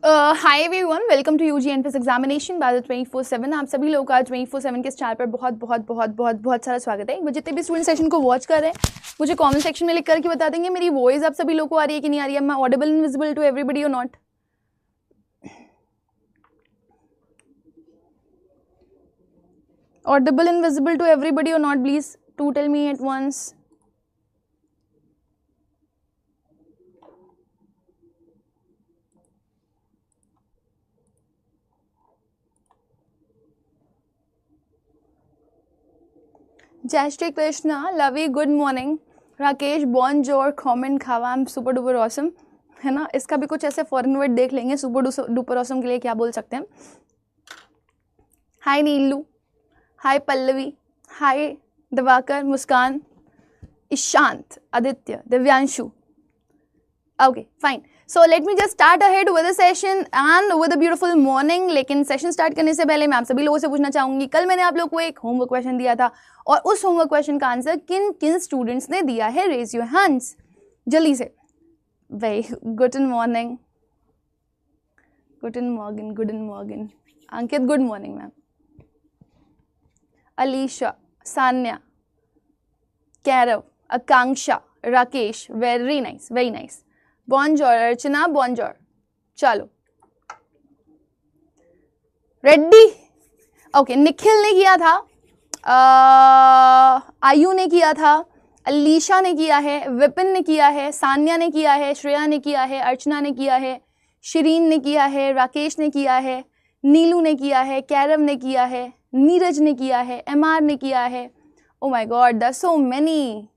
Hi everyone, welcome to UG NPS examination by 24/7। आप सभी लोगों का 24/7 के इस चैनल पर बहुत बहुत बहुत बहुत बहुत सारा स्वागत है। जितने भी स्टूडेंट सेशन को वॉच कर रहे हैं मुझे कमेंट सेक्शन में लिख करके बता देंगे मेरी वॉइस आप सभी लोगों को आ रही है कि नहीं आ रही है। मैं audible and visible to everybody or not? Audible and visible to everybody or not? Please to tell me at once. जय श्री कृष्णा, लवी, गुड मॉर्निंग। राकेश, बॉनजोर, कमेंट खावा, I am super duper awesome, है ना। इसका भी कुछ ऐसे फॉरेन वर्ड देख लेंगे सुपर डुपर ऑसम के लिए क्या बोल सकते हैं। Hi Neelu, hi Pallavi, hi Diwakar, Muskan, Ishant, Aditya, Divyanshu. Okay fine, so let me just start ahead with the session and with a beautiful morning. लेकिन सेशन स्टार्ट करने से पहले मैं आप सभी लोगों से पूछना चाहूंगी, कल मैंने आप लोग को एक होमवर्क क्वेश्चन दिया था और उस होमवर्क क्वेश्चन का आंसर किन किन स्टूडेंट्स ने दिया है? रेज योर हैंड्स जल्दी से। Very good morning, good morning. Ankit, good morning ma'am. Alisha, Sanya, Kairav, Akanksha, Rakesh, very nice very nice. बॉनजोर, अर्चना, बॉनजोर। चलो रेड्डी। ओके, निखिल ने किया था, आयु ने किया था, अलीशा ने किया है, विपिन ने किया है, सान्या ने किया है, श्रेया ने किया है, अर्चना ने किया है, शिरीन ने किया है, राकेश ने किया है, नीलू ने किया है, कैरव ने किया है, नीरज ने किया है, एमआर ने किया है। Oh my god, that's so many.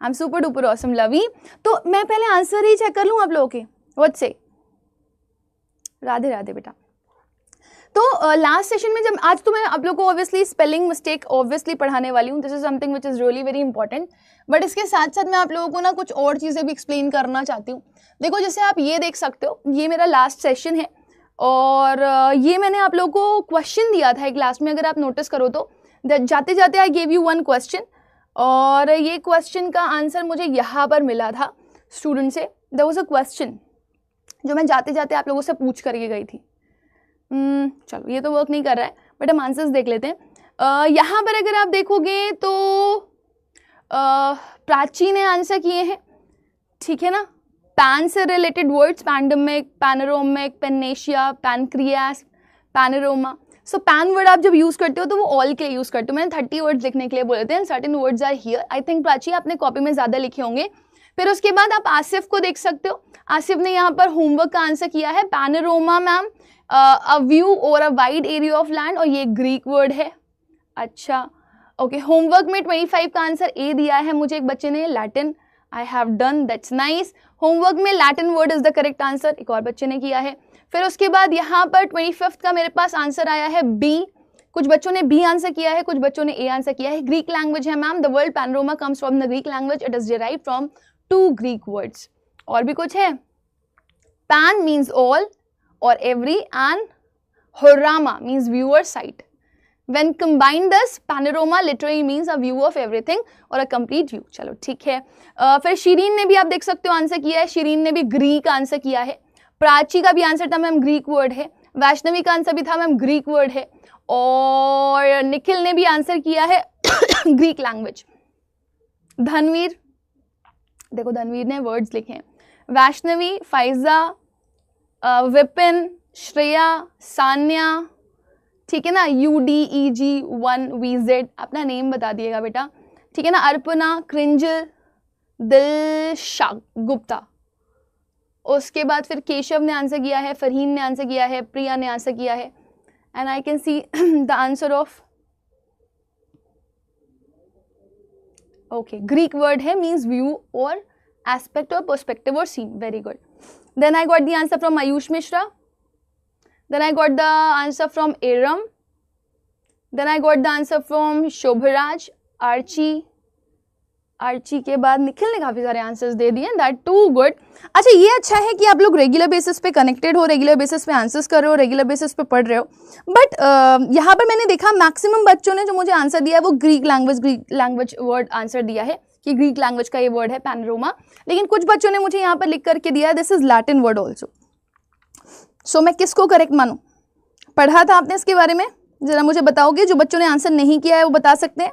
I am super duper awesome Lavi. तो मैं पहले आंसर ही चेक कर लूँ आप लोगों के। व्हाट से? राधे राधे बेटा। तो लास्ट सेशन में जब आज तो मैं आप लोग को ऑब्वियसली स्पेलिंग मिस्टेक ऑब्वियसली पढ़ाने वाली हूँ। This is something which is really very important. But इसके साथ साथ मैं आप लोगों को ना कुछ और चीज़ें भी एक्सप्लेन करना चाहती हूँ। देखो, जैसे आप ये देख सकते हो, ये मेरा लास्ट सेशन है और ये मैंने आप लोगों को क्वेश्चन दिया था एक लास्ट में। अगर आप नोटिस करो तो जाते जाते I gave you one question और ये क्वेश्चन का आंसर मुझे यहाँ पर मिला था स्टूडेंट से। देयर वाज अ क्वेश्चन जो मैं जाते जाते आप लोगों से पूछ करके गई थी। चलो ये तो वर्क नहीं कर रहा है बट हम आंसर्स देख लेते हैं। यहाँ पर अगर आप देखोगे तो प्राची ने आंसर किए हैं, ठीक है ना। पैन से related words, pandemic, panoramic, panacea, pancreas, panorama. So pan word आप जब यूज करते हो तो वो ऑल के लिए यूज करते हो। मैंने 30 वर्ड्स लिखने के लिए बोले थे, certain words are here. I think Prachi आपने कॉपी में ज्यादा लिखे होंगे। फिर उसके बाद आप आसिफ को देख सकते हो। आसिफ ने यहाँ पर होमवर्क का आंसर किया है पैनोरामा मैम, अ व्यू और a wide area of land, और ये ग्रीक वर्ड है। अच्छा ओके, होमवर्क में 25 का आंसर ए दिया है मुझे एक बच्चे ने, Latin. I have done, that's nice. Homework में Latin word is the correct answer, एक और बच्चे ने किया है। फिर उसके बाद यहाँ पर 25 का मेरे पास आंसर आया है बी। कुछ बच्चों ने बी आंसर किया है, कुछ बच्चों ने ए आंसर किया है। ग्रीक लैंग्वेज है ma'am. The word panorama comes from the Greek language, it is derived from 2 Greek words. और भी कुछ है, pan means all or every and horama means viewer sight. When combined thus, panorama literally means a view of everything or a complete view। चलो ठीक है। फिर शिरीन ने भी आप देख सकते हो आंसर किया है। शिरीन ने भी ग्रीक आंसर किया है। प्राची का भी आंसर था मैम ग्रीक वर्ड है। वैष्णवी का आंसर भी था मैम ग्रीक वर्ड है। और निखिल ने भी आंसर किया है ग्रीक लैंग्वेज। धनवीर, देखो धनवीर ने वर्ड्स लिखे हैं। वैष्णवी, फाइजा, विपिन, श्रेया, सान्या, ठीक है ना। UDEG1VZ अपना नेम बता दिएगा बेटा, ठीक है ना। अर्पणा, क्रिंजल, दिलशाग गुप्ता। उसके बाद फिर केशव ने आंसर किया है, फरहीन ने आंसर किया है, प्रिया ने आंसर किया है। And I can see the answer of okay Greek word है, मीन्स व्यू और एस्पेक्ट और पर्सपेक्टिव और scene. Very good. Then I got the answer from Ayush Mishra. Then I got the answer from Aram. Then I got the answer from Shobharaj, Archie के बाद निखिल ने काफी सारे answers दे दिए। That too good. अच्छा, ये अच्छा है कि आप लोग रेगुलर बेसिस पे कनेक्टेड हो, रेगुलर बेसिस पे आंसर्स कर रहे हो, रेगुलर बेसिस पे पढ़ रहे हो। बट यहाँ पर मैंने देखा मैक्सिमम बच्चों ने जो मुझे आंसर दिया है वो ग्रीक लैंग्वेज वर्ड आंसर दिया है कि ग्रीक लैंग्वेज का ये वर्ड है पैनोरामा। लेकिन कुछ बच्चों ने मुझे यहाँ पर लिख करके दिया है this is Latin word also. So मैं किसको करेक्ट मानूं? पढ़ा था आपने इसके बारे में? जरा मुझे बताओगे, जो बच्चों ने आंसर नहीं किया है वो बता सकते हैं।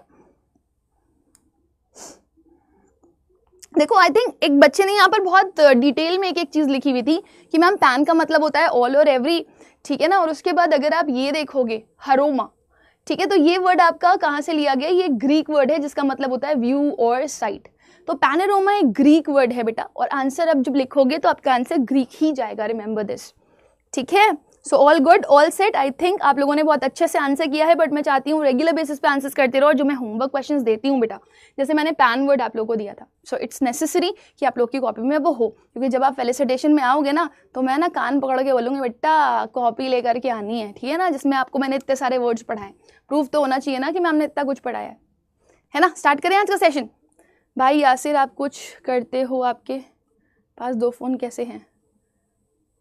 देखो आई थिंक एक बच्चे ने यहाँ पर बहुत डिटेल में एक एक चीज लिखी हुई थी कि मैम पैन का मतलब होता है ऑल और एवरी, ठीक है ना। और उसके बाद अगर आप ये देखोगे हरोमा, ठीक है, तो ये वर्ड आपका कहाँ से लिया गया? ये ग्रीक वर्ड है जिसका मतलब होता है व्यू और साइट। तो पैनोरामा एक ग्रीक वर्ड है बेटा, और आंसर अब जब लिखोगे तो आपका आंसर ग्रीक ही जाएगा, रिमेंबर दिस, ठीक है। So all good, all set. I think आप लोगों ने बहुत अच्छे से आंसर किया है, बट मैं चाहती हूँ रेगुलर बेसिस पे आंसर्स करते रहो। और जो मैं होमवर्क क्वेश्चंस देती हूँ बेटा, जैसे मैंने पैन वर्ड आप लोगों को दिया था, सो इट्स नेसेसरी कि आप लोग की कॉपी में वो हो, क्योंकि जब आप फेलिसिटेशन में आओगे ना तो मैं ना कान पकड़ के बोलूँगी बेटा कॉपी लेकर के आनी है, ठीक है ना, जिसमें आपको मैंने इतने सारे वर्ड्स पढ़ाए। प्रूफ तो होना चाहिए ना कि मैम ने इतना कुछ पढ़ाया है ना। स्टार्ट करें आज का सेशन। भाई यासिर आप कुछ करते हो, आपके पास 2 फ़ोन कैसे हैं?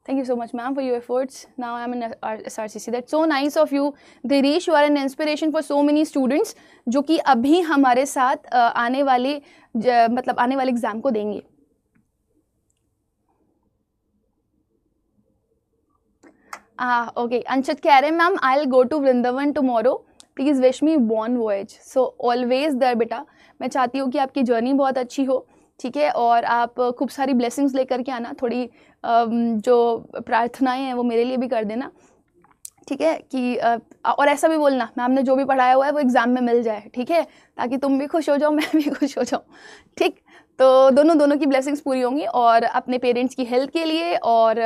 Thank you so much, ma'am, for your efforts. Now I am in SRCC. That's so nice of you, Dirish. You are an inspiration for so many students जो कि अभी हमारे साथ आने वाले एग्जाम को देंगे। Okay. अंशित कह रहे हैं ma'am I'll go to Vrindavan tomorrow. Please wish me bon voyage. So always there बेटा। मैं चाहती हूँ कि आपकी जर्नी बहुत अच्छी हो, ठीक है, और आप खूब सारी ब्लेसिंग्स लेकर के आना। थोड़ी जो प्रार्थनाएं हैं वो मेरे लिए भी कर देना, ठीक है, कि और ऐसा भी बोलना मैम ने जो भी पढ़ाया हुआ है वो एग्ज़ाम में मिल जाए, ठीक है, ताकि तुम भी खुश हो जाओ, मैं भी खुश हो जाऊँ, ठीक। तो दोनों की ब्लेसिंग्स पूरी होंगी, और अपने पेरेंट्स की हेल्थ के लिए और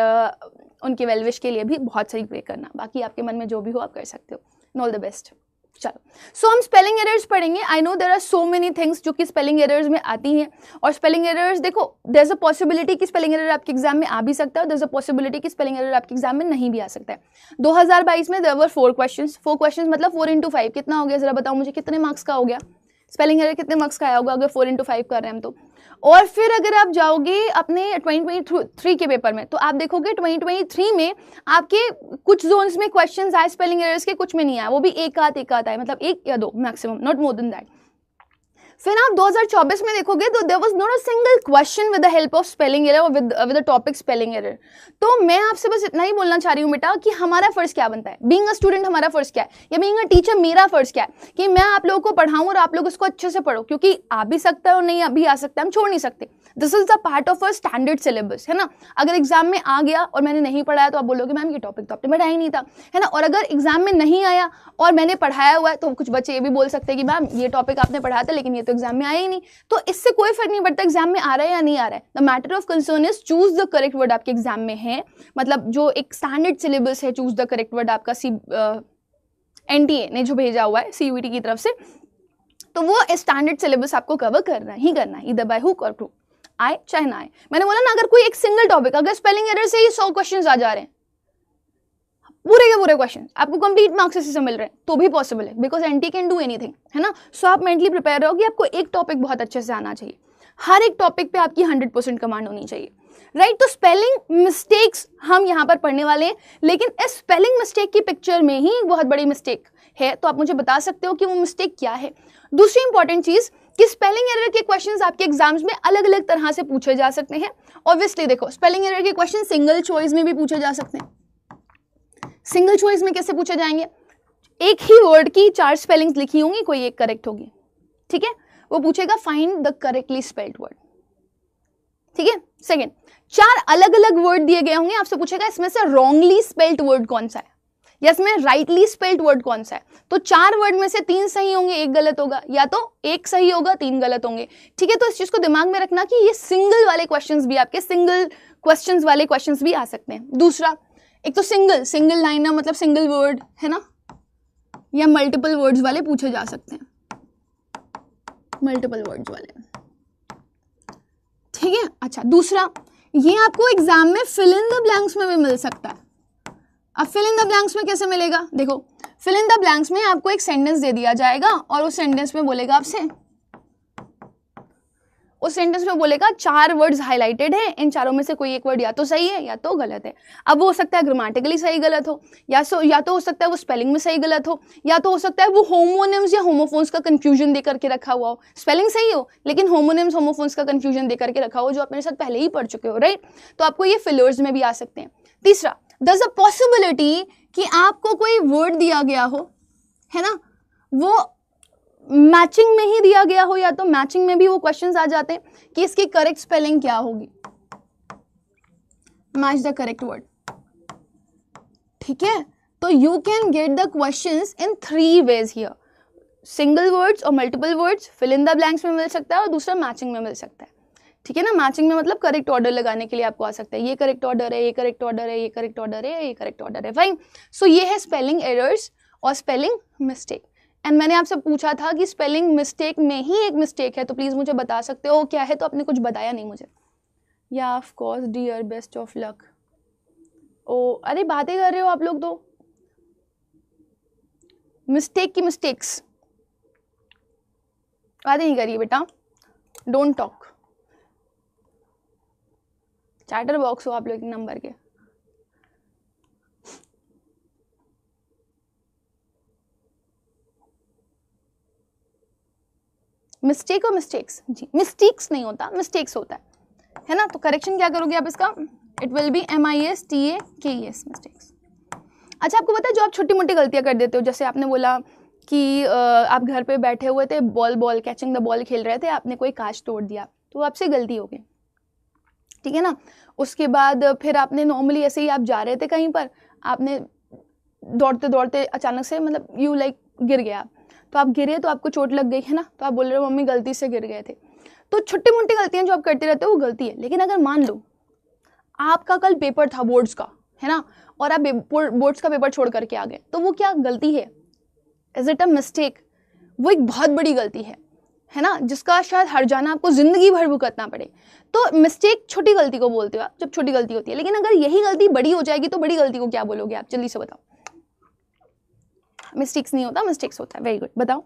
उनके वेलविश के लिए भी बहुत सही प्रे करना। बाकी आपके मन में जो भी हो आप कर सकते हो। All the best. चलो, सो हम स्पेलिंग एरर्स पढ़ेंगे। I know there are so many things जो कि स्पेलिंग एरर्स में आती हैं, और स्पेलिंग एरर्स देखो, देयर इज अ पॉसिबिलिटी कि स्पेलिंग एरर आपके एग्जाम में आ भी सकता है, और देयर इज अ पॉसिबिलिटी कि स्पेलिंग एरर आपके एग्जाम में नहीं भी आ सकता है। 2022 में देयर वर 4 क्वेश्चंस। 4 क्वेश्चंस मतलब 4 into 5 कितना हो गया? जरा बताओ मुझे, कितने मार्क्स का हो गया? स्पेलिंग एरर कितने मार्क्स का आया होगा अगर 4 into 5 कर रहे हैं हम तो? और फिर अगर आप जाओगे अपने 2023 के पेपर में, तो आप देखोगे 2023 में आपके कुछ जोन्स में क्वेश्चंस आए स्पेलिंग एरर्स के, कुछ में नहीं आया, वो भी एक आध आए, मतलब 1 या 2 maximum, not more than that. फिर आप 2024 में देखोगे तो there was not a single question with the help of spelling error और with the topic spelling error. तो मैं आपसे बस इतना ही बोलना चाह रही हूँ बेटा कि हमारा फर्ज क्या बनता है, बीइंग अ स्टूडेंट हमारा फर्ज क्या है, या बीइंग अ टीचर मेरा फर्ज क्या है कि मैं आप लोगों को पढ़ाऊं और आप लोग इसको अच्छे से पढ़ो, क्योंकि आ भी सकता है और नहीं भी आ सकता है, हम छोड़ नहीं सकते। This is the part of a standard syllabus, है ना। अगर एग्जाम में आ गया और मैंने नहीं पढ़ाया तो आप बोलोगे मैम ये टॉपिक तो आपने पढ़ाया ही नहीं था, है ना। और अगर एग्जाम में नहीं आया और मैंने पढ़ाया हुआ है तो कुछ बच्चे ये भी बोल सकते हैं कि मैम ये टॉपिक आपने पढ़ाया था लेकिन ये तो एग्जाम में आया ही नहीं। तो इससे कोई फर्क नहीं पड़ता एग्जाम में आ रहा है या नहीं आ रहा है। The matter of concern is choose the correct word आपके एग्जाम में है, मतलब जो एक स्टैंडर्ड सिलेबस है, चूज द करेक्ट वर्ड आपका NTA ने जो भेजा हुआ है CUET की तरफ से, तो वो स्टैंडर्ड सिलेबस आपको कवर करना ही करना है, इधर बाय हुक और क्रूक, आए चाहे ना आए। मैंने बोला ना, अगर कोई एक सिंगल टॉपिक, अगर स्पेलिंग एरर से ही 100 क्वेश्चंस आ जा रहे हैं, पूरे के पूरे क्वेश्चन आपको कंप्लीट मार्क्स से मिल रहे हैं, तो भी पॉसिबल है, because NT can do anything, है ना। सो आप मेंटली प्रिपेयर रहो कि आपको एक टॉपिक बहुत अच्छे से आना चाहिए, हर एक टॉपिक पे आपकी 100% कमांड होनी चाहिए, राइट। तो स्पेलिंग मिस्टेक्स हम यहाँ पर पढ़ने वाले हैं, लेकिन इस स्पेलिंग मिस्टेक की पिक्चर में ही एक बहुत बड़ी मिस्टेक है, तो आप मुझे बता सकते हो कि वो मिस्टेक क्या है। दूसरी इंपॉर्टेंट चीज कि स्पेलिंग एरर के क्वेश्चंस आपके एग्जाम्स में अलग अलग तरह से पूछे जा सकते हैं। ऑब्वियसली देखो, स्पेलिंग एरर के क्वेश्चन सिंगल चॉइस में भी पूछे जा सकते हैं। सिंगल चॉइस में कैसे पूछे जाएंगे? एक ही वर्ड की 4 स्पेलिंग्स लिखी होंगी, कोई एक करेक्ट होगी, ठीक है, वो पूछेगा find the correctly spelled word, ठीक है। सेकंड, 4 अलग अलग वर्ड दिए गए होंगे, आपसे पूछेगा इसमें से रॉन्गली स्पेल्ड वर्ड कौन सा है या इसमें राइटली स्पेल्ड वर्ड कौन सा है। तो 4 वर्ड में से 3 सही होंगे, 1 गलत होगा, या तो 1 सही होगा 3 गलत होंगे, ठीक है। तो इस चीज को दिमाग में रखना कि ये सिंगल वाले क्वेश्चंस भी, आपके सिंगल क्वेश्चंस वाले क्वेश्चंस भी आ सकते हैं। दूसरा, एक तो सिंगल लाइन मतलब सिंगल वर्ड, है ना, या मल्टीपल वर्ड्स वाले पूछे जा सकते हैं, मल्टीपल वर्ड्स वाले, ठीक है। अच्छा, दूसरा, ये आपको एग्जाम में फिल इन द ब्लैंक्स में भी मिल सकता है। अब फिल इन द ब्लैंक्स में कैसे मिलेगा? देखो, फिल इन द ब्लैंक्स में आपको एक सेंटेंस दे दिया जाएगा और उस सेंटेंस में बोलेगा आपसे, उस सेंटेंस में बोलेगा 4 वर्ड्स हाईलाइटेड हैं, इन चारों में से कोई एक वर्ड या तो सही है या तो गलत है। अब वो हो सकता है ग्रामेटिकली सही गलत हो, या तो हो सकता है वो स्पेलिंग में सही गलत हो, या तो हो सकता है वो होमोनिम्स या होमोफोन्स का कंफ्यूजन दे करके रखा हुआ हो, स्पेलिंग सही हो लेकिन होमोनिम्स होमोफोन्स का कंफ्यूजन दे करके रखा हो, जो आप मेरे साथ पहले ही पढ़ चुके हो, राइट। तो आपको ये फिलर्स में भी आ सकते हैं। तीसरा, there's a possibility कि आपको कोई वर्ड दिया गया हो, है ना, वो मैचिंग में ही दिया गया हो, या तो मैचिंग में भी वो क्वेश्चंस आ जाते हैं कि इसकी करेक्ट स्पेलिंग क्या होगी, मैच द करेक्ट वर्ड, ठीक है। तो you can get the questions in 3 ways here, single words और multiple words, fill in the blanks में मिल सकता है, और दूसरा मैचिंग में मिल सकता है, ठीक है ना। मैचिंग में मतलब करेक्ट ऑर्डर लगाने के लिए आपको आ सकता है, ये करेक्ट ऑर्डर है, ये करेक्ट ऑर्डर है, ये करेक्ट ऑर्डर है, ये करेक्ट ऑर्डर है, फाइन। सो ये है स्पेलिंग एरर्स और स्पेलिंग मिस्टेक। एंड मैंने आपसे पूछा था कि स्पेलिंग मिस्टेक में ही एक मिस्टेक है, तो प्लीज़ मुझे बता सकते हो क्या है, तो आपने कुछ बताया नहीं मुझे। Yeah of course dear, best of luck. ओ अरे बातें कर रहे हो आप लोग, तो मिस्टेक की मिस्टेक्स बातें नहीं करिए बेटा, डोंट टॉक। चैटर बॉक्स हो आप लोग नंबर के। मिस्टेक और मिस्टेक्स, जी मिस्टेक्स नहीं होता, मिस्टेक्स होता है ना। तो करेक्शन क्या करोगे आप इसका, it will B MISTAKES, mistakes. अच्छा आपको पता है जो आप छोटी मोटी गलतियां कर देते हो, जैसे आपने बोला कि आप घर पे बैठे हुए थे, बॉल कैचिंग द बॉल खेल रहे थे, आपने कोई कांच तोड़ दिया, तो आपसे गलती हो गई, ठीक है ना। उसके बाद फिर आपने नॉर्मली ऐसे ही आप जा रहे थे कहीं पर, आपने दौड़ते दौड़ते अचानक से मतलब यू लाइक गिर गया, तो आप गिरे तो आपको चोट लग गई, है ना, तो आप बोल रहे हो मम्मी गलती से गिर गए थे। तो छोटी मोटी गलतियां जो आप करते रहते हो वो गलती है, लेकिन अगर मान लो आपका कल पेपर था बोर्ड्स का, है ना, और आप बोर्ड्स का पेपर छोड़ करके आ गए, तो वो क्या गलती है, इज इट अ मिस्टेक? वो एक बहुत बड़ी गलती है ना, जिसका शायद हर जाना आपको जिंदगी भर भुगतना पड़े। तो मिस्टेक छोटी गलती को बोलते हो आप, जब छोटी गलती होती है, लेकिन अगर यही गलती बड़ी हो जाएगी तो बड़ी गलती को क्या बोलोगे आप, जल्दी से बताओ। मिस्टेक्स नहीं होता, मिस्टेक्स होता है, वेरी गुड, बताओ।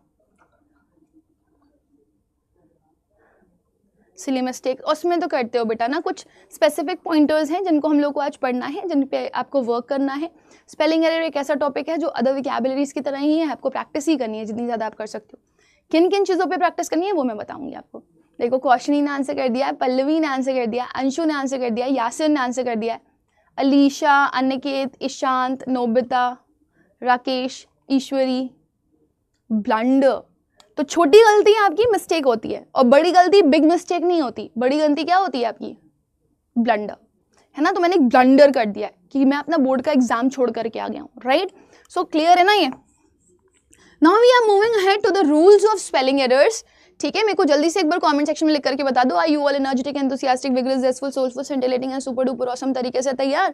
सिली मिस्टेक उसमें तो करते हो बेटा ना, कुछ स्पेसिफिक पॉइंटर्स हैं जिनको हम लोग को आज पढ़ना है, जिन पे आपको वर्क करना है। स्पेलिंग एरर एक ऐसा टॉपिक है जो अदर वोकैबुलरीज की तरह ही है, आपको प्रैक्टिस ही करनी है जितनी ज़्यादा आप कर सकते हो। किन किन चीज़ों पे प्रैक्टिस करनी है वो मैं बताऊंगी आपको। देखो कौशनी ने आंसर कर दिया है, पल्लवी ने आंसर कर दिया, अंशु ने आंसर कर दिया, यासिर ने आंसर कर दिया है, अलीशा, अनिकेत, ईशांत, नोबिता, राकेश, ईश्वरी, ब्लंडर। तो छोटी गलती आपकी मिस्टेक होती है, और बड़ी गलती बिग मिस्टेक नहीं होती, बड़ी गलती क्या होती है आपकी, ब्लंडर, है ना। तो मैंने एक ब्लंडर कर दिया है कि मैं अपना बोर्ड का एग्जाम छोड़ करके आ गया हूँ, राइट। सो क्लियर है ना ये। Now we are moving ahead to the rules of spelling errors, ठीक है। मेरे को जल्दी से एक बार कमेंट सेक्शन में लिख करके बता दो, are you all energetic, enthusiastic, vigorous, zestful, soulful, scintillating and super duper awesome तरीके से तैयार।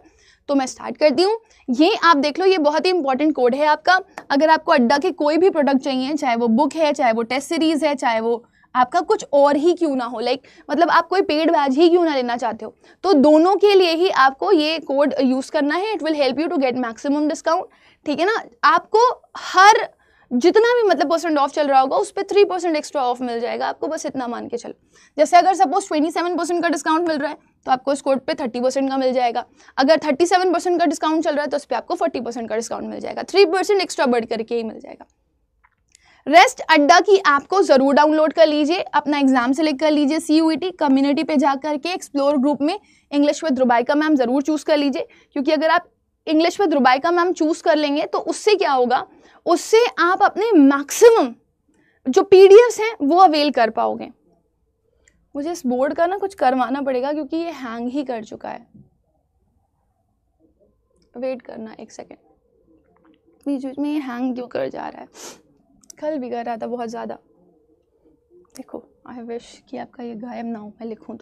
तो मैं स्टार्ट करती हूँ। ये आप देख लो, ये बहुत ही इंपॉर्टेंट कोड है आपका। अगर आपको अड्डा के कोई भी प्रोडक्ट चाहिए, चाहे वो बुक है, चाहे वो टेस्ट सीरीज है, चाहे वो आपका कुछ और ही क्यों ना हो, लाइक मतलब आप कोई पेड बैच ही क्यों ना लेना चाहते हो, तो दोनों के लिए ही आपको ये कोड यूज करना है। It will help you to get maximum discount, ठीक है ना। आपको हर जितना भी मतलब % ऑफ चल रहा होगा उस पर 3% एक्स्ट्रा ऑफ मिल जाएगा आपको, बस इतना मान के चलो। जैसे अगर सपोज 27% का डिस्काउंट मिल रहा है तो आपको इस कोड पे 30% का मिल जाएगा। अगर 37% का डिस्काउंट चल रहा है तो उस पर आपको 40% का डिस्काउंट मिल जाएगा, 3% एक्स्ट्रा बढ़ करके ही मिल जाएगा। रेस्ट अड्डा की ऐप को जरूर डाउनलोड कर लीजिए, अपना एग्जाम सेलेक्ट कर लीजिए, CUET कम्युनिटी पे जा करके एक्सप्लोर ग्रुप में इंग्लिश विद रुबाइका मैम जरूर चूज कर लीजिए, क्योंकि अगर आप इंग्लिश विद रुबाइका मैम चूज कर लेंगे तो उससे क्या होगा, उससे आप अपने मैक्सिमम जो PDFs हैं वो अवेल कर पाओगे। मुझे इस बोर्ड का ना कुछ करवाना पड़ेगा क्योंकि ये हैंग ही कर चुका है। वेट करना एक सेकेंड, बीच बीच में ये हैंग क्यों कर जा रहा है, कल भी कर रहा था बहुत ज़्यादा। देखो आई विश कि आपका ये गायब ना हो, मैं लिखूँ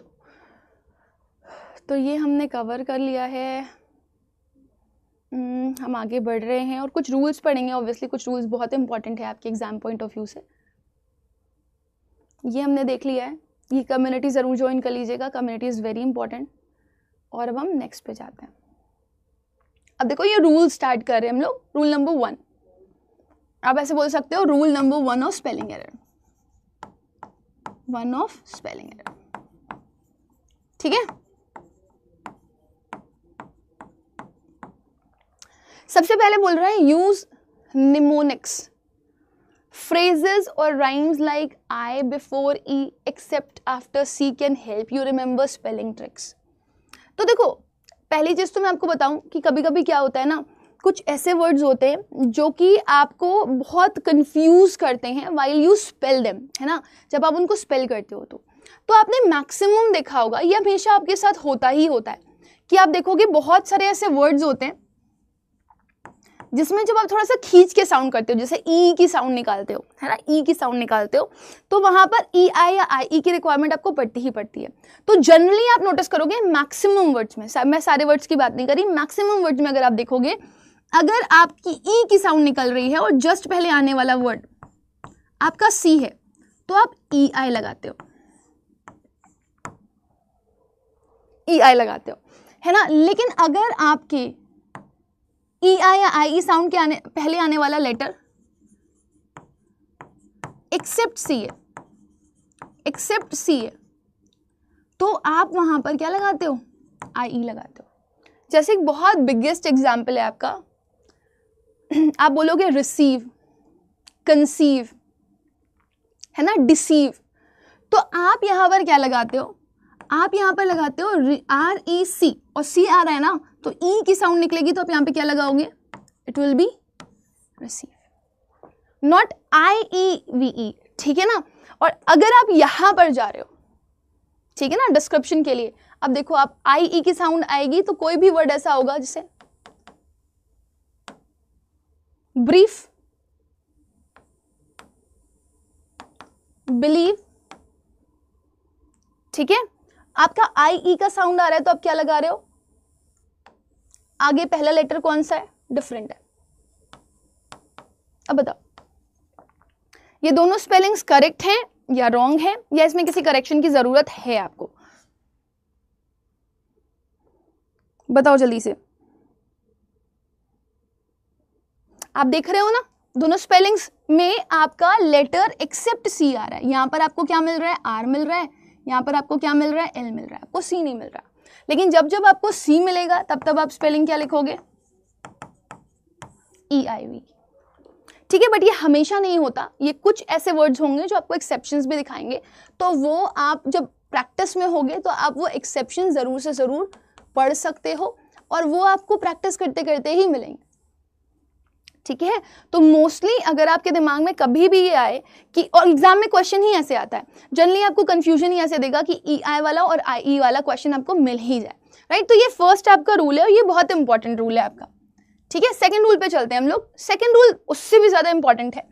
तो ये हमने कवर कर लिया है। हम आगे बढ़ रहे हैं और कुछ रूल्स पढ़ेंगे। ऑब्वियसली कुछ रूल्स बहुत इंपॉर्टेंट है आपके एग्जाम पॉइंट ऑफ व्यू से। ये हमने देख लिया है, ये कम्युनिटी ज़रूर ज्वाइन कर लीजिएगा, कम्युनिटी इज़ वेरी इंपॉर्टेंट। और अब हम नेक्स्ट पे जाते हैं। अब देखो ये रूल स्टार्ट कर रहे हैं हम लोग। रूल नंबर 1, आप ऐसे बोल सकते हो, rule number 1 of spelling error, 1 of spelling error, ठीक है। सबसे पहले बोल रहा है use mnemonics, phrases or rhymes like I before E except after C can help you remember spelling tricks। तो देखो पहली चीज़ तो मैं आपको बताऊं कि कभी कभी क्या होता है ना, कुछ ऐसे वर्ड्स होते हैं जो कि आपको बहुत कंफ्यूज करते हैं वाइल यू स्पेल देम, है ना, जब आप उनको स्पेल करते हो तो आपने मैक्सिमम देखा होगा, ये हमेशा आपके साथ होता ही होता है कि आप देखोगे बहुत सारे ऐसे वर्ड्स होते हैं जिसमें जब आप थोड़ा सा खींच के साउंड करते हो, जैसे ई की साउंड निकालते हो, है ना, ई की साउंड निकालते हो, तो वहां पर ई आई या आई ई की रिक्वायरमेंट आपको पड़ती ही पड़ती है। तो जनरली आप नोटिस करोगे मैक्सिमम वर्ड्स में, मैं सारे वर्ड्स की बात नहीं करी, मैक्सिमम वर्ड्स में अगर आप देखोगे, अगर आपकी ई की साउंड निकल रही है और जस्ट पहले आने वाला वर्ड आपका सी है तो आप ई आई लगाते हो, ई आई लगाते हो, है ना। लेकिन अगर आपके ई आई या आई ई साउंड के पहले आने वाला लेटर एक्सेप्ट सी है तो आप वहां पर क्या लगाते हो, आई ई लगाते हो। जैसे एक बहुत बिगेस्ट एग्जाम्पल है आपका, आप बोलोगे रिसीव, कंसीव, है ना, डिसीव, तो आप यहां पर क्या लगाते हो, आप यहां पर लगाते हो आर ई सी, और सी आ रहा है ना तो ई की साउंड निकलेगी तो आप यहां पे क्या लगाओगे, it will B receive, not I E V E, ठीक है ना। और अगर आप यहां पर जा रहे हो, ठीक है ना, डिस्क्रिप्शन के लिए, अब देखो आप आई ई की साउंड आएगी तो कोई भी वर्ड ऐसा होगा जैसे ब्रीफ, बिलीव, ठीक है, आपका आई ई का साउंड आ रहा है तो आप क्या लगा रहे हो, आगे पहला लेटर कौन सा है, डिफरेंट है। अब बताओ ये दोनों स्पेलिंग्स करेक्ट हैं या रॉन्ग है, या इसमें किसी करेक्शन की जरूरत है आपको, बताओ जल्दी से। आप देख रहे हो ना, दोनों स्पेलिंग्स में आपका लेटर एक्सेप्ट सी आ रहा है, यहां पर आपको क्या मिल रहा है, आर मिल रहा है, यहां पर आपको क्या मिल रहा है, एल मिल रहा है, आपको सी नहीं मिल रहा। लेकिन जब जब आपको सी मिलेगा तब आप स्पेलिंग क्या लिखोगे, ई आई वी, ठीक है। बट ये हमेशा नहीं होता, ये कुछ ऐसे वर्ड्स होंगे जो आपको एक्सेप्शंस भी दिखाएंगे, तो वो आप जब प्रैक्टिस में होगे तो आप वो एक्सेप्शन जरूर से जरूर पढ़ सकते हो, और वो आपको प्रैक्टिस करते करते ही मिलेंगे, ठीक है। तो मोस्टली अगर आपके दिमाग में कभी भी ये आए कि, और एग्जाम में क्वेश्चन ही ऐसे आता है, जनरली आपको कंफ्यूजन ही ऐसे देगा कि ई आई वाला और आई ई वाला क्वेश्चन आपको मिल ही जाए, राइट। तो ये फर्स्ट आपका रूल है और ये बहुत इंपॉर्टेंट रूल है आपका, ठीक है। सेकंड रूल पे चलते हैं हम लोग। सेकंड रूल उससे भी ज्यादा इंपॉर्टेंट है।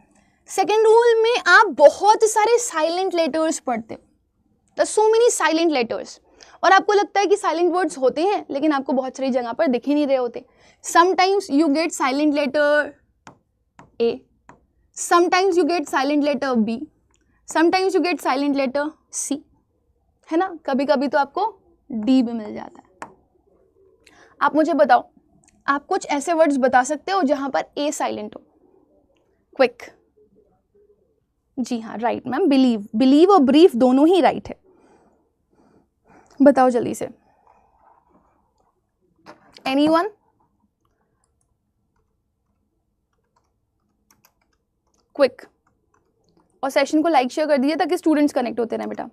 सेकंड रूल में आप बहुत सारे साइलेंट लेटर्स पढ़ते हो, सो मेनी साइलेंट लेटर्स, और आपको लगता है कि साइलेंट वर्ड्स होते हैं लेकिन आपको बहुत सारी जगह पर दिख ही नहीं रहे होते। Sometimes you get silent letter A, sometimes you get silent letter B, sometimes you get silent letter C, है ना, कभी कभी तो आपको D भी मिल जाता है। आप मुझे बताओ, आप कुछ ऐसे वर्ड्स बता सकते हो जहां पर A साइलेंट हो, क्विक। जी हाँ, राइट मैम, बिलीव, बिलीव और ब्रीफ दोनों ही राइट है, बताओ जल्दी से। एनीवन? क्विक, और सेशन को लाइक शेयर कर दीजिए ताकि स्टूडेंट्स कनेक्ट होते रहें बेटा।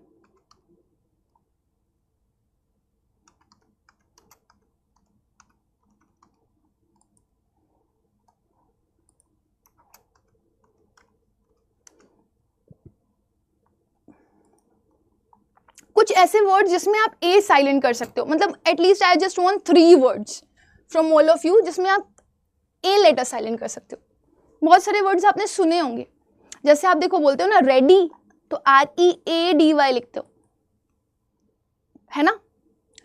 कुछ ऐसे वर्ड्स जिसमें आप ए साइलेंट कर सकते हो, मतलब at least I just want 3 words from all of you जिसमें आप ए लेटर साइलेंट कर सकते हो। बहुत सारे वर्ड्स आपने सुने होंगे, जैसे आप देखो बोलते हो ना रेडी, तो READY लिखते हो, है ना,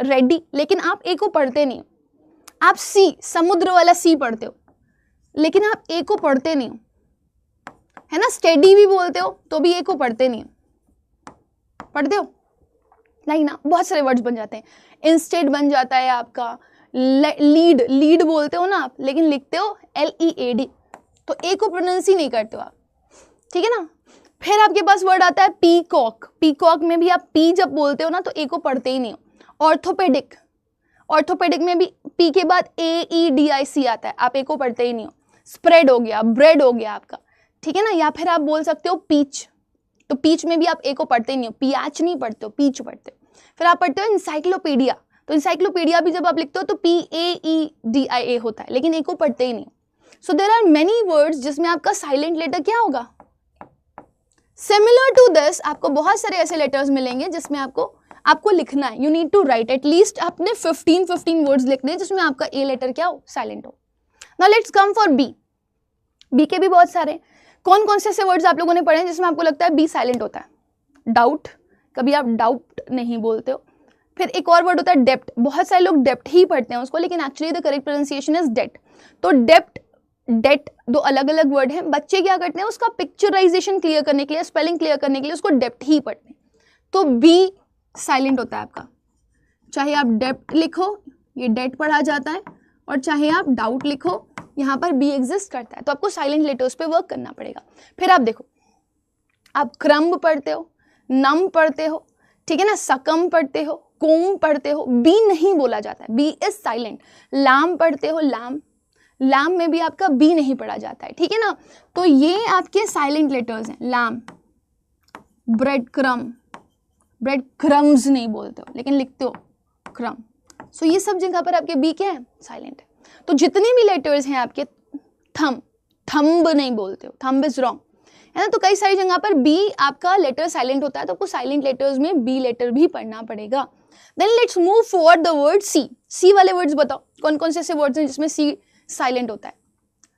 रेडी, लेकिन आप ए को पढ़ते नहीं हो। आप सी, समुद्र वाला सी पढ़ते हो, लेकिन आप ए को पढ़ते नहीं हो, है ना। स्टेडी भी बोलते हो तो भी ए को पढ़ते नहीं हो, पढ़ते हो नहीं ना। बहुत सारे वर्ड्स बन जाते हैं, इंस्टेड बन जाता है आपका, लीड, लीड बोलते हो ना आप, लेकिन लिखते हो LEAD, तो ए को प्रोनाउंस ही नहीं करते हो आप, ठीक है ना। फिर आपके पास वर्ड आता है पीकॉक, पीकॉक में भी आप पी जब बोलते हो ना तो ए को पढ़ते ही नहीं हो। ऑर्थोपेडिक, ऑर्थोपेडिक में भी पी के बाद AEDIC आता है, आप ए को पढ़ते ही नहीं हो। स्प्रेड हो गया, ब्रेड हो गया आपका, ठीक है ना। या फिर आप बोल सकते हो पीच, तो पीच में भी आप ए को पढ़ते ही नहीं हो, पियाच नहीं पढ़ते हो, पीच पढ़ते हो। फिर आप पढ़ते हो इंसाइक्लोपीडिया, तो इंसाइक्लोपीडिया भी जब आप लिखते हो तो PAEDIA होता है, लेकिन ए को पढ़ते ही नहीं। So there are many words जिसमें आपका साइलेंट लेटर क्या होगा? सिमिलर टू दिस आपको बहुत सारे ऐसे लेटर्स मिलेंगे जिसमें आपको लिखना है। You need to write at least आपने 15 वर्ड्स लिखने हैं जिसमें आपका ए लेटर क्या हो? साइलेंट हो। Now let's come for B. B के भी बहुत सारे, कौन कौन से ऐसे वर्ड्स आप लोगों ने पढ़े हैं जिसमें आपको लगता है बी साइलेंट होता है? डाउट, कभी आप डाउट नहीं बोलते हो। फिर एक और वर्ड होता है डेप्ट, बहुत सारे लोग डेप्ट ही पढ़ते हैं उसको, लेकिन actually the correct pronunciation is debt. तो डेप्ट, डेट दो अलग अलग वर्ड हैं। बच्चे क्या करते हैं, उसका पिक्चराइजेशन क्लियर करने के लिए, स्पेलिंग क्लियर करने के लिए उसको डेप्ट ही पढ़ते हैं। तो बी साइलेंट होता है आपका, चाहे आप डेप्ट लिखो ये डेट पढ़ा जाता है, और चाहे आप डाउट लिखो यहाँ पर बी एग्जिस्ट करता है। तो आपको साइलेंट लेटर्स पे वर्क करना पड़ेगा। फिर आप देखो, आप क्रम्ब पढ़ते हो, नम पढ़ते हो, ठीक है ना, सकम पढ़ते हो, कोम पढ़ते हो, बी नहीं बोला जाता है, बी इज साइलेंट। लाम पढ़ते हो, लाम, लाम में भी आपका बी नहीं पढ़ा जाता है, ठीक है ना। तो ये आपके साइलेंट लेटर्स हैं। लाम, ब्रेड क्रम, ब्रेड क्रम्स नहीं बोलते हो लेकिन लिखते हो क्रम। सो ये सब जगह पर आपके बी क्या है? साइलेंट है। तो जितने भी लेटर्स हैं आपके, थम, थंब नहीं बोलते हो, थंब इज रॉन्ग, है ना। तो कई सारी जगह पर बी आपका लेटर साइलेंट होता है, तो आपको साइलेंट लेटर्स में बी लेटर भी पढ़ना पड़ेगा। Then let's move forward the word C. C वाले वर्ड्स बताओ, कौन कौन से ऐसे वर्ड्स हैं जिसमें सी साइलेंट होता है?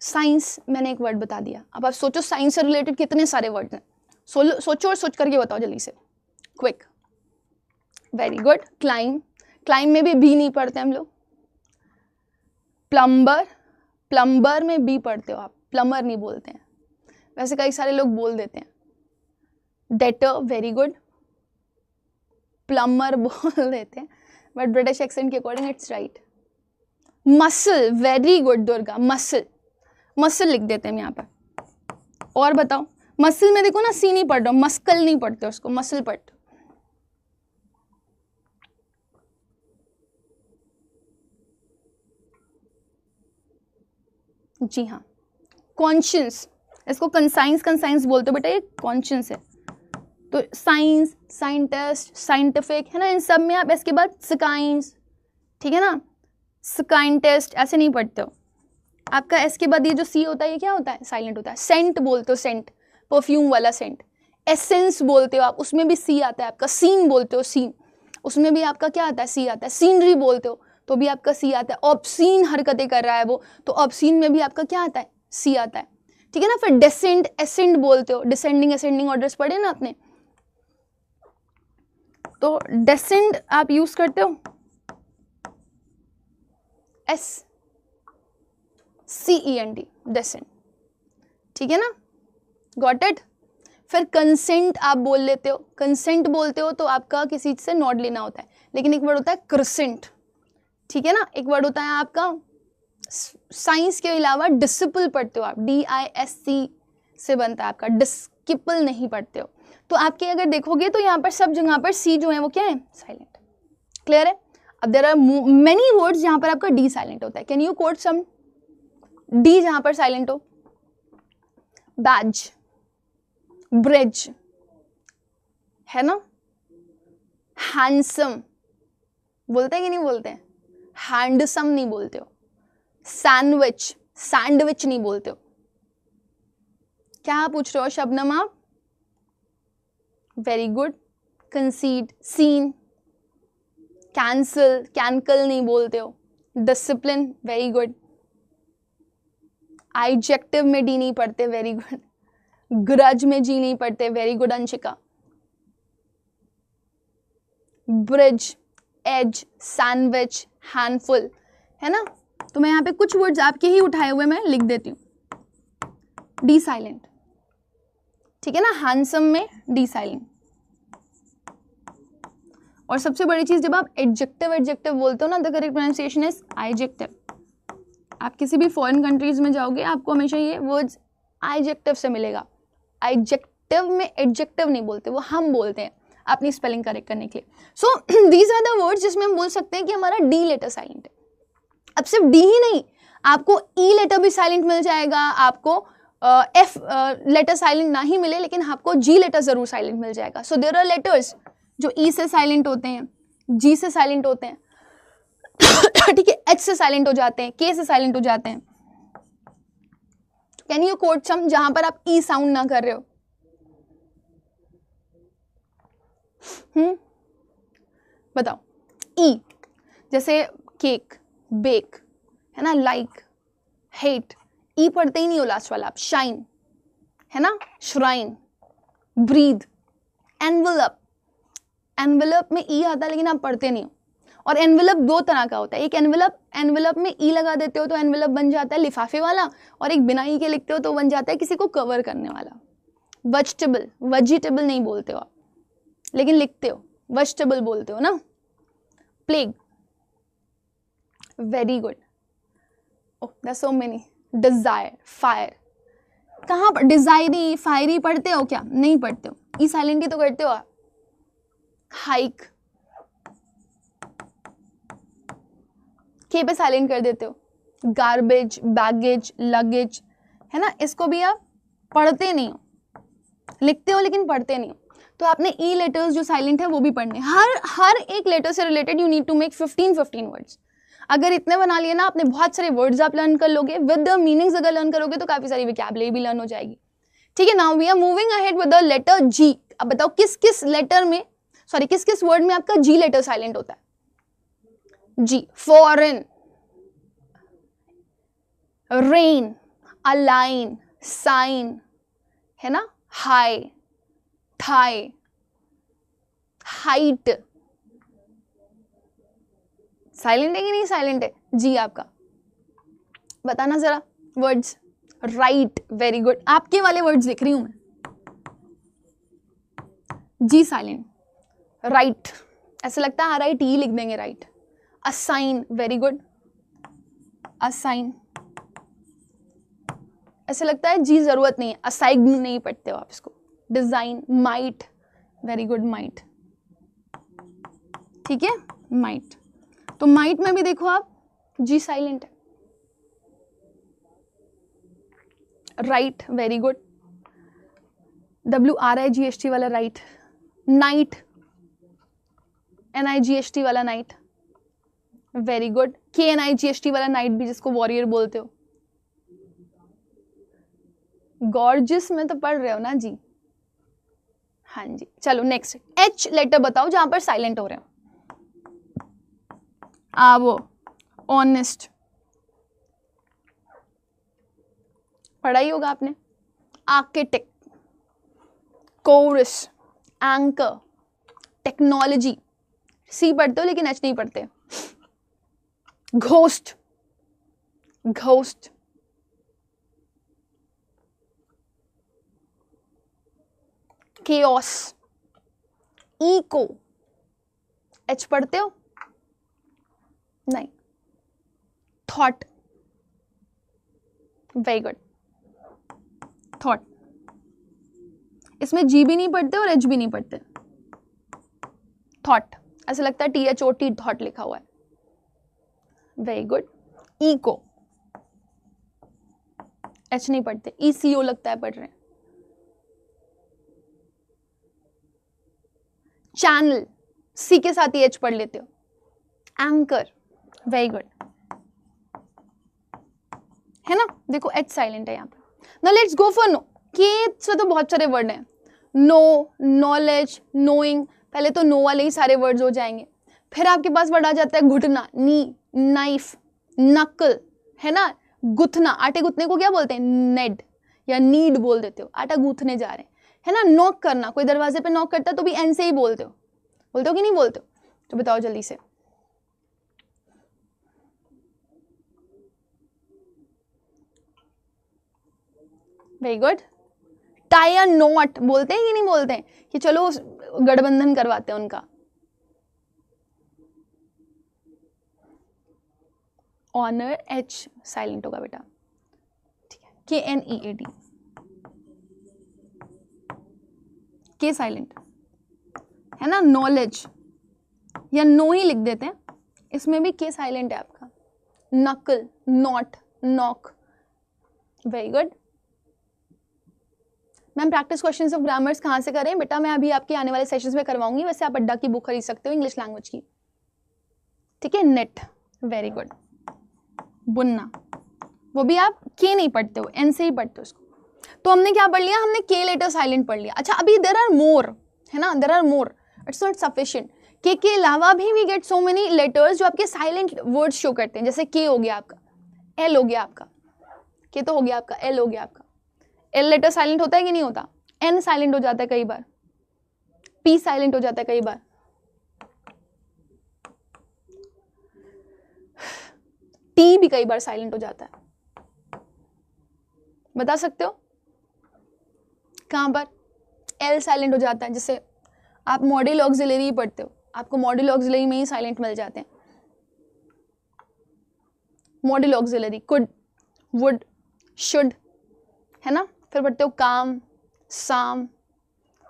साइंस, मैंने एक वर्ड बता दिया। अब आप सोचो साइंस से रिलेटेड कितने सारे वर्ड्स हैं, सोचो और सोच करके बताओ जल्दी से, quick. Very good. Climb, climb में भी बी नहीं पढ़ते हम लोग। प्लम्बर, प्लम्बर में बी पढ़ते हो आप, प्लम्बर नहीं बोलते हैं, वैसे कई सारे लोग बोल देते हैं। डेटर, वेरी गुड, प्लम्बर बोल देते हैं बट ब्रिटिश एक्सेंट के according it's right. Muscle, very good Durga, muscle, muscle लिख देते हैं हम यहाँ पर। और बताओ, मसल में देखो ना सी नहीं पढ़ रहा हूँ, मस्कल नहीं पढ़ते उसको, मसल पढ़ते। जी हाँ। कॉन्शियस, इसको कंसाइंस, कंसाइंस बोलते हो बेटा, ये कॉन्शियस है। तो साइंस, साइंटिस्ट, साइंटिफिक, है ना, इन सब में आप इसके बाद स्काइंस, ठीक है ना, स्काइंटिस्ट ऐसे नहीं पढ़ते हो। आपका इसके बाद ये जो सी होता है ये क्या होता है? साइलेंट होता है। सेंट बोलते हो, सेंट, परफ्यूम वाला सेंट। एसेंस बोलते हो आप, उसमें भी सी आता है आपका। सीन बोलते हो, सीन, उसमें भी आपका क्या आता है? सी आता है। सीनरी बोलते हो तो भी आपका सी आता है। ऑब्सीन हरकतें कर रहा है वो, तो ऑब्सीन में भी आपका क्या आता है? सी आता है, ठीक है ना। फिर डेसेंड, एसेंड बोलते हो, डिसेंडिंग असेंडिंग ऑर्डर्स पढ़े ना आपने, तो डेसेंड आप यूज करते हो, SCEND, डेसेंड, ठीक है ना, गॉट इट। फिर कंसेंट आप बोल लेते हो, कंसेंट बोलते हो तो आपका किसी से नॉट लेना होता है, लेकिन एक वर्ड होता है क्रिसेंट, ठीक है ना। एक वर्ड होता है आपका, साइंस के अलावा डिसिपल पढ़ते हो आप, DISC से बनता है आपका, डिस्किपल नहीं पढ़ते हो। तो आपके अगर देखोगे तो यहाँ पर सब जगह पर सी जो है वो क्या है? साइलेंट। क्लियर है? अब देयर आर मेनी वर्ड्स जहाँ पर आपका डी साइलेंट होता है। Can you quote some D जहाँ पर साइलेंट हो? बैज, ब्रिज, है ना, हैंडसम बोलते हैं कि नहीं बोलते हैं? हैंडसम नहीं बोलते हो। सैंडविच, सैंडविच नहीं बोलते हो। क्या पूछ रहे हो शबनम आप? Very good. Concede, scene, cancel, कैंकल नहीं बोलते हो। Discipline, very good. आइजेक्टिव में डी नहीं पढ़ते, वेरी गुड। ग्रज में जी नहीं पढ़ते, very good Anshika. Bridge, edge, sandwich, handful, है ना। तो मैं यहाँ पे कुछ वर्ड्स आपके ही उठाए हुए मैं लिख देती हूँ। डी साइलेंट, ठीक है ना, हैंडसम में डी साइलेंट। और सबसे बड़ी चीज, जब आप एडजेक्टिव एडजेक्टिव बोलते हो ना, द करेक्ट प्रोनाउंसिएशन इज आइजेक्टिव। आप किसी भी फॉरेन कंट्रीज में जाओगे आपको हमेशा ये वर्ड्स आइजेक्टिव से मिलेगा। आइजेक्टिव में एडजेक्टिव नहीं बोलते, वो हम बोलते हैं अपनी स्पेलिंग करेक्ट करने के लिए। So these are the words जिसमें हम बोल सकते हैं कि हमारा डी लेटर साइलेंट है। अब सिर्फ डी ही नहीं, आपको ई लेटर भी साइलेंट मिल जाएगा, आपको एफ लेटर साइलेंट ना ही मिले लेकिन आपको जी लेटर जरूर साइलेंट मिल जाएगा। सो देयर आर लेटर्स जो ई से साइलेंट होते हैं, जी से साइलेंट होते हैं, ठीक है, एच से साइलेंट हो जाते हैं, के से साइलेंट हो जाते हैं. कैन यू कोट सम जहां पर आप ई साउंड ना कर रहे हो? बताओ. ई जैसे केक, बेक, है ना, लाइक, हेट. ई पढ़ते ही नहीं हो लास्ट वाला आप. शाइन, है ना, श्राइन, ब्रीद, एनवेलप. एनवेलप में ई आता है लेकिन आप पढ़ते नहीं हो. और एनवेलप दो तरह का होता है. एक एनवेलप में ई लगा देते हो तो एनवेलप बन जाता है लिफाफे वाला, और एक बिना ई के लिखते हो तो बन जाता है किसी को कवर करने वाला. वेजिटेबल नहीं बोलते हो आप, लेकिन लिखते हो वेजिटेबल बोलते हो ना. Plague, very good. Oh there so many. Desire, fire. कहाँ पर डिजायरी, फायरी पढ़ते हो क्या? नहीं पढ़ते हो. ई साइलेंट ही तो करते हो आप. हाइक, के पे साइलेंट कर देते हो. गार्बेज, बैगेज, लगेज, है ना, इसको भी आप पढ़ते नहीं हो, लिखते हो लेकिन पढ़ते नहीं हो. तो आपने ई लेटर्स जो साइलेंट है वो भी पढ़ने. हर एक लेटर से related you need to make 15 words. अगर इतने बना लिए ना आपने, बहुत सारे वर्ड्स आप लर्न कर लोगे. विद द मीनिंग्स अगर लर्न करोगे तो काफी सारी वोकैबुलरी भी लर्न हो जाएगी. ठीक है, now we are moving ahead with the letter G. अब बताओ किस किस लेटर में, सॉरी किस किस वर्ड में आपका जी लेटर साइलेंट होता है? जी. फॉरेन, रेन, अलाइन, साइन, है ना, हाई, थाई, हाइट. साइलेंट है कि नहीं साइलेंट है जी आपका? बताना जरा वर्ड्स. Right, very good. आपके वाले वर्ड्स लिख रही हूं मैं. जी साइलेंट. राइट, ऐसा लगता है राइट ही लिख देंगे. Right. Assign, very good. Assign, ऐसा लगता है जी जरूरत नहीं है. असाइन नहीं पढ़ते हो आप इसको. Design, might, very good. Might, ठीक है, माइट. तो माइट में भी देखो आप जी साइलेंट है. Right, very good. WRIGHT वाला राइट. नाइट, NIGHT वाला नाइट, वेरी गुड. KNIGHT वाला नाइट भी, जिसको वॉरियर बोलते हो. गॉर्जियस में तो पढ़ रहे हो ना जी? हाँ जी. चलो नेक्स्ट. एच लेटर बताओ जहां पर साइलेंट हो रहे हो. वो ऑनेस्ट पढ़ा ही होगा आपने. Architect, chorus, anchor, technology. C पढ़ते हो लेकिन एच नहीं पढ़ते. Ghost, ghost, chaos, echo. H पढ़ते हो? नहीं. Thought, very good. थॉट, इसमें जी भी नहीं पढ़ते और एच भी नहीं पढ़ते. थॉट, ऐसा लगता है THOT थॉट लिखा हुआ है. Very good. इको, एच नहीं पढ़ते. ECO लगता है पढ़ रहे हैं. चैनल, सी के साथ ही एच पढ़ लेते हो. एंकर, वेरी गुड, है ना. देखो एच साइलेंट है यहाँ पे. Now let's go for know. K से तो बहुत सारे वर्ड हैं. Know, knowledge, knowing. पहले तो नो वाले ही सारे वर्ड्स हो जाएंगे. फिर आपके पास वर्ड आ जाता है घुटना, नी, नाइफ, नकल, है ना, गुथना. आटे गुथने को क्या बोलते हैं? नेड या नीड बोल देते हो. आटा गूथने जा रहे हैं, है ना. नॉक करना, कोई दरवाजे पे नॉक करता है तो भी एन से ही बोलते हो. बोलते हो कि नहीं बोलते हो? तो बताओ जल्दी से. Very good. टाई या नॉट बोलते हैं कि नहीं बोलते हैं? कि चलो गठबंधन करवाते हैं उनका. ऑनर, एच साइलेंट होगा बेटा. ठीक है. KNEAD, के साइलेंट है ना. नॉलेज या नो ही लिख देते हैं, इसमें भी के साइलेंट है आपका. नकल, not, knock, very good. Ma'am practice questions of grammars कहाँ से करें बेटा? मैं अभी आपके आने वाले सेशंस में करवाऊंगी. वैसे आप अड्डा की बुक खरीद सकते हो इंग्लिश लैंग्वेज की. ठीक है. Net, very good. बुनना, वो भी आप के नहीं पढ़ते हो, एन से ही पढ़ते हो उसको। तो हमने क्या पढ़ लिया, हमने के लेटर साइलेंट पढ़ लिया। अच्छा अभी देर आर मोर, है ना, there are more, it's not sufficient. के अलावा भी we get so many letters जो आपके साइलेंट वर्ड्स शो करते हैं। जैसे के हो गया आपका, एल हो गया आपका, के तो हो गया आपका, एल हो गया आपका। एल लेटर साइलेंट होता है कि नहीं होता? एन साइलेंट हो जाता है कई बार, पी साइलेंट हो जाता है कई बार, टी भी कई बार साइलेंट हो जाता है। बता सकते हो कहां पर एल साइलेंट हो जाता है? जैसे आप मॉड्यूल ऑक्सिलरी पढ़ते हो, आपको मॉड्यूल ऑक्सिलरी में ही साइलेंट मिल जाते हैं। Module auxiliary could, would, should, है ना। फिर पढ़ते हो काम, साम,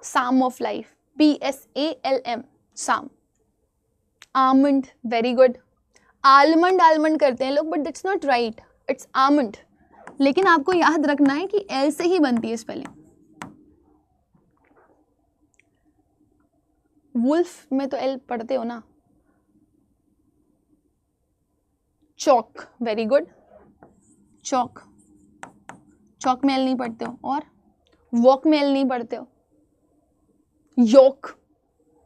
साम ऑफ लाइफ, PSALM, साम। Almond, very good. Almond, almond करते हैं लोग, but that's not right, it's almond. लेकिन आपको याद रखना है कि एल से ही बनती है स्पेलिंग। वुल्फ में तो एल पढ़ते हो ना। चौक, वेरी गुड, चौक, चौक में एल नहीं पढ़ते हो। और वॉक में एल नहीं पढ़ते हो, योक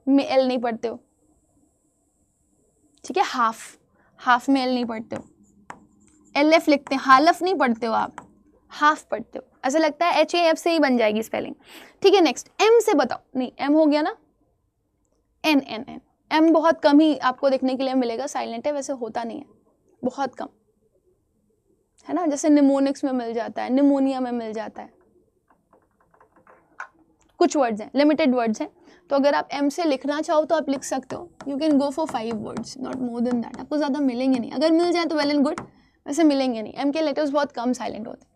में एल नहीं पढ़ते हो, ठीक है। हाफ, हाफ में एल नहीं पढ़ते हो, LF लिखते हैं, हालफ नहीं पढ़ते हो आप, हाफ पढ़ते हो। ऐसा लगता है HAF से ही बन जाएगी स्पेलिंग, ठीक है। नेक्स्ट M से बताओ, नहीं M हो गया ना, N N N, M बहुत कम ही आपको देखने के लिए मिलेगा साइलेंट है, वैसे होता नहीं है, बहुत कम, है ना। जैसे निमोनिक्स में मिल जाता है, निमोनिया में मिल जाता है, कुछ वर्ड्स हैं, लिमिटेड वर्ड्स हैं। तो अगर आप M से लिखना चाहो तो आप लिख सकते हो। You can go for 5 words, not more than that. आपको ज़्यादा मिलेंगे नहीं, अगर मिल जाए तो वेल एंड गुड, वैसे मिलेंगे नहीं। M के लेटर्स बहुत कम साइलेंट होते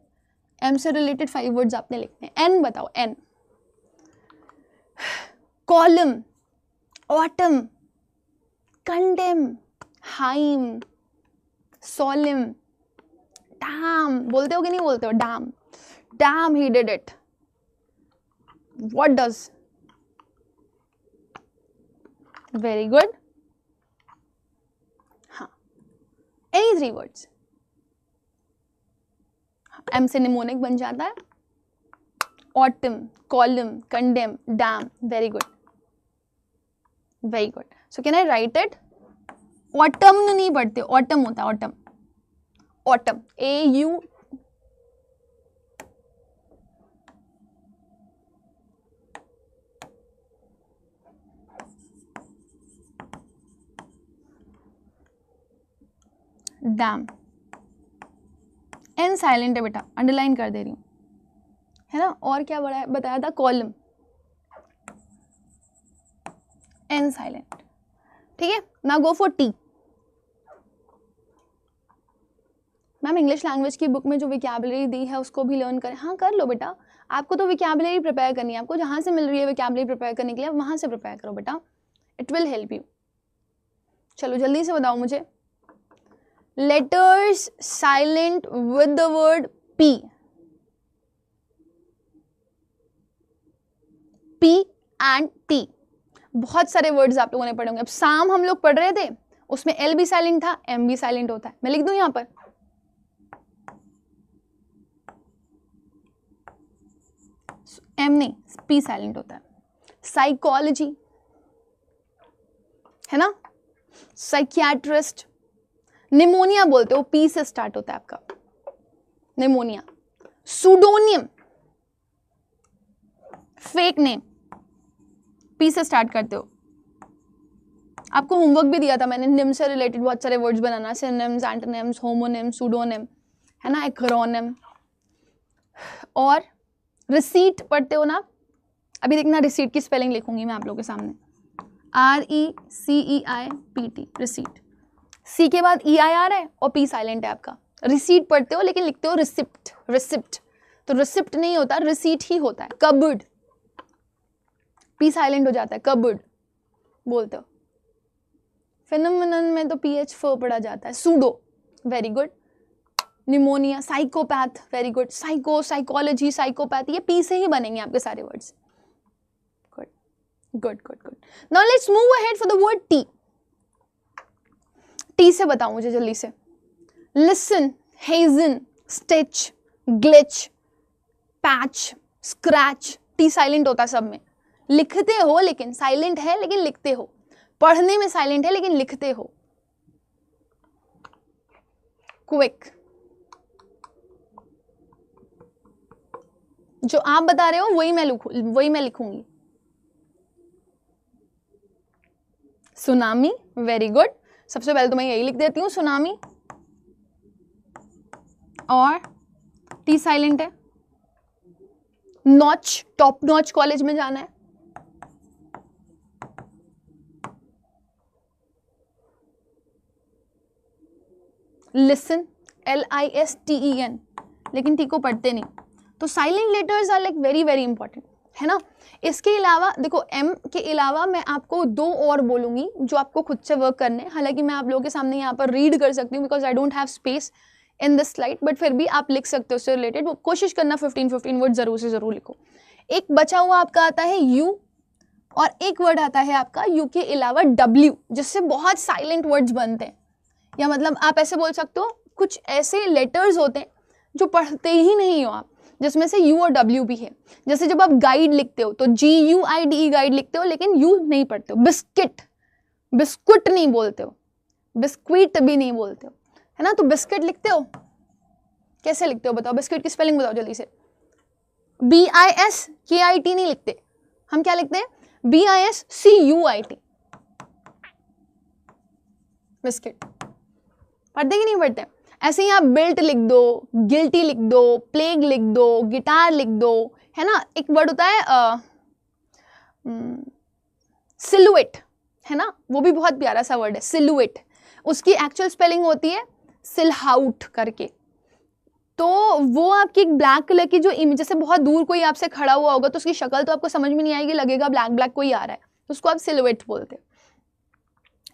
हैं। M से रिलेटेड 5 वर्ड्स आपने लिखने हैं। N बताओ, N, column, autumn, condemn, hymn, solemn, damn. बोलते हो कि नहीं बोलते हो? Damn, damn he did it. What does? Very good, हाँ, एनी 3 वर्ड्स। M से निमोनिक बन जाता है, autumn, column, condemn, damn, very good, very good. So can I write it? Autumn नहीं पढ़ते, ऑटम होता है, autumn, autumn, AU, damn. N silent है बेटा, अंडरलाइन कर दे रही हूं, है ना। और क्या बताया था? कॉलम, N साइलेंट, ठीक है। Now go for T। Ma'am English language की बुक में जो विकैबुलरी दी है उसको भी लर्न करें। हाँ कर लो बेटा, आपको तो विकैबुलरी प्रिपेयर करनी है, आपको जहाँ से मिल रही है विकैबुलरी प्रिपेयर करने के लिए वहाँ से प्रिपेयर करो बेटा, इट विल हेल्प यू। चलो जल्दी से बताओ मुझे, letters silent with the word P, P and T। बहुत सारे वर्ड्स आप लोगों ने पढ़े होंगे। अब साम हम लोग पढ़ रहे थे, उसमें L भी साइलेंट था, M भी साइलेंट होता है। मैं लिख दूं यहां पर, M नहीं, P साइलेंट होता है। साइकोलॉजी, है ना, साइकियाट्रिस्ट। निमोनिया बोलते हो, P से स्टार्ट होता है आपका, निमोनिया। सुडोनियम, फेक नेम, P से स्टार्ट करते हो। आपको होमवर्क भी दिया था मैंने, निम से रिलेटेड बहुत सारे वर्ड्स बनाना, सिनोनिम्स, एंटोनिम्स, होमोनिम, सूडोनिम, है ना, एक्रोनिम। और रिसीट पढ़ते हो ना, अभी देखना रिसीट की स्पेलिंग लिखूंगी मैं आप लोगों के सामने, RECEIPT, रिसीट। C के बाद EI आ रहा है और P साइलेंट है आपका। रिसीट पढ़ते हो लेकिन लिखते हो रिसिप्ट, रिसिप्ट, तो रिसिप्ट नहीं होता, रिसीट ही होता है। कबर्ड, P साइलेंट हो जाता है, कबर्ड बोलते हो। फिनोमेनन में तो PH पढ़ा जाता है। Pseudo, very good. Pneumonia, psychopath, very good. Psycho, psychology, psychopath, ये P से ही बनेंगे आपके सारे words. Good good good good. Now let's move ahead for the word T। T से बताओ मुझे जल्दी से। Listen, hasten, stitch, glitch, patch, scratch, T silent होता है सब में। लिखते हो लेकिन साइलेंट है, लेकिन लिखते हो। पढ़ने में साइलेंट है लेकिन लिखते हो। क्विक, जो आप बता रहे हो वही मैं लिखूंगी। Tsunami, very good. सबसे पहले तो मैं यही लिख देती हूँ सुनामी, और टी साइलेंट है। नॉच, टॉप नॉच कॉलेज में जाना है। लिसन, LISTEN, लेकिन टी को पढ़ते नहीं। तो silent letters are like very very important, है ना। इसके अलावा देखो एम के अलावा मैं आपको 2 और बोलूंगी जो आपको खुद से वर्क करने। हालांकि मैं आप लोगों के सामने यहाँ पर रीड कर सकती हूँ because I don't have space in this slide, but फिर भी आप लिख सकते हो उससे रिलेटेड। वो कोशिश करना 15 वर्ड जरूर से जरूर लिखो। एक बचा हुआ आपका आता है यू, और एक वर्ड आता है आपका यू के अलावा डब्ल्यू, जिससे बहुत साइलेंट वर्ड्स बनते हैं। या मतलब आप ऐसे बोल सकते हो कुछ ऐसे लेटर्स होते हैं जो पढ़ते ही नहीं हो आप, जिसमें से यू और डब्ल्यू भी है। जैसे जब आप गाइड लिखते हो तो GUIDE गाइड लिखते हो, लेकिन यू नहीं पढ़ते हो। बिस्किट, बिस्कुट नहीं बोलते हो, बिस्क्विट भी नहीं बोलते हो, है ना। तो बिस्किट लिखते हो, कैसे लिखते हो बताओ? बिस्किट की स्पेलिंग बताओ जल्दी से। BISKIT नहीं लिखते हम, क्या लिखते हैं? BISCUIT, biscuit. पढ़ते कि नहीं पढ़ते? ऐसे ही आप बिल्ट लिख दो, गिल्टी लिख दो, प्लेग लिख दो, गिटार लिख दो, है ना। एक वर्ड होता है सिलुएट, है ना, वो भी बहुत प्यारा सा वर्ड है सिलुएट। उसकी एक्चुअल स्पेलिंग होती है सिलहाउट करके। तो वो आपकी एक ब्लैक कलर की जो इमेज, जैसे बहुत दूर कोई आपसे खड़ा हुआ होगा तो उसकी शक्ल तो आपको समझ में नहीं आएगी, लगेगा ब्लैक ब्लैक कोई आ रहा है, तो उसको आप सिलुएट बोलते हो,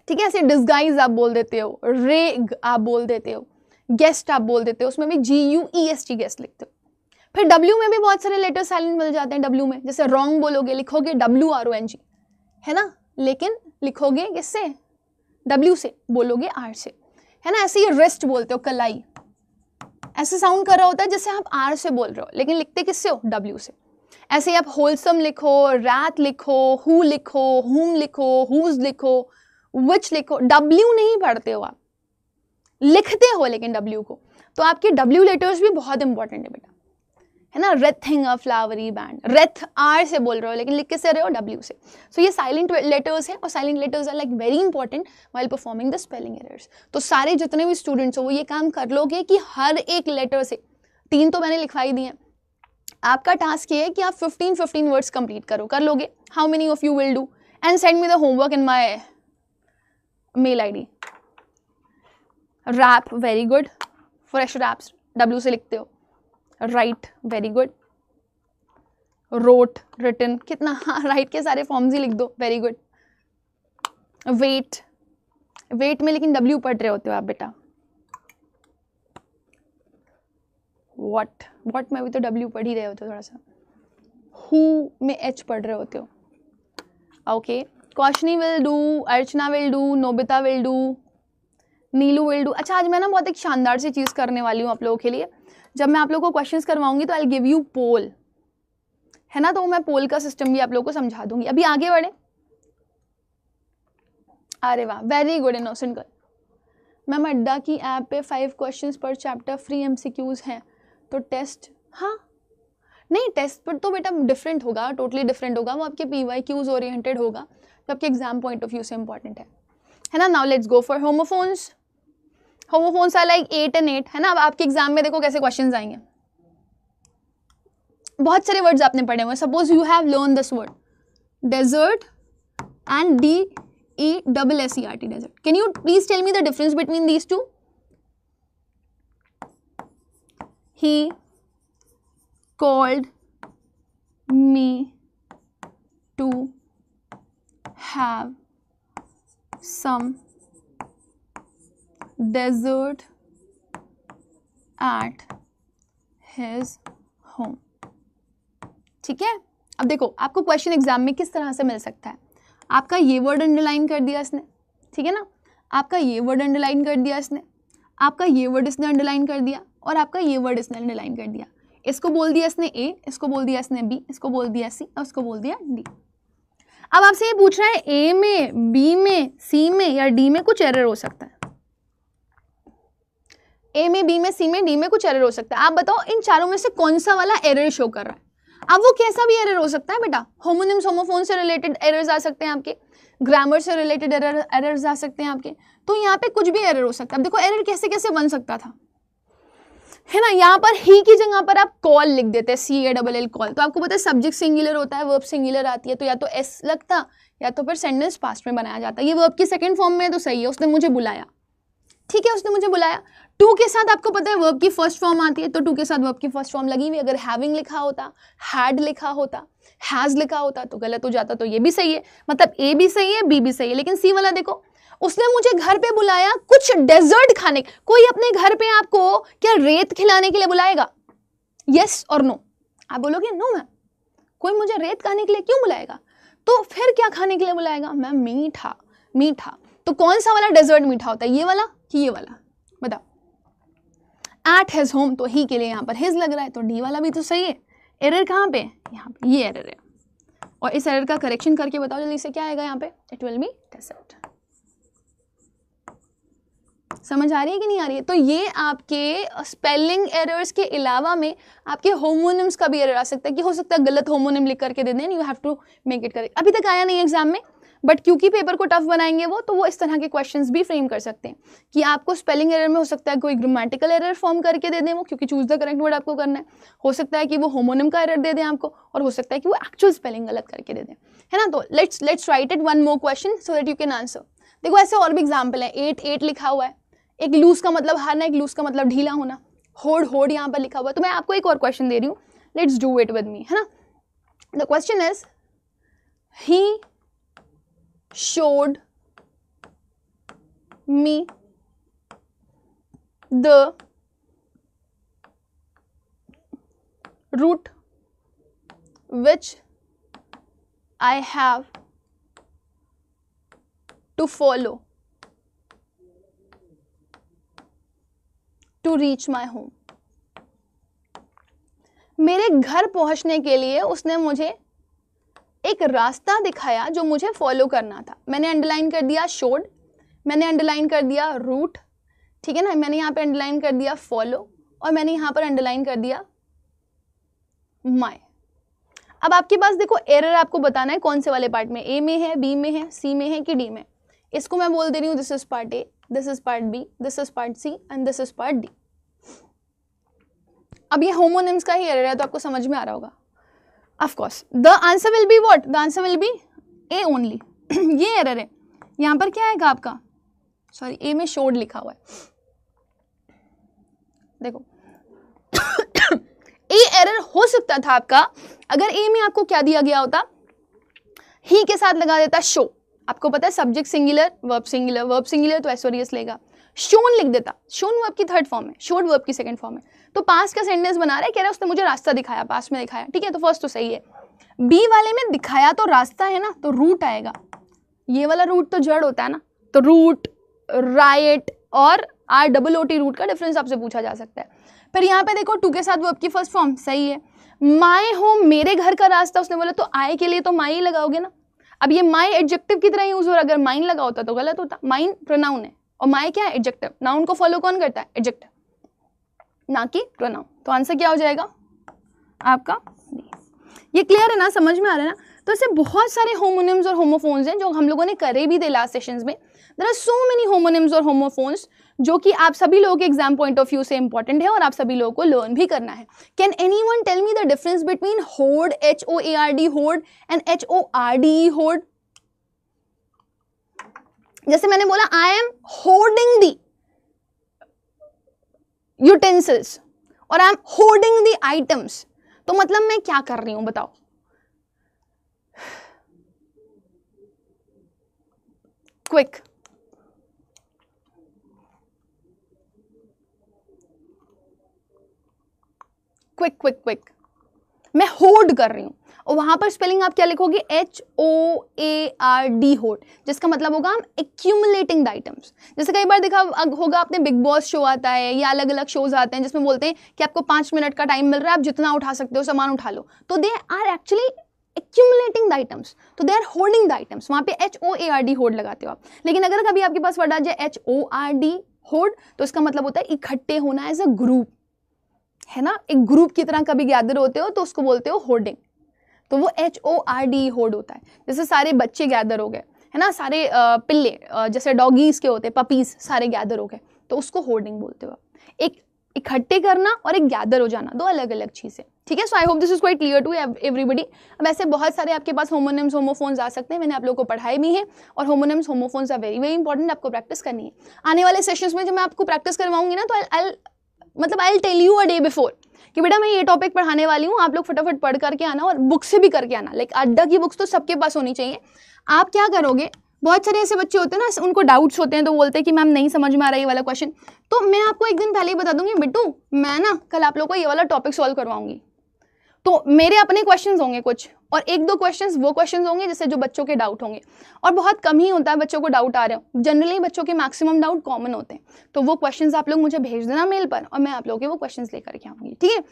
ठीक है। ऐसे डिस्गाइज आप बोल देते हो, रेग आप बोल देते हो, गेस्ट आप बोल देते हो, उसमें भी GUEST गेस्ट लिखते हो। फिर डब्ल्यू में भी बहुत सारे लेटर साइलेंट मिल जाते हैं। डब्ल्यू में जैसे रॉन्ग बोलोगे, लिखोगे WRONG, है ना, लेकिन लिखोगे किससे? डब्ल्यू से, बोलोगे R से, है ना। ऐसे ही रेस्ट बोलते हो, कलाई, ऐसे साउंड कर रहा होता है जैसे आप R से बोल रहे हो, लेकिन लिखते किससे हो? W से। ऐसे ही आप होलसम लिखो, रैट लिखो, हु लिखो, हुम लिखो, हुज लिखो, विच लिखो, W नहीं पढ़ते हो आप, लिखते हो लेकिन W को। तो आपके W लेटर्स भी बहुत इंपॉर्टेंट है बेटा, है ना। रेथिंग अ फ्लावरी बैंड, रेथ R से बोल रहे हो लेकिन लिख किससे रहे हो? W से। सो ये साइलेंट लेटर्स है, और silent letters are like very important while performing the spelling errors. तो सारे जितने भी स्टूडेंट्स हो वो ये काम कर लोगे कि हर एक लेटर से, 3 तो मैंने लिखवाई दिए हैं, आपका टास्क ये है कि आप 15 वर्ड्स कंप्लीट करो। कर लोगे? How many of you will do? And send me the homework in my mail ID। Wrap, very good. Fresh wraps W से लिखते हो। Write, very good. Wrote, written, कितना, हाँ राइट के सारे फॉर्म्स ही लिख दो, वेरी गुड। वेट, वेट में लेकिन W पढ़ रहे होते हो आप बेटा। वॉट, वॉट में भी तो W पढ़ ही रहे होते हो थोड़ा सा। हु में H पढ़ रहे होते हो। Okay, Kaushani will do, Archana will do, Nobita will do, Neelu will do. अच्छा, आज मैं ना बहुत एक शानदार सी चीज़ करने वाली हूँ आप लोगों के लिए। जब मैं आप लोगों को क्वेश्चंस करवाऊंगी तो आई गिव यू पोल, है ना। तो मैं पोल का सिस्टम भी आप लोगों को समझा दूंगी। अभी आगे बढ़े। अरे वाह, very good innocent girl. Ma'am अड्डा की ऐप पे 5 क्वेश्चंस पर चैप्टर फ्री MCQs हैं, तो टेस्ट, हाँ नहीं टेस्ट पर तो बेटा डिफरेंट होगा, टोटली डिफरेंट होगा। वो आपके PYQs ओरिएंटेड होगा, तो आपके एग्जाम पॉइंट ऑफ व्यू से इंपॉर्टेंट है ना। Now let's go for homophones. Homophones are like 8 and 8, है ना। अब आपके एग्जाम में देखो कैसे क्वेश्चंस आएंगे। बहुत सारे वर्ड्स आपने पढ़े हुए। Suppose you have learn this word desert and DESSERT, desert. Can you please tell me the difference between these two? ही called me to have some dessert at his home। ठीक है। अब देखो आपको क्वेश्चन एग्जाम में किस तरह से मिल सकता है। आपका ये वर्ड अंडरलाइन कर दिया इसने, ठीक है ना। आपका ये वर्ड अंडरलाइन कर दिया इसने, आपका ये वर्ड इसने अंडरलाइन कर दिया, और आपका ये वर्ड इसने अंडरलाइन कर दिया। इसको बोल दिया इसने ए, इसको बोल दिया इसने बी, इसको बोल दिया सी, और इसको बोल दिया डी। अब आपसे ये पूछ रहा है ए में, बी में, सी में या डी में कुछ एरर हो सकता है। ए में, बी में, सी में, डी में कुछ एरर हो सकता है। आप बताओ इन चारों में से कौन सा वाला एरर शो कर रहा है। अब वो कैसा भी एरर हो सकता है बेटा, होमोनिम्स होमोफोन से रिलेटेड एरर्स आ सकते हैं आपके, ग्रामर से रिलेटेड एरर्स आ सकते हैं आपके, तो यहाँ पे कुछ भी एरर हो सकता है। अब देखो एरर कैसे कैसे बन सकता था, है ना। यहाँ पर ही की जगह पर आप कॉल लिख देते हैं, CALL कॉल, तो आपको पता है सब्जेक्ट सिंगुलर होता है, वर्ब सिंगुलर आती है, तो या तो एस लगता या तो फिर सेंटेंस पास्ट में बनाया जाता है। ये वर्ब की सेकंड फॉर्म में है तो सही है, उसने मुझे बुलाया, ठीक है, उसने मुझे बुलाया। टू के साथ आपको पता है वर्ब की फर्स्ट फॉर्म आती है, तो टू के साथ वर्ब की फर्स्ट फॉर्म लगी हुई। अगर हैविंग लिखा होता, हैड लिखा होता, हैज लिखा होता तो गलत हो जाता। तो ये भी सही है, मतलब ए भी सही है, बी भी सही है। लेकिन सी वाला देखो, उसने मुझे घर पे बुलाया कुछ डेजर्ट खाने। कोई अपने घर पे आपको क्या रेत खिलाने के लिए बुलाएगा? यस और नो? आप बोलोगे नो मैम, कोई मुझे रेत खाने के लिए क्यों बुलाएगा? तो फिर क्या खाने के लिए बुलाएगा? मैम मीठा। मीठा तो कौन सा वाला डेजर्ट मीठा होता है, ये वाला कि ये वाला? बताओ। एट हिज होम, तो ही के लिए यहाँ पर हिज लग रहा है, तो डी वाला भी तो सही है। एरर कहाँ पे? यहाँ पे, ये एरर है। और इस एरर का करेक्शन करके बताओ जल्दी से क्या आएगा यहाँ पे? It will be desert. समझ आ रही है कि नहीं आ रही है? तो ये आपके स्पेलिंग एरर्स के अलावा में आपके होमोनिम्स का भी एरर आ सकता है, कि हो सकता है गलत होमोनिम लिख करके दे दें, you have to make it correct. अभी तक आया नहीं एग्जाम में, बट क्योंकि पेपर को टफ बनाएंगे वो, तो वो इस तरह के क्वेश्चंस भी फ्रेम कर सकते हैं कि आपको स्पेलिंग एरर में हो सकता है कोई ग्रामेटिकल एरर फॉर्म करके दे दें वो, क्योंकि चूज द करेक्ट वर्ड आपको करना है। हो सकता है कि वो होमोनिम का एरर दे दें आपको, और हो सकता है कि वो एक्चुअल स्पेलिंग गलत करके दे दें, है ना। तो let's write it one more question so that you can answer. देखो ऐसे और भी एग्जाम्पल है। 8 लिखा हुआ है, एक लूज का मतलब हारना, एक लूज का मतलब ढीला होना। होड़ होड़ यहाँ पर लिखा हुआ है। तो मैं आपको एक और क्वेश्चन दे रही हूँ, let's do it with me, है ना। The question is, he showed me the route which I have to follow to reach my home. मेरे घर पहुंचने के लिए उसने मुझे एक रास्ता दिखाया जो मुझे फॉलो करना था। मैंने अंडरलाइन कर दिया शोड, मैंने अंडरलाइन कर दिया रूट, ठीक है ना। मैंने यहाँ पे अंडरलाइन कर दिया फॉलो, और मैंने यहाँ पर अंडरलाइन कर दिया माय। अब आपके पास देखो एरर आपको बताना है कौन से वाले पार्ट में, ए में है, बी में है, सी में है कि डी में। इसको मैं बोल दे रही हूँ this is part A, this is part B, this is part C and this is part D. अब ये होमोनिम्स का ही एरर है, तो आपको समझ में आ रहा होगा। Of course, the answer will be what? The answer will be A only. ये एरर है। यहाँ पर क्या आएगा आपका? सॉरी, A में शोड लिखा हुआ है। देखो A एरर हो सकता था आपका अगर A में आपको क्या दिया गया होता, ही के साथ लगा देता शो। आपको पता है subject singular, verb singular, verb singular तो एसओरियस लेगा। शोन लिख देता, शोन वर्ब की थर्ड फॉर्म है, शोड वर्ब की सेकंड फॉर्म है, तो पास्ट का सेंटेंस बना रहा है, कह रहा है उसने मुझे रास्ता दिखाया, पास्ट में दिखाया, ठीक है, तो फर्स्ट तो सही है। बी वाले में दिखाया तो रास्ता है ना, तो रूट आएगा। ये वाला रूट तो जड़ होता है ना, तो रूट, राइट और ROOT रूट का डिफरेंस आपसे पूछा जा सकता है। फिर यहाँ पे देखो टू के साथ वर्ब की फर्स्ट फॉर्म सही है। माय होम, मेरे घर का रास्ता, उसने बोला तो आय के लिए तो माई लगाओगे ना। अब ये माई एडजेक्टिव की तरह यूज हो रहा है, अगर माइन लगा होता तो गलत होता। माइन प्रोनाउन है और माई क्या है? एडजेक्टिव। नाउन को फॉलो कौन करता है? एडजेक्टिव, ना कि प्रोनाउन। तो आंसर क्या हो जाएगा आपका? ये क्लियर है ना, समझ में आ रहा है ना? तो ऐसे बहुत सारे होमोनिम्स और होमोफोन्स हैं जो हम लोगों ने करे भी थे लास्ट सेशंस में। There are so many homonyms और होमोफोन्स जो कि आप सभी लोगों के एग्जाम पॉइंट ऑफ व्यू से इंपॉर्टेंट है और आप सभी लोगों को लर्न भी करना है। Can anyone tell me the difference between hoard, HOARD hoard and HORDE horde? जैसे मैंने बोला I am hoarding the utensils और I am hoarding the items, तो मतलब मैं क्या कर रही हूं बताओ? क्विक, क्विक क्विक क्विक, मैं होर्ड कर रही हूं। और वहाँ पर स्पेलिंग आप क्या लिखोगे, HOARD होड, जिसका मतलब होगा हम एक्यूमुलेटिंग द आइटम्स। जैसे कई बार देखा होगा आपने, बिग बॉस शो आता है या अलग अलग शोज आते हैं जिसमें बोलते हैं कि आपको 5 मिनट का टाइम मिल रहा है, आप जितना उठा सकते हो सामान उठा लो, तो they are actually accumulating the items, तो they are holding the items, वहाँ पे HOARD होड लगाते हो आप। लेकिन अगर कभी आपके पास वर्ड आ जाए HORD होड, तो इसका मतलब होता है इकट्ठे होना एज अ ग्रुप, है ना, एक ग्रुप की तरह कभी गैदर होते हो तो उसको बोलते हो होर्डिंग, तो वो HORD होड होता है। जैसे सारे बच्चे गैदर हो गए, है ना, सारे पिल्ले जैसे डॉगीज के होते हैं, पपीज सारे गैदर हो गए, तो उसको होर्डिंग बोलते हो आप। एक इकट्ठे करना और एक गैदर हो जाना, दो अलग अलग चीजें, ठीक है। So I hope this is quite clear to everybody. अब ऐसे बहुत सारे आपके पास होमोनिम्स होमोफोन्स आ सकते हैं, मैंने आप लोगों को पढ़ाए भी हैं, और homonyms homophones are very very important, आपको प्रैक्टिस करनी है। आने वाले सेशंस में जब मैं आपको प्रैक्टिस करवाऊंगी ना, तो I tell you a day before कि बेटा मैं ये टॉपिक पढ़ाने वाली हूँ, आप लोग फटाफट पढ़ करके आना और बुक से भी करके आना। लाइक अड्डा की बुक्स तो सबके पास होनी चाहिए। आप क्या करोगे, बहुत सारे ऐसे बच्चे होते हैं ना, उनको डाउट्स होते हैं तो बोलते हैं कि मैम नहीं समझ में आ रहा है ये वाला क्वेश्चन, तो मैं आपको एक दिन पहले ही बता दूंगी, बिट्टू मैं ना कल आप लोगों को ये वाला टॉपिक सॉल्व करवाऊंगी। तो मेरे अपने क्वेश्चंस होंगे कुछ, और एक दो क्वेश्चंस वो क्वेश्चंस होंगे जैसे जो बच्चों के डाउट होंगे, और बहुत कम ही होता है बच्चों को डाउट आ रहे हो, जनरली बच्चों के मैक्सिमम डाउट कॉमन होते हैं। तो वो क्वेश्चंस आप लोग मुझे भेज देना मेल पर, और मैं आप लोगों के वो क्वेश्चंस लेकर के आऊंगी, ठीक है।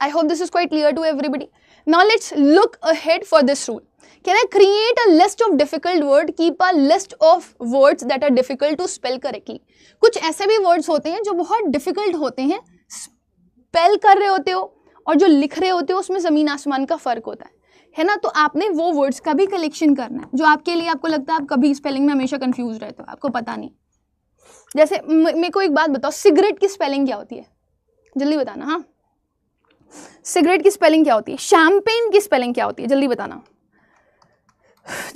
I hope this is quite clear to everybody. Now let's look ahead for this rule. Can I create a list of difficult words? Keep a list of words that are difficult to spell correctly. कुछ ऐसे भी words होते हैं जो बहुत difficult होते हैं, spell कर रहे होते हो, और जो लिख रहे होते हो उसमें ज़मीन आसमान का फ़र्क होता है ना। तो आपने वो वर्ड्स का भी कलेक्शन करना है जो आपके लिए आपको लगता है आप कभी स्पेलिंग में हमेशा कंफ्यूज रहते हो, आपको पता नहीं। जैसे मेरे को एक बात बताओ, सिगरेट की स्पेलिंग क्या होती है, जल्दी बताना। हाँ, सिगरेट की स्पेलिंग क्या होती है? शैम्पेन की स्पेलिंग क्या होती है, जल्दी बताना,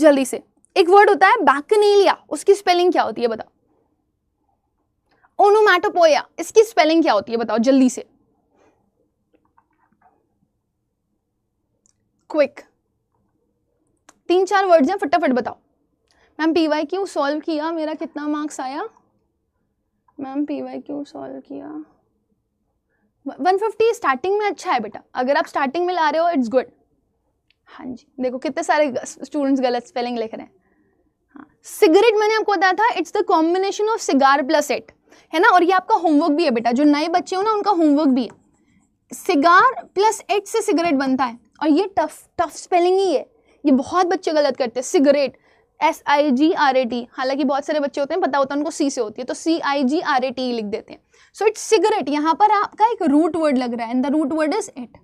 जल्दी से। एक वर्ड होता है बैकनेलिया, उसकी स्पेलिंग क्या होती है बताओ। ओनोमैटोपोया, इसकी स्पेलिंग क्या होती है बताओ जल्दी से, क्विक। 3-4 वर्ड्स हैं, फटाफट बताओ। मैम PYQ सॉल्व किया, मेरा कितना मार्क्स आया? मैम PYQ सॉल्व किया 150 स्टार्टिंग में अच्छा है बेटा, अगर आप स्टार्टिंग में ला रहे हो इट्स गुड। हाँ जी, देखो कितने सारे स्टूडेंट्स गलत स्पेलिंग लिख रहे हैं। हाँ, सिगरेट मैंने आपको बताया था, it's the combination of cigar plus ate, है ना, और ये आपका होमवर्क भी है बेटा, जो नए बच्चे हो ना उनका होमवर्क भी है। सिगार प्लस एट से सिगरेट बनता है, और ये टफ स्पेलिंग ही है, ये बहुत बच्चे गलत करते हैं। सिगरेट SIGRAT, हालांकि बहुत सारे बच्चे होते हैं पता होता है उनको C से होती है, तो CIGRAT लिख देते हैं। सो इट्स सिगरेट, यहाँ पर आपका एक रूट वर्ड लग रहा है, and the root word is ate.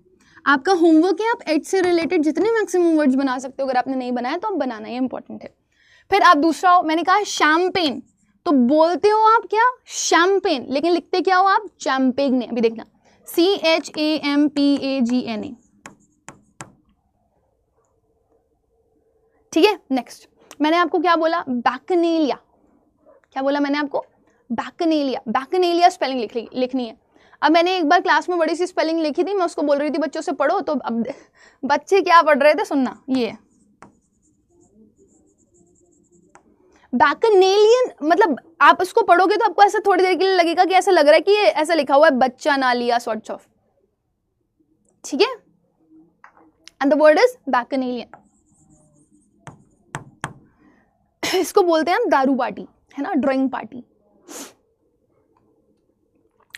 आपका होमवर्क है, आप एट से रिलेटेड जितने मैक्सिमम वर्ड्स बना सकते हो, अगर आपने नहीं बनाया तो आप बनाना, ये इंपॉर्टेंट है। फिर आप दूसरा हो, मैंने कहा शैम्पेन, तो बोलते हो आप क्या, शैम्पेन, लेकिन लिखते क्या हो आप, चैम्पेग्ने। अभी देखना, CHAMPAGNA, ठीक है। नेक्स्ट मैंने आपको क्या बोला, बैकनेलिया, क्या बोला मैंने आपको, बैकनेलिया। बैकनेलिया स्पेलिंग लिखनी है। अब मैंने एक बार क्लास में बड़ी सी स्पेलिंग लिखी थी, मैं उसको बोल रही थी बच्चों से पढ़ो, तो अब बच्चे क्या पढ़ रहे थे सुनना, ये बैकनेलियन, मतलब आप इसको पढ़ोगे तो आपको ऐसा थोड़ी देर के लिए लगेगा कि ऐसा लग रहा है कि ये ऐसा लिखा हुआ है बच्चा ना लिया सॉर्ट्स ऑफ, ठीक है, एंड द वर्ड इज बैकनेलियन। इसको बोलते हैं हम दारू पार्टी, है ना, ड्राइंग पार्टी।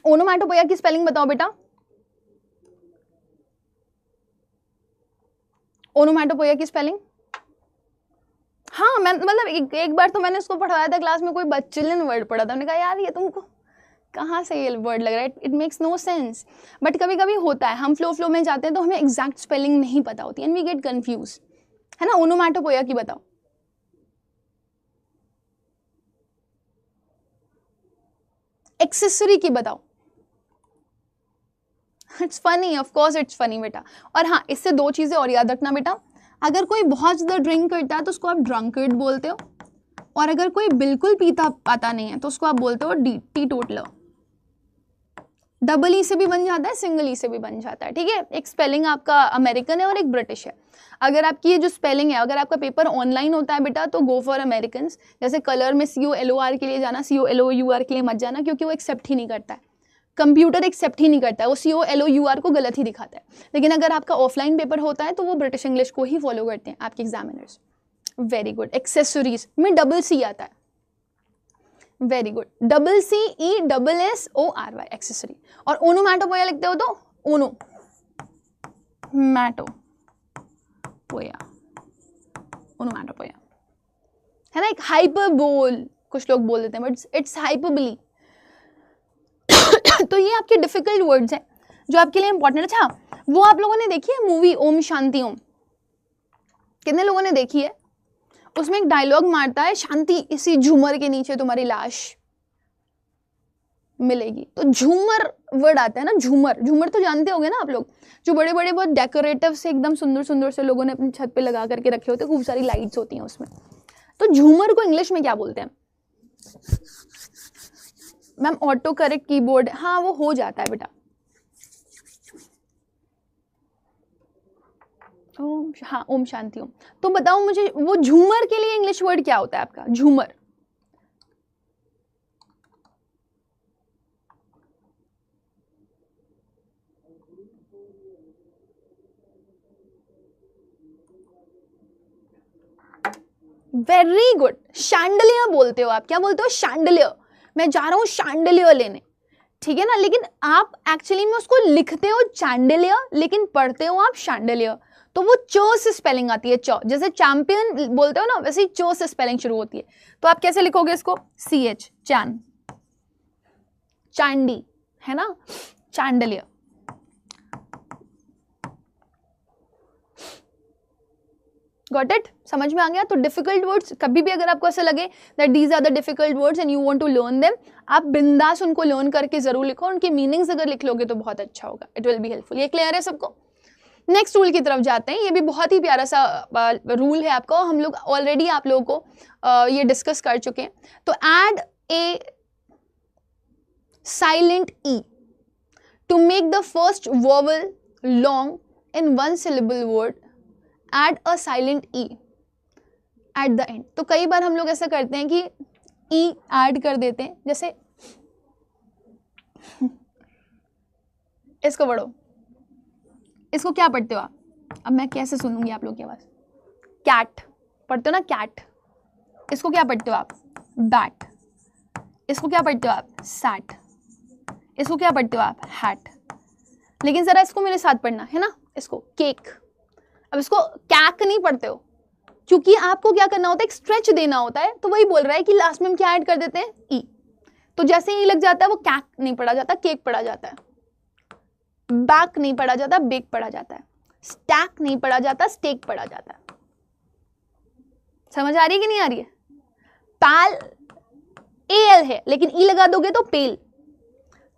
ओनोमैटोपोया की स्पेलिंग बताओ बेटा, ओनोमैटोपोया की स्पेलिंग। हाँ, मैं मतलब एक बार तो मैंने इसको पढ़ाया था क्लास में, कोई बच्चेलियन वर्ड पढ़ा था, मैंने कहा यार ये तुमको कहाँ से ये वर्ड लग रहा है, it makes no sense. But कभी कभी होता है, हम फ्लो में जाते हैं तो हमें एग्जैक्ट स्पेलिंग नहीं पता होती, एंड वी गेट कंफ्यूज, है ना। ओनोमैटोपोया की बताओ, एक्सेसरी की बताओ। It's funny, of course it's funny बेटा। और हाँ, इससे दो चीजें और याद रखना बेटा, अगर कोई बहुत ज्यादा ड्रिंक करता है तो उसको आप ड्रंकर्ड बोलते हो, और अगर कोई बिल्कुल पता नहीं है तो उसको आप बोलते हो टीटोटलर। डबल ई से भी बन जाता है, सिंगल ई से भी बन जाता है, ठीक है। एक स्पेलिंग आपका अमेरिकन है और एक ब्रिटिश है। अगर आपकी ये जो स्पेलिंग है, अगर आपका पेपर ऑनलाइन होता है बेटा तो गो फॉर अमेरिकन। जैसे कलर में COLOR के लिए जाना, COLOUR के लिए मत जाना, क्योंकि वो एक्सेप्ट ही नहीं करता है। कंप्यूटर एक्सेप्ट ही नहीं करता है, वो COLOUR को गलत ही दिखाता है। लेकिन अगर आपका ऑफलाइन पेपर होता है तो वो ब्रिटिश इंग्लिश को ही फॉलो करते हैं आपके एग्जामिनर्स। Very good. एक्सेसरीज में डबल C आता है, वेरी गुड। CESSORY accessory. और ओनोमैटोपोया लिखते हो तो ओनोमैटोपोया, ओनोमैटोपोया है ना, एक हाइपरबोल कुछ लोग बोल देते हैं, बट इट्स हाइपरबली। तो ये आपके डिफिकल्ट वर्ड्स हैं जो आपके लिए इंपॉर्टेंट। अच्छा, वो आप लोगों ने देखी है मूवी ओम शांति ओम? कितने लोगों ने देखी है? उसमें एक डायलॉग मारता है, शांति इसी झूमर के नीचे तुम्हारी लाश मिलेगी। तो झूमर वर्ड आता है ना, झूमर। झूमर तो जानते होंगे ना आप लोग, जो बड़े बड़े बहुत डेकोरेटिव से एकदम सुंदर सुंदर से लोगों ने अपनी छत पे लगा करके रखे होते हैं, खूब सारी लाइट्स होती हैं उसमें। तो झूमर को इंग्लिश में क्या बोलते हैं मैम? ऑटो करेक्ट कीबोर्ड, हाँ वो हो जाता है बेटा। ओम, हाँ ओम शांति ओम। तो बताओ मुझे वो झूमर के लिए इंग्लिश वर्ड क्या होता है आपका? झूमर। वेरी गुड, शैंडलियर बोलते हो आप। क्या बोलते हो? शैंडलियर। मैं जा रहा हूं शैंडलियर लेने, ठीक है ना, लेकिन आप एक्चुअली में उसको लिखते हो चैंडलियर, लेकिन पढ़ते हो आप शैंडलियर। तो वो च से स्पेलिंग आती है, च। जैसे चैंपियन बोलते हो ना, वैसे ही च से स्पेलिंग शुरू होती है। तो आप कैसे लिखोगे इसको? CH, चैन, चैंडी, है ना, चैंडलियर। Got it? समझ में आ गया? तो डिफिकल्ट वर्ड्स कभी भी अगर आपको ऐसा लगे that these are the difficult words and you want to learn them, आप बिंदास उनको लर्न करके जरूर लिखो। उनकी मीनिंग्स अगर लिख लोगे तो बहुत अच्छा होगा, इट विल बी हेल्पफुल। ये क्लियर है सबको? नेक्स्ट रूल की तरफ जाते हैं। ये भी बहुत ही प्यारा सा रूल है आपका, हम लोग ऑलरेडी आप लोगों को ये डिस्कस कर चुके हैं। तो add a silent e to make the first vowel long in one syllable word, add a silent e at the end. तो कई बार हम लोग ऐसा करते हैं कि ई ऐड कर देते हैं, जैसे इसको पढ़ो, इसको क्या पढ़ते हो आप? अब मैं कैसे सुनूंगी आप लोग की आवाज? कैट पढ़ते हो ना, कैट। इसको क्या पढ़ते हो आप? बैट। इसको क्या पढ़ते हो आप? सैट। इसको क्या पढ़ते हो आप? हैट। लेकिन जरा इसको मेरे साथ पढ़ना है ना, इसको केक। अब इसको कैक नहीं पढ़ते हो, क्योंकि आपको क्या करना होता है? एक स्ट्रेच देना होता है। तो वही बोल रहा है कि लास्ट में हम क्या ऐड कर देते हैं? ई। तो जैसे ई लग जाता है वो कैक नहीं पढ़ा जाता, केक पढ़ा जाता है। बैक नहीं पढ़ा जाता, बेक पढ़ा जाता है। स्टैक नहीं पढ़ा जाता, स्टेक पढ़ा जाता है। समझ आ रही है कि नहीं आ रही है? पैल एल है, लेकिन ई लगा दोगे तो पेल।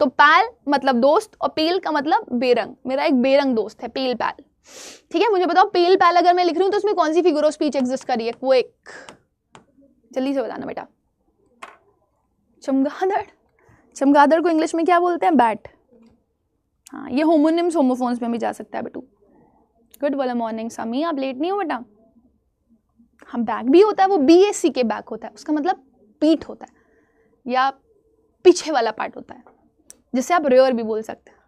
तो पैल मतलब दोस्त और पेल का मतलब बेरंग। मेरा एक बेरंग दोस्त है, पेल पैल। ठीक है, मुझे बताओ पेल पैल अगर मैं लिख रही हूं तो उसमें कौन सी फिगर ऑफ स्पीच एग्जिस्ट कर रही है? क्विक। जल्दी से बताना बेटा। चमगादड़। चमगादड़ को इंग्लिश में क्या बोलते हैं? बैट। हाँ, ये होमोनिम्स होमोफोन्स में भी जा सकता है बेटू। गुड वाला मॉर्निंग समी, आप लेट नहीं हो बेटा? हाँ, बैक भी होता है, वो BAC के बैक होता है, उसका मतलब पीठ होता है या पीछे वाला पार्ट होता है, जिसे आप रेयर भी बोल सकते हैं।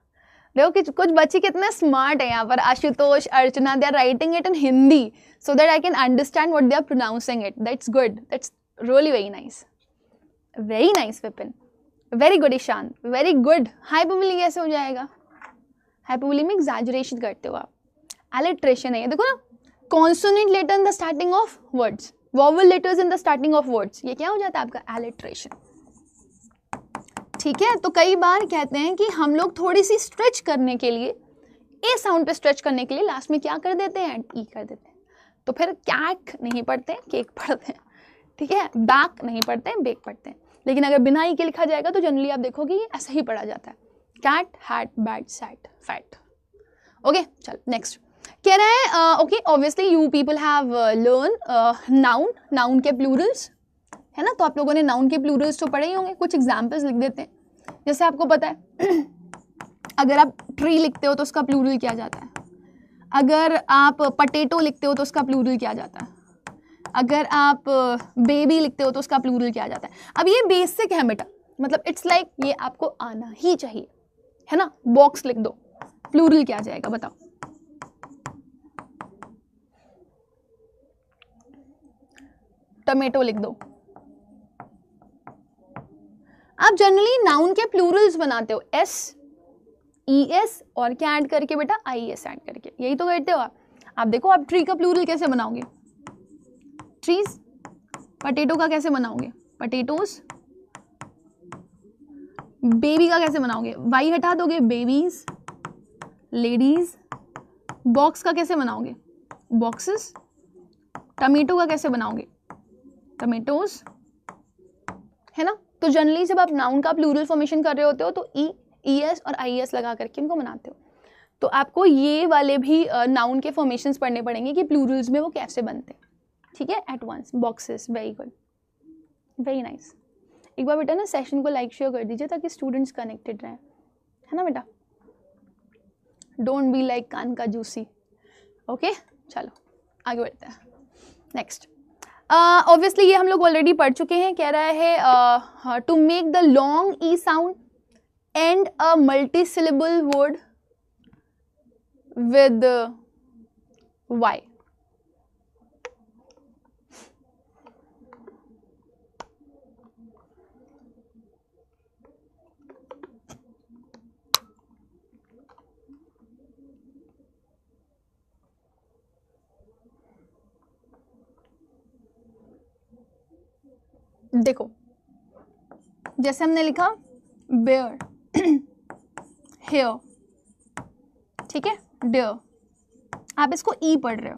देखो कि कुछ बच्चे कितने स्मार्ट है यहाँ पर, Ashutosh, Archana, they are writing it in Hindi so that I can understand what they are pronouncing it. That's good, that's really very nice, very nice Vipin, very good Ishan, very good. Hyperbole कैसे हो जाएगा? हाइपरबोली में एग्जैजरेशन करते हो आप, एलिट्रेशन है ये। देखो ना, consonant letter in the starting of words, vowel letters in the starting of words, ये क्या हो जाता है आपका? एलिट्रेशन। ठीक है, तो कई बार कहते हैं कि हम लोग थोड़ी सी स्ट्रेच करने के लिए, ए साउंड पे स्ट्रेच करने के लिए लास्ट में क्या कर देते हैं? ई कर देते हैं। तो फिर कैक नहीं पढ़ते हैं, केक पढ़ते हैं। ठीक है, बैक नहीं पढ़ते हैं, बेक पढ़ते हैं। लेकिन अगर बिना ई के लिखा जाएगा तो जनरली आप देखोगे ये ऐसा ही पढ़ा जाता है, cat, hat, bat, sat, fat. Okay, चल नेक्स्ट कह रहे हैं। Okay, obviously you people have learn noun, noun के प्लूरल्स, है ना। तो आप लोगों ने नाउन के प्लूरल्स तो पढ़े ही होंगे। कुछ एग्जाम्पल्स लिख देते हैं। जैसे आपको पता है अगर आप ट्री लिखते हो तो उसका प्लूरल क्या जाता है? अगर आप पटेटो लिखते हो तो उसका प्लूरल क्या जाता है? अगर आप बेबी लिखते हो तो उसका प्लूरल क्या जाता है? अब ये बेसिक है बेटा, मतलब इट्स लाइक ये आपको आना ही चाहिए। है ना, बॉक्स लिख दो, प्लूरल क्या आ जाएगा बताओ। टमेटो लिख दो। आप जनरली नाउन के प्लूरल्स बनाते हो एस, ई एस और क्या ऐड करके बेटा, आई एस ऐड करके, यही तो करते हो आप। आप देखो आप ट्री का प्लूरल कैसे बनाओगे, ट्रीज। पटेटो का कैसे बनाओगे, पटेटोज। बेबी का कैसे बनाओगे, वाई हटा दोगे, बेबीज, लेडीज। बॉक्स का कैसे बनाओगे, बॉक्सेस। टमेटो का कैसे बनाओगे, टमेटोज, है ना। तो जनरली जब आप नाउन का प्लूरल फॉर्मेशन कर रहे होते हो तो ई, ई एस और आई एस लगा करके उनको बनाते हो। तो आपको ये वाले भी नाउन के फॉर्मेशंस पढ़ने पड़ेंगे कि प्लूरल्स में वो कैसे बनते हैं, ठीक है, at once. Boxes, very good, very nice. एक बार बेटा ना सेशन को लाइक शेयर कर दीजिए ताकि स्टूडेंट्स कनेक्टेड रहें, है ना बेटा। डोंट बी लाइक कान का जूसी। ओके, चलो आगे बढ़ते हैं। नेक्स्ट, ऑब्वियसली ये हम लोग ऑलरेडी पढ़ चुके हैं। कह रहा है to make the long e sound and a multi syllable word with y. देखो जैसे हमने लिखा बेयर, हेयर, ठीक है, डेयर, आप इसको ई पढ़ रहे हो,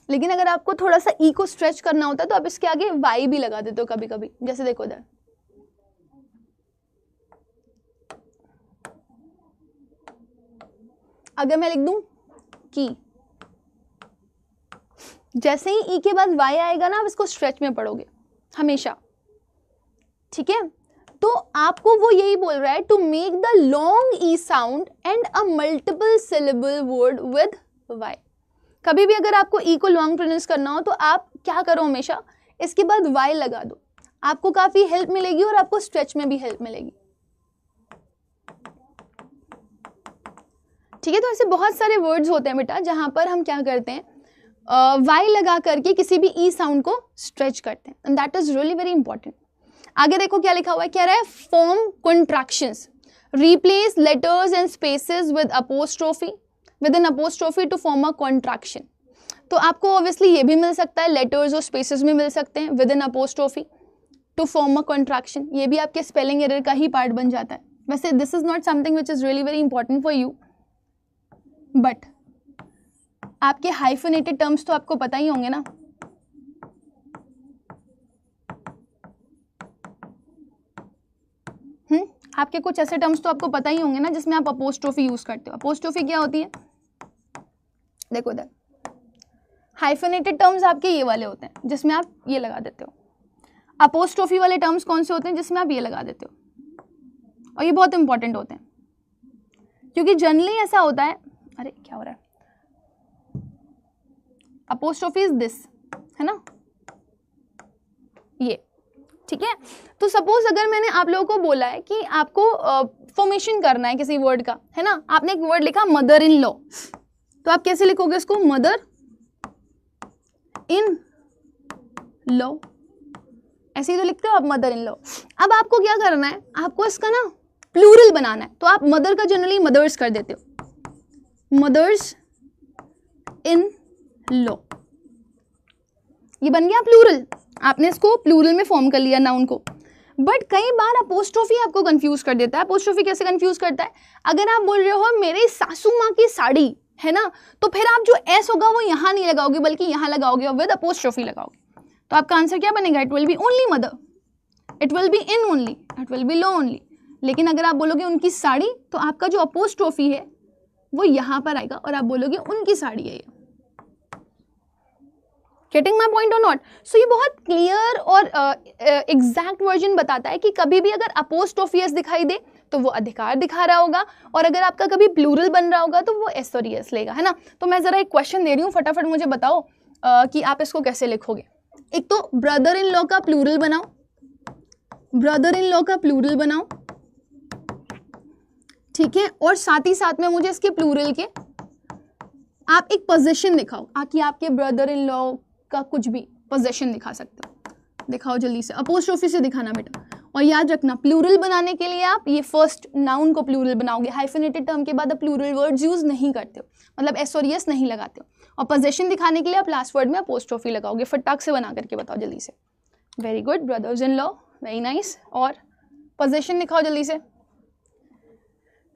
लेकिन अगर आपको थोड़ा सा ई को स्ट्रेच करना होता है तो आप इसके आगे वाई भी लगा देते हो कभी कभी। जैसे देखो इधर, अगर मैं लिख दूं की, जैसे ही ई के बाद वाई आएगा ना आप इसको स्ट्रेच में पढ़ोगे हमेशा, ठीक है। तो आपको वो यही बोल रहा है to make the long e sound and a multiple syllable word with y. कभी भी अगर आपको ई को लॉन्ग प्रोनाउंस करना हो तो आप क्या करो, हमेशा इसके बाद वाई लगा दो, आपको काफी हेल्प मिलेगी और आपको स्ट्रेच में भी हेल्प मिलेगी, ठीक है। तो ऐसे बहुत सारे वर्ड्स होते हैं बेटा जहां पर हम क्या करते हैं, वाई लगा करके किसी भी ई साउंड को स्ट्रेच करते हैं, and that is really very important. आगे देखो क्या लिखा हुआ है, कह रहा है form contractions, replace letters and spaces with apostrophe, with an apostrophe to form a contraction. तो आपको ऑब्वियसली ये भी मिल सकता है, लेटर्स और स्पेसेस में मिल सकते हैं with an apostrophe to form a contraction. ये भी आपके स्पेलिंग एरर का ही पार्ट बन जाता है। वैसे this is not something which is really very important for you, but आपके हाइफेनेटेड टर्म्स तो आपको पता ही होंगे ना। आपके कुछ ऐसे टर्म्स तो आपको पता ही होंगे ना जिसमें आप अपोस्ट्रोफी यूज करते हो। अपोस्ट्रोफी क्या होती है, देखो इधर हाइफेनेटेड टर्म्स आपके ये वाले होते हैं जिसमें आप ये लगा देते हो। अपोस्ट्रोफी वाले टर्म्स कौन से होते हैं, जिसमें आप ये लगा देते हो। और ये बहुत इंपॉर्टेंट होते हैं क्योंकि जनरली ऐसा होता है, अरे क्या हो रहा है, अपोस्ट्रोफी इज दिस, है ना, ये, ठीक है। तो सपोज अगर मैंने आप लोगों को बोला है कि आपको फॉर्मेशन करना है किसी वर्ड का, है ना, आपने एक वर्ड लिखा मदर इन लॉ, तो आप कैसे लिखोगे इसको, मदर इन लॉ, ऐसे ही तो लिखते हो आप, मदर इन लॉ। अब आपको क्या करना है, आपको इसका ना प्लूरल बनाना है, तो आप मदर का जनरली मदर्स कर देते हो, मदर्स इन लॉ, ये बन गया प्लूरल। आपने इसको प्लूरल में फॉर्म कर लिया नाउन को। बट कई बार अपोस्ट्रोफी आपको कंफ्यूज कर देता है। अपोस्ट्रोफी कैसे कंफ्यूज करता है, अगर आप बोल रहे हो मेरे सासू माँ की साड़ी, है ना, तो फिर आप जो एस होगा वो यहाँ नहीं लगाओगे बल्कि यहाँ लगाओगे और विद अपोस्ट्रोफी लगाओगे। तो आपका आंसर क्या बनेगा, it will B only mother, it will be in only, it will B low only. लेकिन अगर आप बोलोगे उनकी साड़ी, तो आपका जो अपोस्ट्रोफी है वो यहाँ पर आएगा और आप बोलोगे उनकी साड़ी है ये। गेटिंग माई पॉइंट और नॉट। सो ये बहुत क्लियर और एग्जैक्ट वर्जन बताता है कि कभी भी अगर अपोस्ट्रोफी एस दिखाई दे तो वो अधिकार दिखा रहा होगा, और अगर आपका कभी प्लूरल बन रहा होगा तो वो एस और एस लेगा, है ना। तो मैं जरा एक क्वेश्चन दे रही हूँ, फटाफट मुझे बताओ कि आप इसको कैसे लिखोगे। एक तो ब्रदर इन लॉ का प्लूरल बनाओ, ब्रदर इन लॉ का प्लूरल बनाओ, ठीक है, और साथ ही साथ में मुझे इसके प्लूरल के आप एक पोजीशन दिखाओ, आकि आपके ब्रदर इन लॉ का कुछ भी पोजीशन दिखा सकते हो, दिखाओ जल्दी से, अपोस्ट्रोफी से दिखाना बेटा। और याद रखना प्लूरल बनाने के लिए आप ये फर्स्ट नाउन को प्लूरल बनाओगे, हाइफेनेटेड टर्म के बाद आप प्लूरल वर्ड्स यूज नहीं करते हो, मतलब एस और यस नहीं लगाते हो। और पोजीशन दिखाने के लिए आप लास्ट वर्ड में अपोस्ट्रोफी लगाओगे। फटाक से बना करके बताओ जल्दी से। Very good, brothers in law, very nice. और पोजीशन दिखाओ जल्दी से।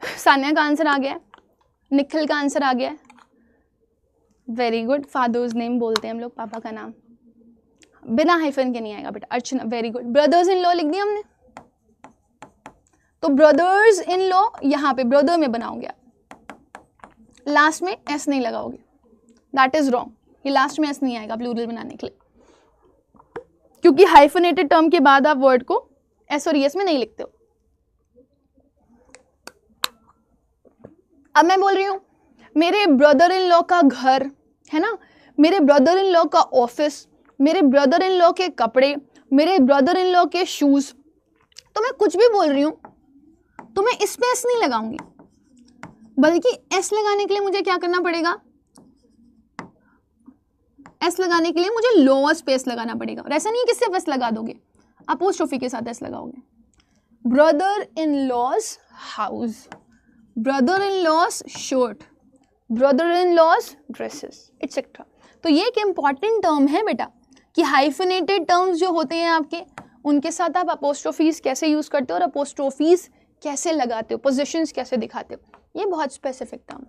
सानिया का आंसर आ गया है, निखिल का आंसर आ गया है, वेरी गुड। फादर्स नेम बोलते हैं हम लोग, पापा का नाम बिना हाइफन के नहीं आएगा बेटा। Archana, very good. Brothers in law लिख दिया हमने, तो ब्रदर्स इन लॉ यहाँ पे ब्रदर में बनाओगे आप, लास्ट में एस नहीं लगाओगे, दैट इज रॉन्ग। ये लास्ट में एस नहीं आएगा प्लूरल बनाने के लिए, क्योंकि हाइफनेटेड टर्म के बाद आप वर्ड को एस और एस में नहीं लिखते हो। अब मैं बोल रही हूं मेरे ब्रदर इन लॉ का घर है ना, मेरे ब्रदर इन लॉ का ऑफिस, मेरे ब्रदर इन लॉ के कपड़े, मेरे ब्रदर इन लॉ के शूज, तो मैं कुछ भी बोल रही हूं तो मैं इस पे एस नहीं लगाऊंगी, बल्कि एस लगाने के लिए मुझे क्या करना पड़ेगा, एस लगाने के लिए मुझे लोअर स्पेस लगाना पड़ेगा। और ऐसा नहीं है कि सिर्फ एस लगा दोगे, अपोस्ट्रोफी के साथ एस लगाओगे। Brother in law's house, brother in law's shirt, brother in law's dresses, etcetera. तो ये एक इंपॉर्टेंट टर्म है बेटा कि हाइफनेटेड टर्म्स जो होते हैं आपके, उनके साथ आप अपोस्ट्रोफीज कैसे यूज करते हो और अपोस्ट्रोफीज कैसे लगाते हो, पोजीशंस कैसे दिखाते हो, ये बहुत स्पेसिफिक टर्म,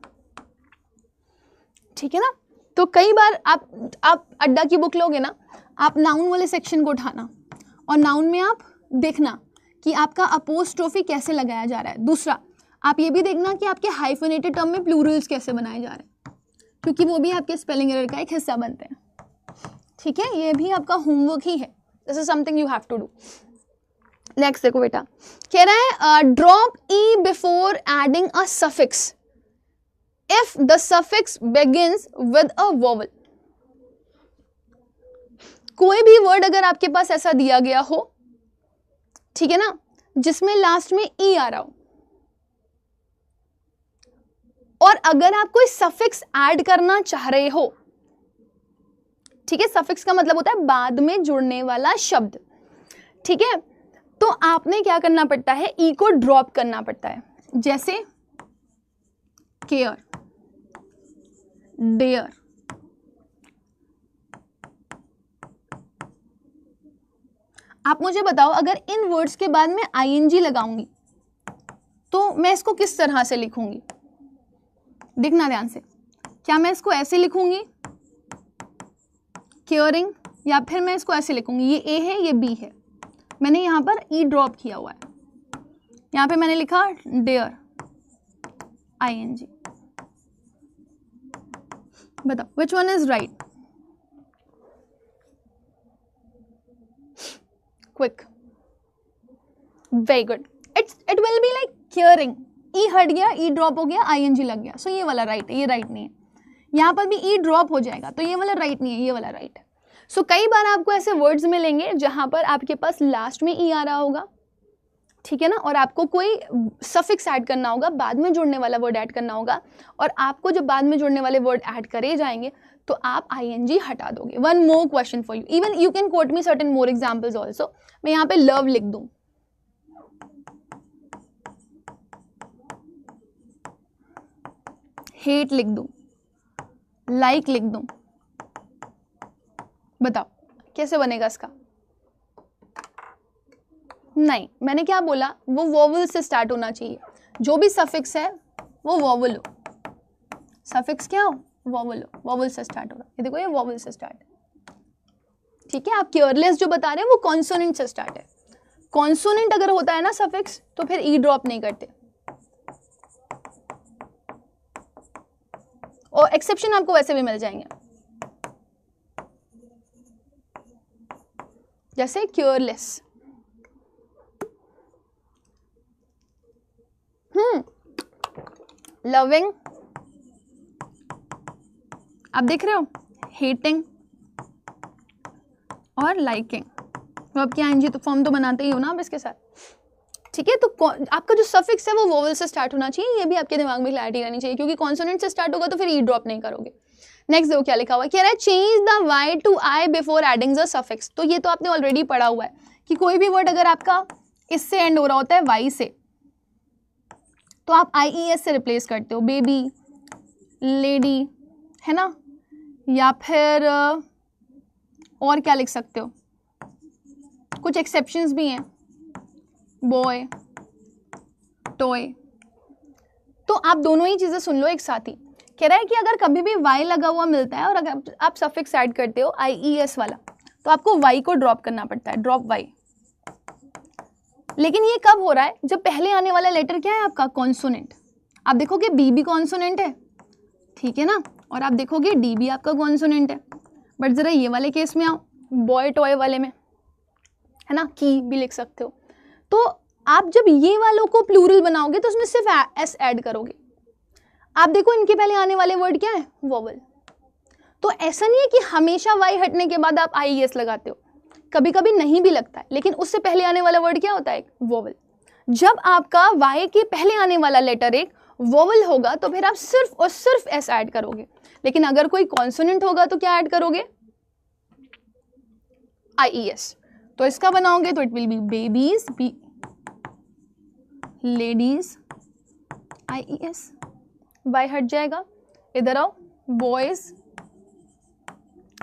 ठीक है ना। तो कई बार आप अड्डा की बुक लोगे ना, आप नाउन वाले सेक्शन को उठाना और नाउन में आप देखना कि आपका अपोस्ट्रोफी कैसे लगाया जा रहा है। दूसरा, आप ये भी देखना कि आपके हाइफनेटेड टर्म में प्लूरल्स कैसे बनाए जा रहे हैं, क्योंकि वो भी आपके स्पेलिंग एरर का एक हिस्सा बनते हैं, ठीक है। ये भी आपका होमवर्क ही है, this is something you have to do. Next देखो बेटा, कह रहा है drop e before adding a suffix if the suffix begins with a vowel. कोई भी वर्ड अगर आपके पास ऐसा दिया गया हो, ठीक है ना, जिसमें लास्ट में ई आ रहा हो, और अगर आप कोई सफिक्स ऐड करना चाह रहे हो, ठीक है, सफिक्स का मतलब होता है बाद में जुड़ने वाला शब्द, ठीक है, तो आपने क्या करना पड़ता है, ई को ड्रॉप करना पड़ता है। जैसे केयर, डेयर, आप मुझे बताओ अगर इन वर्ड्स के बाद में आईएनजी लगाऊंगी तो मैं इसको किस तरह से लिखूंगी, देखना ध्यान से। क्या मैं इसको ऐसे लिखूंगी केयरिंग, या फिर मैं इसको ऐसे लिखूंगी, ये ए है ये बी है, मैंने यहाँ पर ई ड्रॉप किया हुआ है, यहाँ पे मैंने लिखा डेयर आईएनजी। बताओ which one is right, quick, very good. It will be like caring, E हट गया, ई ड्रॉप हो गया, आईएनजी लग गया, सो ये वाला राइट है, ये राइट नहीं है। यहाँ पर भी ई ड्रॉप हो जाएगा तो ये वाला राइट नहीं है, ये वाला राइट है। सो कई बार आपको ऐसे वर्ड्स मिलेंगे जहां पर आपके पास लास्ट में ई आ रहा होगा, ठीक है ना, और आपको कोई सफिक्स ऐड करना होगा, बाद में जुड़ने वाला वर्ड ऐड करना होगा, और आपको जब बाद में जुड़ने वाले वर्ड ऐड करे जाएंगे तो आप आईएनजी हटा दोगे। One more question for you, even you can coat me certain more examples also. मैं यहाँ पे लव लिख दूं, हेट लिख दूं, लाइक लिख दूं, बताओ कैसे बनेगा इसका। नहीं, मैंने क्या बोला, वो वोवल से स्टार्ट होना चाहिए, जो भी सफिक्स है वो वोवल हो, सफिक्स क्या हो, वोवल हो, वोवल से स्टार्ट होगा। ये देखो ये वोवल से स्टार्ट है, ठीक है। आप केयरलेस जो बता रहे हैं वो कॉन्सोनेंट से स्टार्ट है, कॉन्सोनेंट अगर होता है ना सफिक्स तो फिर ई ड्रॉप नहीं करते, और एक्सेप्शन आपको वैसे भी मिल जाएंगे, जैसे केयरलेस, लविंग, आप देख रहे हो, हेटिंग और लाइकिंग। तो अब क्या आईएनजी तो फॉर्म तो बनाते ही हो ना आप इसके साथ। ठीक है, तो आपका जो सफिक्स है वो वोवल से स्टार्ट होना चाहिए, ये भी आपके दिमाग में क्लैरिटी रहनी चाहिए, क्योंकि कॉन्सोनेंट से स्टार्ट होगा तो फिर ई ड्रॉप नहीं करोगे। नेक्स्ट देखो क्या लिखा हुआ है, कह रहा है change the y to i before adding the suffix. तो ये तो आपने ऑलरेडी पढ़ा हुआ है कि कोई भी वर्ड अगर आपका इससे एंड हो रहा होता है वाई से, तो आप IES से रिप्लेस करते हो, बेबी, लेडी, है ना, या फिर और क्या लिख सकते हो, कुछ एक्सेप्शंस भी हैं, बॉय, टॉय। तो आप दोनों ही चीजें सुन लो एक साथ ही। कह रहा है कि अगर कभी भी वाई लगा हुआ मिलता है और अगर आप सफिक्स ऐड करते हो IES वाला, तो आपको वाई को ड्रॉप करना पड़ता है, ड्रॉप वाई। लेकिन ये कब हो रहा है, जब पहले आने वाला लेटर क्या है आपका, कॉन्सोनेंट। आप देखोगे बी भी कॉन्सोनेंट है, ठीक है ना, और आप देखोगे डी भी आपका कॉन्सोनेंट है। बट जरा ये वाले केस में आओ, बॉय टॉय वाले में, है ना, की भी लिख सकते हो। तो आप जब ये वालों को प्लूरल बनाओगे तो उसमें सिर्फ एस ऐड करोगे। आप देखो इनके पहले आने वाले वर्ड क्या है, वोवल। तो ऐसा नहीं है कि हमेशा वाई हटने के बाद आप IES लगाते हो, कभी कभी नहीं भी लगता है, लेकिन उससे पहले आने वाला वर्ड क्या होता है, वोवल। जब आपका वाई के पहले आने वाला लेटर एक वोवल होगा तो फिर आप सिर्फ और सिर्फ एस ऐड करोगे। लेकिन अगर कोई कॉन्सोनेंट होगा तो क्या ऐड करोगे, IES। तो इसका बनाओगे तो it will be babies, B, ladies, IES, Y हट जाएगा, इधर आओ, बॉयज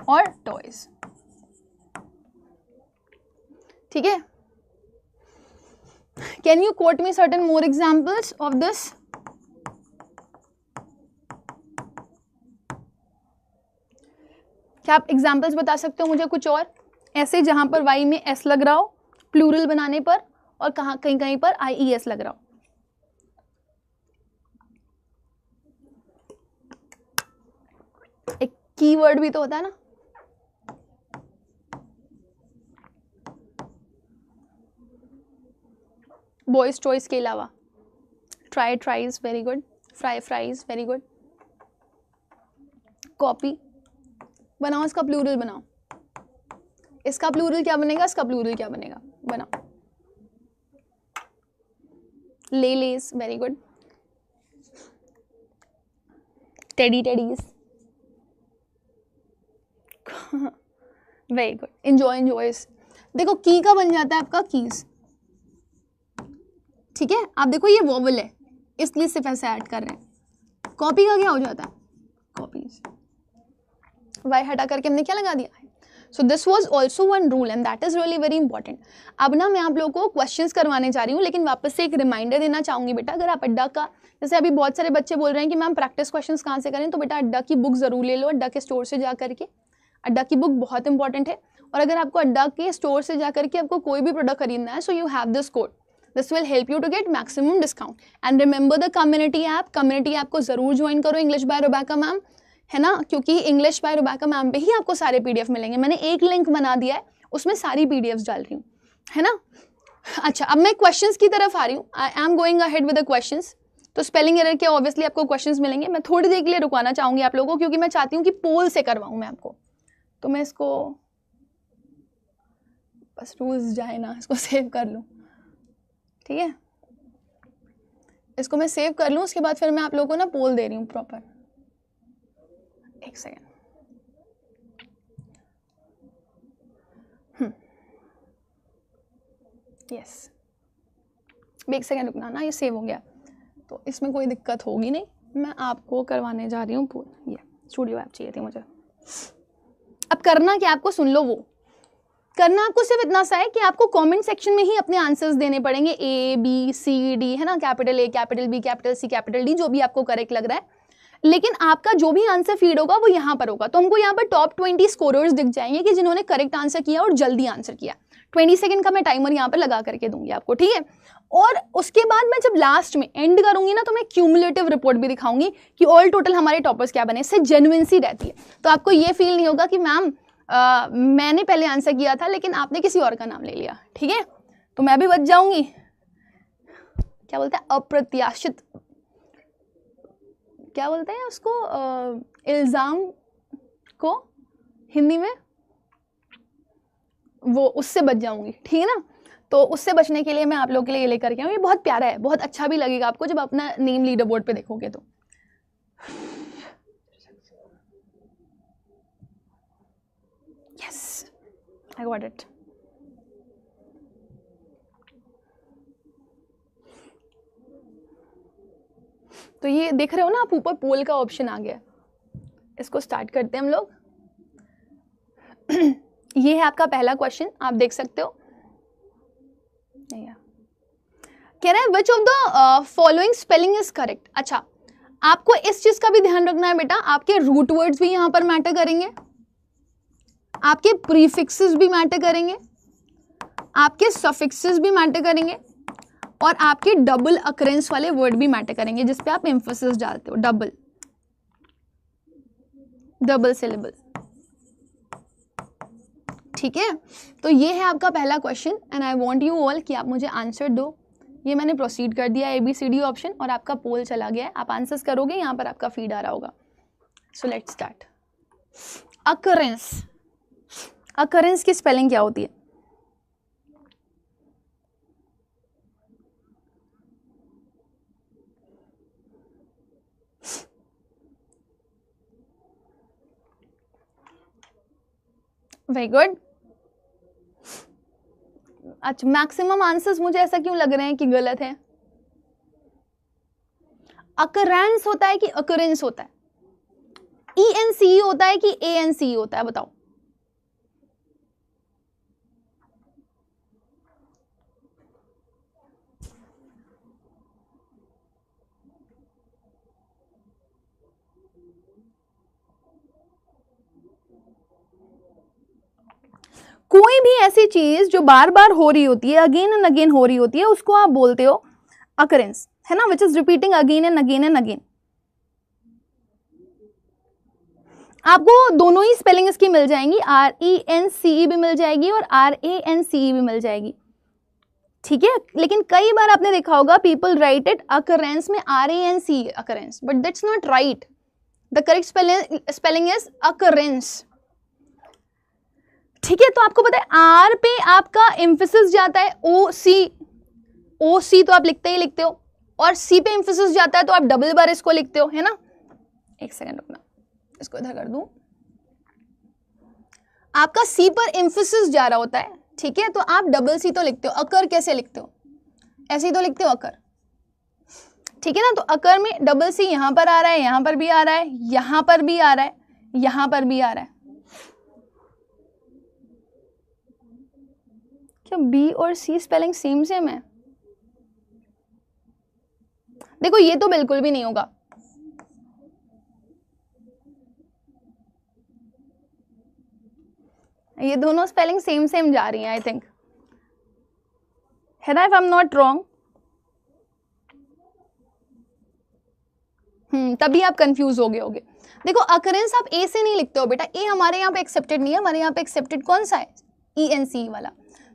और टॉयज। ठीक है, can you quote me certain more examples of this? क्या आप एग्जाम्पल्स बता सकते हो मुझे कुछ और ऐसे जहां पर वाई में एस लग रहा हो प्लूरल बनाने पर, और कहीं कहीं पर IES लग रहा हो? एक कीवर्ड भी तो होता है ना, बॉयज टॉयज के अलावा, try tries, very good, fry fries, very good, copy. बनाओ, इसका प्लूरल बनाओ, इसका प्लूरल क्या बनेगा, इसका प्लूरल क्या बनेगा, बनाओ। ले less, very good, teddy teddies, very good, enjoy enjoys. देखो की का बन जाता है आपका कीज, ठीक है। आप देखो ये वोवल है इसलिए सिर्फ ऐसे ऐड कर रहे हैं। कॉपी का क्या हो जाता है, कॉपीज, वाई हटा करके हमने क्या लगा दिया। So this was also one rule and that is really very important. अब ना मैं आप लोगों को क्वेश्चंस करवाने जा रही हूँ, लेकिन वापस से एक रिमाइंडर देना चाहूंगी बेटा, अगर आप अड्डा का, जैसे अभी बहुत सारे बच्चे बोल रहे हैं कि मैम प्रैक्टिस क्वेश्चंस कहाँ से करें, तो बेटा अड्डा की बुक जरूर ले लो, अड्डा के स्टोर से जा करके। अड्डा की बुक बहुत इंपॉर्टेंट है, और अगर आपको अड्डा के स्टोर से जा करके आपको कोई भी प्रोडक्ट खरीदना है, so you have this code, this will help you to get maximum discount. And remember the community app, community app को जरूर ज्वाइन करो, इंग्लिश बाय रुबैका मैम, है ना, क्योंकि इंग्लिश बाय रुबैका मैम पे ही आपको सारे PDF मिलेंगे। मैंने एक लिंक बना दिया है, उसमें सारी PDFs डाल रही हूँ, है ना। अच्छा, अब मैं क्वेश्चंस की तरफ आ रही हूँ, I am going ahead with the questions. तो स्पेलिंग एरर के ऑब्वियसली आपको क्वेश्चंस मिलेंगे। मैं थोड़ी देर के लिए रुकवाना चाहूंगी आप लोगों को, क्योंकि मैं चाहती हूँ कि पोल से करवाऊँ मैं आपको। तो मैं इसको बस रूल्स जाए ना, इसको सेव कर लूँ, ठीक है, इसको मैं सेव कर लूँ, उसके बाद फिर मैं आप लोगों को ना पोल दे रही हूँ प्रॉपर। एक सेकेंड, यस, एक सेकेंड रुकना ना, ये सेव हो गया तो इसमें कोई दिक्कत होगी नहीं। मैं आपको करवाने जा रही हूँ पोल, ये स्टूडियो ऐप चाहिए थी मुझे। अब करना क्या, आपको सुन लो, वो करना आपको सिर्फ इतना सा है कि आपको कमेंट सेक्शन में ही अपने आंसर्स देने पड़ेंगे, ABCD, है ना, capital A, capital B, capital C, capital D, जो भी आपको करेक्ट लग रहा है। लेकिन आपका जो भी आंसर फीड होगा वो यहाँ पर होगा। तो हमको यहाँ पर टॉप 20 स्कोरर्स दिख जाएंगे कि जिन्होंने करेक्ट आंसर किया और जल्दी आंसर किया। 20 सेकंड का मैं टाइमर यहाँ पर लगा करके दूंगी आपको, ठीक है। और उसके बाद मैं जब लास्ट में एंड करूंगी ना, तो मैं क्यूमुलेटिव रिपोर्ट भी दिखाऊंगी कि ऑल टोटल हमारे टॉपर्स क्या बने। इससे जेन्युइनसी रहती है, तो आपको ये फील नहीं होगा कि मैम मैंने पहले आंसर किया था लेकिन आपने किसी और का नाम ले लिया, ठीक है। तो मैं भी बच जाऊंगी, क्या बोलते हैं, अप्रत्याशित, क्या बोलते हैं उसको, इल्जाम को हिंदी में, वो उससे बच जाऊंगी, ठीक है ना। तो उससे बचने के लिए मैं आप लोगों के लिए ये लेकर के आऊँ। ये बहुत प्यारा है, बहुत अच्छा भी लगेगा आपको जब अपना नेम लीडर बोर्ड पे देखोगे तो। Yes, I got it. तो ये देख रहे हो ना आप, ऊपर पोल का ऑप्शन आ गया। इसको स्टार्ट करते हैं हम लोग। ये है आपका पहला क्वेश्चन, आप देख सकते हो। कह रहे हैं which of the following spelling is correct. अच्छा, आपको इस चीज का भी ध्यान रखना है बेटा, आपके रूट वर्ड्स भी यहां पर मैटर करेंगे, आपके प्रीफिक्सेस भी मैटर करेंगे, आपके सफिक्सेस भी मैटर करेंगे, और आपके डबल अकरेंस वाले वर्ड भी मैटर करेंगे जिसपे आप एम्फोसिस डालते हो, डबल सिलेबल। ठीक है, तो ये है आपका पहला question and I want you all कि आप मुझे आंसर दो। ये मैंने प्रोसीड कर दिया ABCD ऑप्शन और आपका पोल चला गया है, आप आंसर्स करोगे, यहाँ पर आपका फीड आ रहा होगा। So let's start. Occurrence, occurrence की स्पेलिंग क्या होती है? Very good. अच्छा, मैक्सिमम आंसर्स मुझे ऐसा क्यों लग रहे हैं कि गलत है? अकरेंस होता है कि अकरेंस होता है? ENCE होता है कि ANCE होता है, बताओ। कोई भी ऐसी चीज जो बार बार हो रही होती है, अगेन एंड अगेन हो रही होती है, उसको आप बोलते हो अकरेंस, है ना, which is repeating again and again and again. आपको दोनों ही स्पेलिंग इसकी मिल जाएंगी, RENCE भी मिल जाएगी और RANCE भी मिल जाएगी। ठीक है, लेकिन कई बार आपने देखा होगा पीपल राइट इट अकरेंस में RANCE occurrence, but that's not right. The correct spelling is occurrence. ठीक है, तो आपको पता है आर पे आपका एम्फेसिस जाता है, OC तो आप लिखते ही लिखते हो, और C पे एम्फेसिस जाता है तो आप डबल बार इसको लिखते हो, है ना। एक सेकंड रुकना, इसको इधर कर दूं। आपका C पर एम्फेसिस जा रहा होता है, ठीक है, तो आप डबल C तो लिखते हो। अकर कैसे लिखते हो? ऐसे ही तो लिखते हो अकर, ठीक है ना। तो अकर में डबल C यहां पर आ रहा है, यहां पर भी आ रहा है, यहां पर भी आ रहा है, यहां पर भी आ रहा है। क्या B और C स्पेलिंग सेम सेम है? देखो ये तो बिल्कुल भी नहीं होगा। ये दोनों स्पेलिंग सेम सेम जा रही हैं, आई थिंक, है ना, if I am not wrong. तभी आप कंफ्यूज हो गए होगे। देखो अकरेंस आप A से नहीं लिखते हो बेटा, A हमारे यहाँ पे एक्सेप्टेड नहीं है, हमारे यहाँ पे एक्सेप्टेड कौन सा है? ENCE वाला।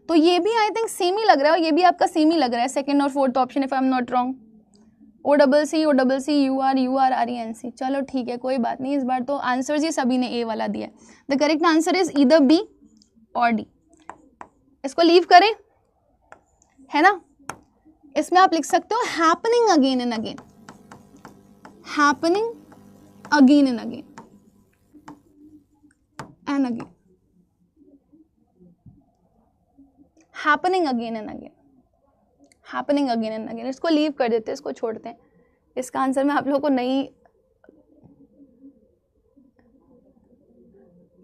तो ये भी आई थिंक सेम ही लग रहा है, और ये भी आपका सेम ही लग रहा है, सेकंड और fourth option, if I am not wrong. OCC UR RENC। चलो ठीक है, कोई बात नहीं, इस बार तो आंसर ही सभी ने A वाला दिया है। The correct answer is either B और D। इसको लीव करें, है ना। इसमें आप लिख सकते हो happening again and again, happening again and again and again, happening again and again, happening again and again. इसको लीव कर देते हैं, इसको छोड़ते हैं। इसका आंसर मैं आप लोगों को नहीं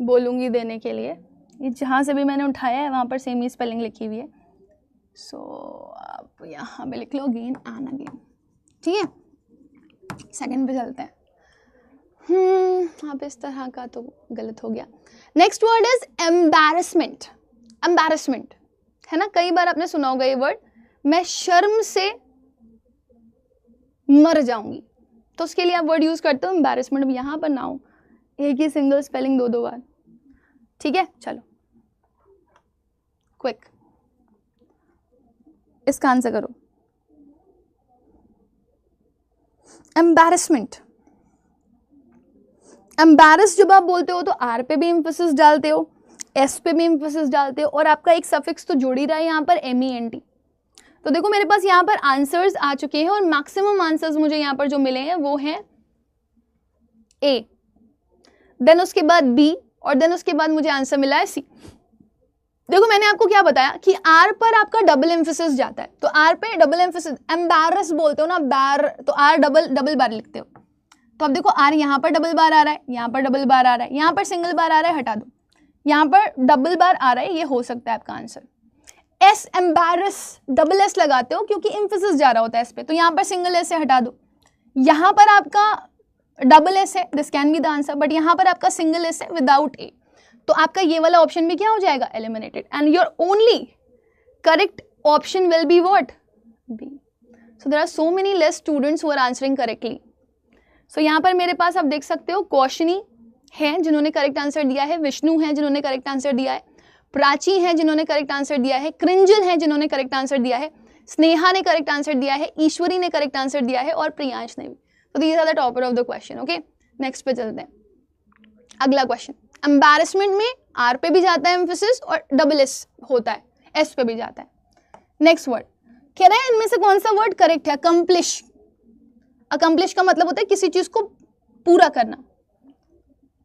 बोलूंगी देने के लिए, ये जहाँ से भी मैंने उठाया है वहाँ पर सेम ही स्पेलिंग लिखी हुई है। सो आप यहाँ पे लिख लो अगेन एंड अगेन, ठीक है। सेकंड पे चलते हैं। आप इस तरह का तो गलत हो गया। Next word is embarrassment. Embarrassment, है ना, कई बार आपने सुना होगा ये वर्ड, मैं शर्म से मर जाऊंगी, तो उसके लिए आप वर्ड यूज करते हो एम्बैरेसमेंट। यहां पर ना हो एक ही सिंगल स्पेलिंग दो बार, ठीक है। चलो क्विक, इसका आंसर करो। एम्बैरेसमेंट, एम्बैरेस जब आप बोलते हो तो आर पे भी एम्फेसिस डालते हो, एस पे भी एम्फेसिस डालते हो और आपका एक सफिक्स तो जुड़ ही रहा है यहाँ पर MENT। तो देखो मेरे पास यहाँ पर आंसर्स आ चुके हैं और मैक्सिमम आंसर्स मुझे यहाँ पर जो मिले हैं वो हैं A, देन उसके बाद B और देन उसके बाद मुझे आंसर मिला है C। देखो मैंने आपको क्या बताया कि R पर आपका डबल एम्फेसिस जाता है, तो R पे डबल एम्फेसिस, एम्बैरस बोलते हो ना, बैर, तो R डबल बार लिखते हो। तो अब देखो R यहाँ पर डबल बार आ रहा है, यहाँ पर डबल बार आ रहा है, यहाँ पर सिंगल बार आ रहा है, हटा दो, यहाँ पर डबल बार आ रहा है, ये हो सकता है आपका answer. S embarrass, double S लगाते हो क्योंकि एम्फेसिस जा रहा होता है इस पे, तो यहाँ पर सिंगल S है, हटा दो। यहाँ पर आपका डबल S है, this can be the answer, but यहाँ पर आपका सिंगल S है विदाउट A, तो आपका ये वाला ऑप्शन भी क्या हो जाएगा, eliminated, and your only correct option will be what, B। So there are so many less students who are answering correctly. So यहाँ पर मेरे पास आप देख सकते हो कौशनी है जिन्होंने करेक्ट आंसर दिया है, विष्णु है जिन्होंने करेक्ट आंसर दिया है, प्राची है जिन्होंने करेक्ट आंसर दिया है, क्रिंजल है जिन्होंने करेक्ट आंसर दिया है, स्नेहा ने करेक्ट आंसर दिया है, ईश्वरी ने करेक्ट आंसर दिया है और प्रियांश ने भी। तो these are the topper of the question. Okay, next पे चलते हैं। अगला क्वेश्चन, एम्बैरेसमेंट में R पे भी जाता है एम्फेसिस और डबल S होता है, S पे भी जाता है। नेक्स्ट वर्ड कह रहा है इनमें से कौन सा वर्ड करेक्ट है, अकम्प्लिश। अकम्प्लिश का मतलब होता है किसी चीज को पूरा करना,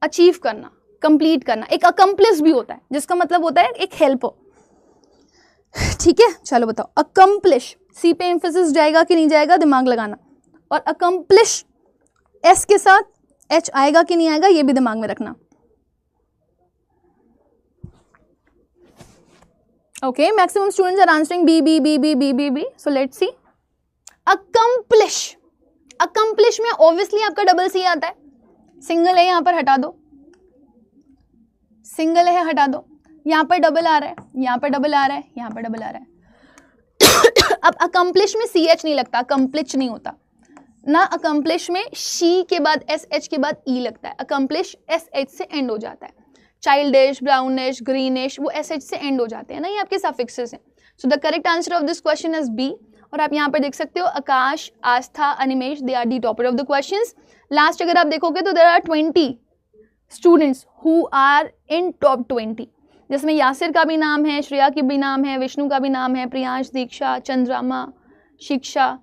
अचीव करना, कंप्लीट करना। एक अकम्प्लिश भी होता है जिसका मतलब होता है एक हेल्पर। ठीक है, चलो बताओ, अकम्प्लिश C पे एम्फेसिस जाएगा कि नहीं जाएगा, दिमाग लगाना। और अकम्प्लिश S के साथ H आएगा कि नहीं आएगा, ये भी दिमाग में रखना। Okay, maximum students are answering B, B, B, B, B, B, B. So let's see. Accomplish. Accomplish में obviously आपका डबल C आता है, सिंगल है यहाँ पर, हटा दो, सिंगल है, हटा दो, यहाँ पर डबल आ रहा है, यहाँ पर डबल आ रहा है, यहाँ पर डबल आ रहा है। अब accomplish में CH नहीं लगता, accomplish नहीं होता ना। accomplish में she के बाद SH के बाद E लगता है, accomplish SH से एंड हो जाता है। चाइल्डिश, ब्राउनिश, ग्रीनिश, वो SH से एंड हो जाते हैं ना, ये आपके सफिक्सेस हैं। So the correct answer of this question is B। और आप यहाँ पर देख सकते हो Akash, Astha, Animesh, they are the topper of the questions. Last अगर आप देखोगे तो there are 20 students who are in top 20, जिसमें यासिर का भी नाम है, श्रेया की भी नाम है, विष्णु का भी नाम है, प्रियांश, दीक्षा, चंद्रमा, शिक्षा,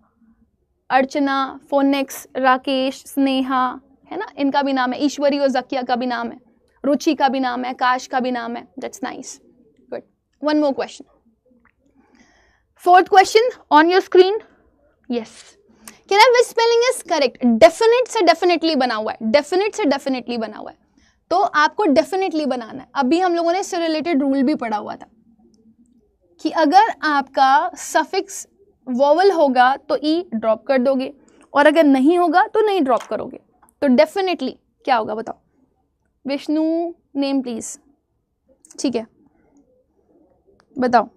अर्चना, फोनिक्स, राकेश, स्नेहा, है ना, इनका भी नाम है, ईश्वरी और जकिया का भी नाम है, रुचि का भी नाम है, काश का भी नाम है। That's nice, good. One more question, fourth question on your screen. Yes, कह रहा है विच स्पेलिंग इज करेक्ट। डेफिनेट से डेफिनेटली बना हुआ है, डेफिनेट से डेफिनेटली बना हुआ है, तो आपको डेफिनेटली बनाना है। अभी हम लोगों ने इससे रिलेटेड रूल भी पढ़ा हुआ था कि अगर आपका सफिक्स वोवल होगा तो ई ड्रॉप कर दोगे और अगर नहीं होगा तो नहीं ड्रॉप करोगे। तो डेफिनेटली क्या होगा बताओ, विष्णु नेम प्लीज। ठीक है, बताओ।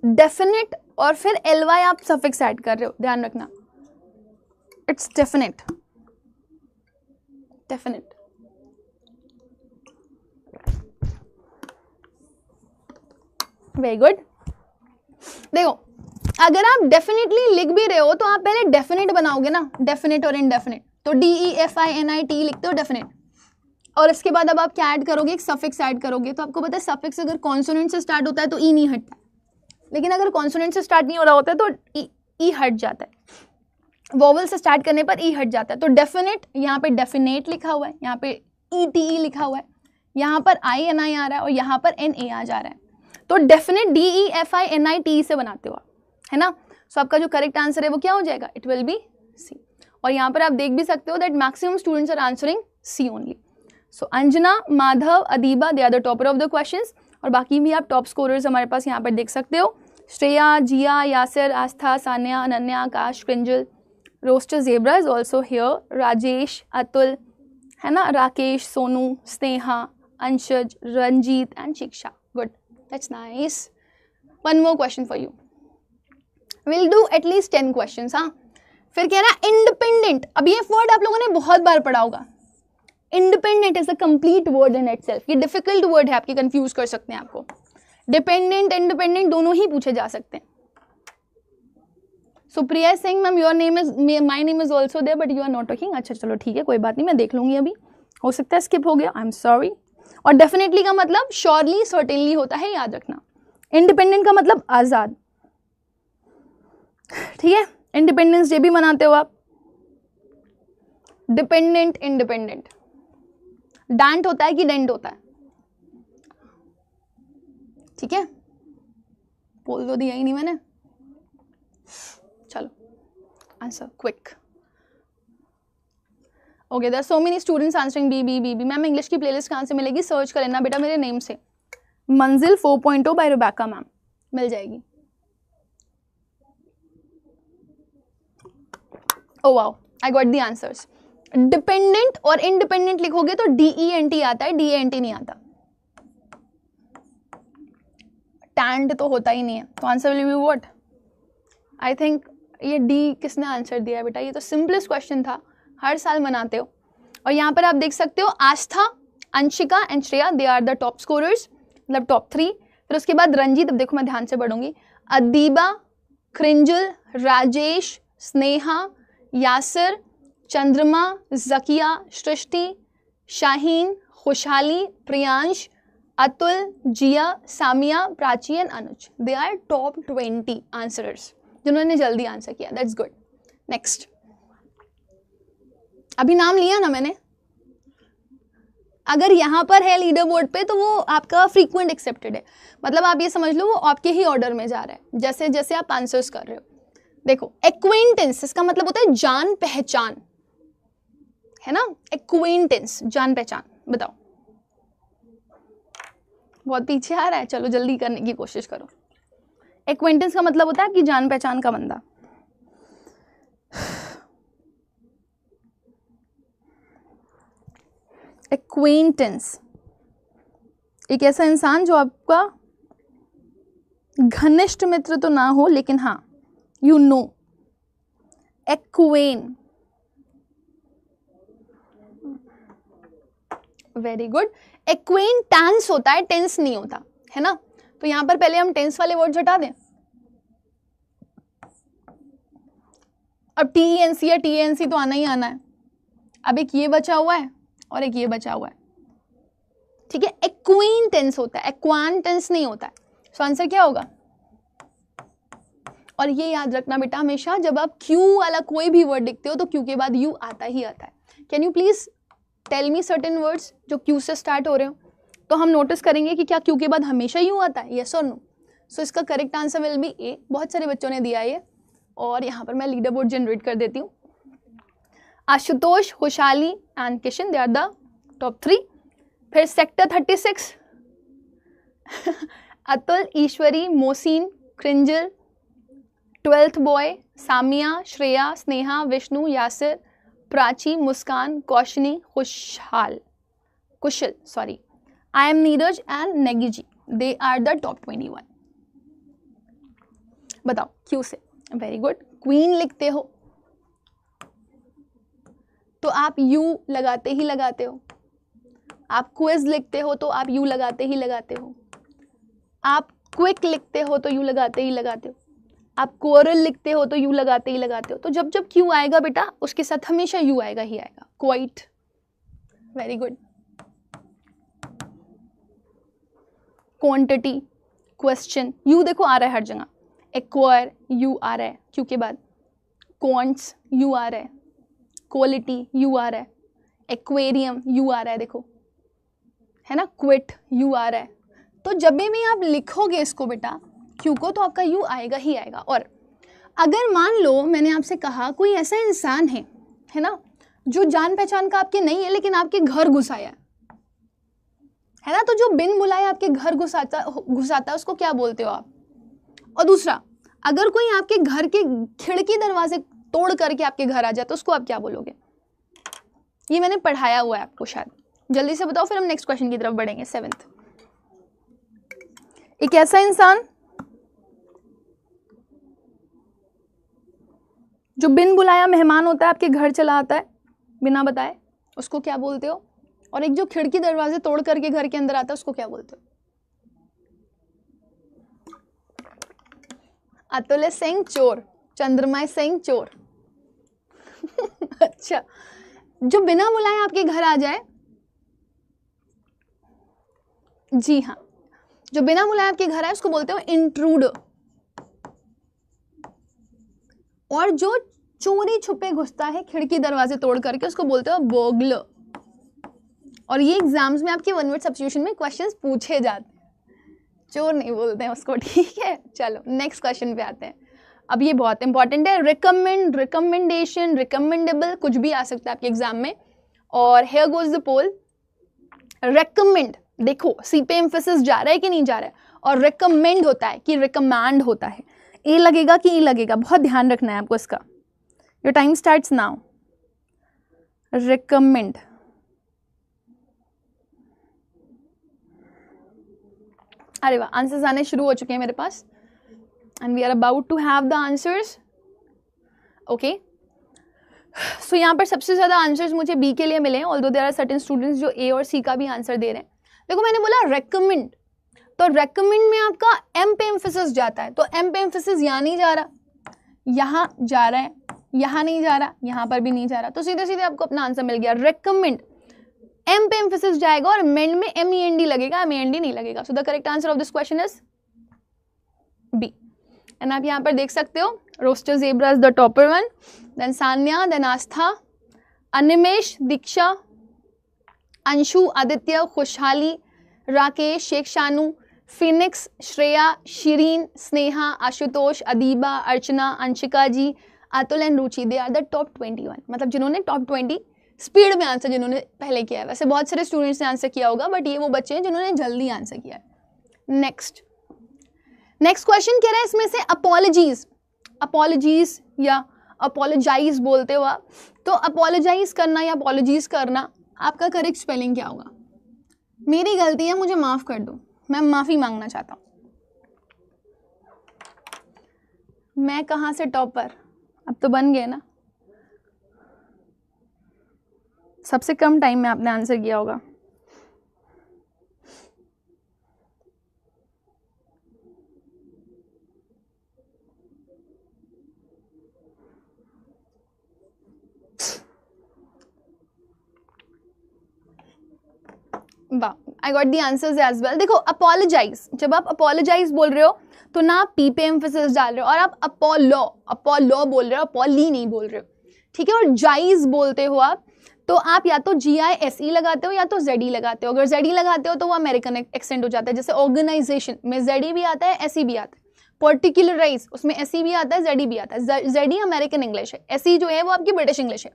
डेफिनेट और फिर LY आप सफिक्स ऐड कर रहे हो, ध्यान रखना, it's definite, definite. Very good. देखो अगर आप डेफिनेटली लिख भी रहे हो तो आप पहले डेफिनेट बनाओगे ना, डेफिनेट और इनडेफिनेट, तो DEFINIT लिखते हो डेफिनेट, और इसके बाद अब आप क्या ऐड करोगे, एक सफिक्स ऐड करोगे। तो आपको पता है सफिक्स अगर कॉन्सोनेंट से स्टार्ट होता है तो ई नहीं हटता, लेकिन अगर कॉन्सोनेंट से स्टार्ट नहीं हो रहा होता है तो ई हट जाता है, वोवल से स्टार्ट करने पर ई हट जाता है। तो डेफिनेट, यहाँ पे डेफिनेट लिखा हुआ है, यहाँ पे ETE लिखा हुआ है, यहाँ पर INI आ रहा है और यहाँ पर NA आ जा रहा है, तो डेफिनेट DEFINIT से बनाते हो आप, है ना। सो आपका जो करेक्ट आंसर है वो क्या हो जाएगा, इट विल बी C। और यहाँ पर आप देख भी सकते हो that maximum students are answering C only. So Anjana, Madhav, Adiba, they are the topper of the questions, और बाकी भी आप टॉप स्कोरर्स हमारे पास यहाँ पर देख सकते हो, Shreya, Jiya, Yasir, Astha, Sanya, Ananya, Akash, Krinjal, rooster zebra is also here, Rajesh, Atul, है ना, Rakesh, Sonu, Sneha, Anshaj, Ranjit and Shiksha. Good, that's nice. One more question for you, will do at least 10 questions. हाँ, फिर कह रहा है इंडिपेंडेंट। अब ये वर्ड आप लोगों ने बहुत बार पढ़ा होगा, independent is a complete word in itself. ये डिफिकल्ट वर्ड है, आपके कंफ्यूज कर सकते हैं आपको। डिपेंडेंट इंडिपेंडेंट दोनों ही पूछे जा सकते हैं। So Priya Singh ma'am your name is, my name is also there but you are not talking. अच्छा चलो ठीक है, कोई बात नहीं, मैं देख लूंगी अभी, हो सकता है स्किप हो गया, आई एम सॉरी. और डेफिनेटली का मतलब श्योरली सर्टेनली होता है, याद रखना. इंडिपेंडेंट का मतलब आज़ाद. ठीक है, इंडिपेंडेंस डे भी मनाते हो आप. Dependent, independent. डांट होता है कि डेंट होता है? ठीक है, बोल दो, दिया ही नहीं मैंने. चलो answer quick. Okay, there so many students answering B B B B. Ma'am English की प्लेलिस्ट कहाँ से मिलेगी? सर्च कर लेना बेटा मेरे नेम से, मंजिल 4.0 बाय रुबैका मैम, मिल जाएगी. Oh wow, I got the answers. Dependent और इंडिपेंडेंट लिखोगे तो DENT आता है, DANT नहीं आता. टैंड तो होता ही नहीं है, तो answer will be what? I think ये डी किसने आंसर दिया है बेटा? ये तो सिंपलेस्ट क्वेश्चन था, हर साल मनाते हो. और यहाँ पर आप देख सकते हो Astha, Anshika and Shreya, they are the top scorers, मतलब टॉप 3. फिर उसके बाद रंजीत, अब देखो मैं ध्यान से पढ़ूंगी, अदीबा, क्रिंजल, राजेश, स्नेहा, यासिर, चंद्रमा, Zakia, Srishti, Shaheen, Khushhali, Priyansh, Atul, Jiya, Samiya, Prachi and Anuj. They are top 20 answerers जिन्होंने जल्दी आंसर किया. That's good. नेक्स्ट, अभी नाम लिया ना मैंने, अगर यहाँ पर है लीडर बोर्ड पे तो वो आपका फ्रीक्वेंट एक्सेप्टेड है, मतलब आप ये समझ लो वो आपके ही ऑर्डर में जा रहा है जैसे जैसे आप आंसर्स कर रहे हो. देखो एक्वेंटेंस, इसका मतलब होता है जान पहचान, है ना? एक्वेंटेंस, जान पहचान. बताओ, बहुत पीछे आ रहा है, चलो जल्दी करने की कोशिश करो. एक्वेंटेंस का मतलब होता है कि जान पहचान का बंदा. एक्वेंटेंस एक ऐसा इंसान जो आपका घनिष्ठ मित्र तो ना हो, लेकिन हाँ you know. Acquaint, very good. Acquaintance होता है, टेंस नहीं होता, है ना? तो यहां पर पहले हम टेंस वाले वर्ड हटा दें. अब TENC या TANC तो आना ही आना है. अब एक ये बचा हुआ है और एक ये बचा हुआ है. ठीक है, एक्वेंटेंस होता है, एक्वांटेंस नहीं होता है. सो आंसर क्या होगा? और ये याद रखना बेटा, हमेशा जब आप क्यू वाला कोई भी वर्ड लिखते हो तो क्यू के बाद यू आता ही आता है. Can you please tell me certain words जो क्यू से स्टार्ट हो रहे हो? तो हम नोटिस करेंगे कि क्या क्यू के बाद हमेशा यू आता है, यस और नो? सो इसका करेक्ट आंसर विल बी ए. बहुत सारे बच्चों ने दिया ये, और यहाँ पर मैं लीडर बोर्ड जनरेट कर देती हूँ. आशुतोष, खुशहाली and Kishan, they are the top 3. फिर sector 36 Atul, Ishwari, Mohsin, क्रिंजल, 12th boy, Samia, Shreya, Sneha, Vishnu, Yasir, Prachi, Muskan, कौशनी, Kusal, sorry, I am Neeraj and नेगीजी. They are the top 21. बताओ क्यू से. Very good. क्वीन लिखते हो तो आप यू लगाते ही लगाते हो. आप क्विज लिखते हो तो आप यू लगाते ही लगाते हो. आप क्विक लिखते हो तो यू लगाते ही लगाते हो. आप कोरल लिखते हो तो यू लगाते ही लगाते हो. तो जब जब क्यू आएगा बेटा उसके साथ हमेशा यू आएगा ही आएगा. Quite, very good. Quantity, question, you देखो आ रहा है हर जगह. एक्वायर, यू आ रहा है क्यू के बाद. क्वांट्स, यू आ रहा है. क्वालिटी, यू आ रहा है. एक्वेरियम, यू आ रहा है, देखो, है ना. क्विट, यू आ रहा है. तो जब भी आप लिखोगे इसको बेटा क्यू को तो आपका यू आएगा ही आएगा. और अगर मान लो मैंने आपसे कहा कोई ऐसा इंसान है ना, जो जान पहचान का आपके नहीं है लेकिन आपके घर घुस आया है ना, तो जो बिन बुलाए आपके घर घुसाता है उसको क्या बोलते हो आप? और दूसरा, अगर कोई आपके घर के खिड़की दरवाजे तोड़ करके आपके घर आ जाए तो उसको आप क्या बोलोगे? ये मैंने पढ़ाया हुआ है आपको शायद. जल्दी से बताओ, फिर हम नेक्स्ट क्वेश्चन की तरफ बढ़ेंगे. 7th, एक ऐसा इंसान जो बिन बुलाया मेहमान होता है, आपके घर चला आता है बिना बताए, उसको क्या बोलते हो? और एक जो खिड़की दरवाजे तोड़ करके घर के अंदर आता है उसको क्या बोलते हो? अतुल सिंह, चोर. चंद्रमा सिंह चोर। अच्छा, जो बिना बुलाए आपके घर आ जाए, जी हाँ, जो बिना बुलाए आपके घर आए उसको बोलते हो इंट्रूडर। और जो चोरी छुपे घुसता है खिड़की दरवाजे तोड़ करके उसको बोलते हो बर्गलर। और ये एग्जाम्स में आपके वन वर्ड सब्स्टिट्यूशन में क्वेश्चंस पूछे जाते हैं, चोर नहीं बोलते हैं उसको, ठीक है। चलो नेक्स्ट क्वेश्चन पे आते हैं। अब ये बहुत इंपॉर्टेंट है, रिकमेंड, रिकमेंडेशन, रिकमेंडेबल, कुछ भी आ सकता है आपके एग्जाम में। और here goes the poll, recommend, देखो सी पे एम्फेसिस जा रहा है कि नहीं जा रहा है, और रिकमेंड होता है कि रिकमेंड होता है, ए लगेगा कि ई लगेगा, बहुत ध्यान रखना है आपको इसका। Your time starts now. Recommend, अरे वाह, आंसर्स आने शुरू हो चुके हैं मेरे पास, and we are about to have the answers. Okay, so यहाँ पर सबसे ज़्यादा आंसर्स मुझे बी के लिए मिले हैं, although there are certain students जो ए और सी का भी आंसर दे रहे हैं। देखो मैंने बोला रेकमेंड, तो रेकमेंड में आपका एम पे एम्फेसिस जाता है, तो एम पे एम्फेसिस यहाँ नहीं जा रहा, यहाँ जा रहा है, यहाँ नहीं जा रहा, यहाँ पर भी नहीं जा रहा, तो सीधे सीधे आपको अपना आंसर मिल गया। रेकमेंड एम पे एम्फेसिस जाएगा और मेंड में एम ई एन डी लगेगा, एम ए एन डी नहीं लगेगा। So the correct answer of this question is B. And आप यहाँ पर देख सकते हो rooster zebra is the topper one, then Sanya, then Aastha, Animesh, Diksha, Anshu, Aditya, Khushhali, Rakesh, Sheikh Shanu, Phoenix, Shreya, Shirin, Sneha, Ashutosh, Adiba, Archana, Anshika ji, Atul and Ruchi, they are the top 21, मतलब जिन्होंने टॉप 20 स्पीड में आंसर जिन्होंने पहले किया है। वैसे बहुत सारे स्टूडेंट्स ने आंसर किया होगा, बट ये वो बच्चे हैं जिन्होंने जल्दी आंसर किया है। नेक्स्ट क्वेश्चन कह रहा है इसमें से अपोलॉजीज, अपोलॉजीज या अपोलोजाइज बोलते हो आप, तो अपोलोजाइज करना या अपोलॉजीज करना, आपका करेक्ट स्पेलिंग क्या होगा? मेरी गलती है, मुझे माफ कर दो, मैं माफी मांगना चाहता हूँ। मैं कहाँ से टॉपर, अब तो बन गए ना। सबसे कम टाइम में आपने आंसर किया होगा। वाह, I got the answers as well. देखो अपोलोजाइज, जब आप अपोलोजाइज बोल रहे हो तो ना आप पी पे एम्फेसिस डाल रहे हो, और आप अपोलो बोल रहे हो, अपोली नहीं बोल रहे हो, ठीक है। और जाइज बोलते हो आप, तो आप या तो GISE लगाते हो या तो ZE लगाते हो। अगर ZE लगाते हो तो वो अमेरिकन एक्सेंट हो जाता है, जैसे ऑर्गेनाइजेशन में ZE भी आता है, SE भी आता है। पर्टिकुलराइज, उसमें SE भी आता है, ZE भी आता है। ZE अमेरिकन इंग्लिश है, SE जो है वो आपकी ब्रिटिश इंग्लिश है।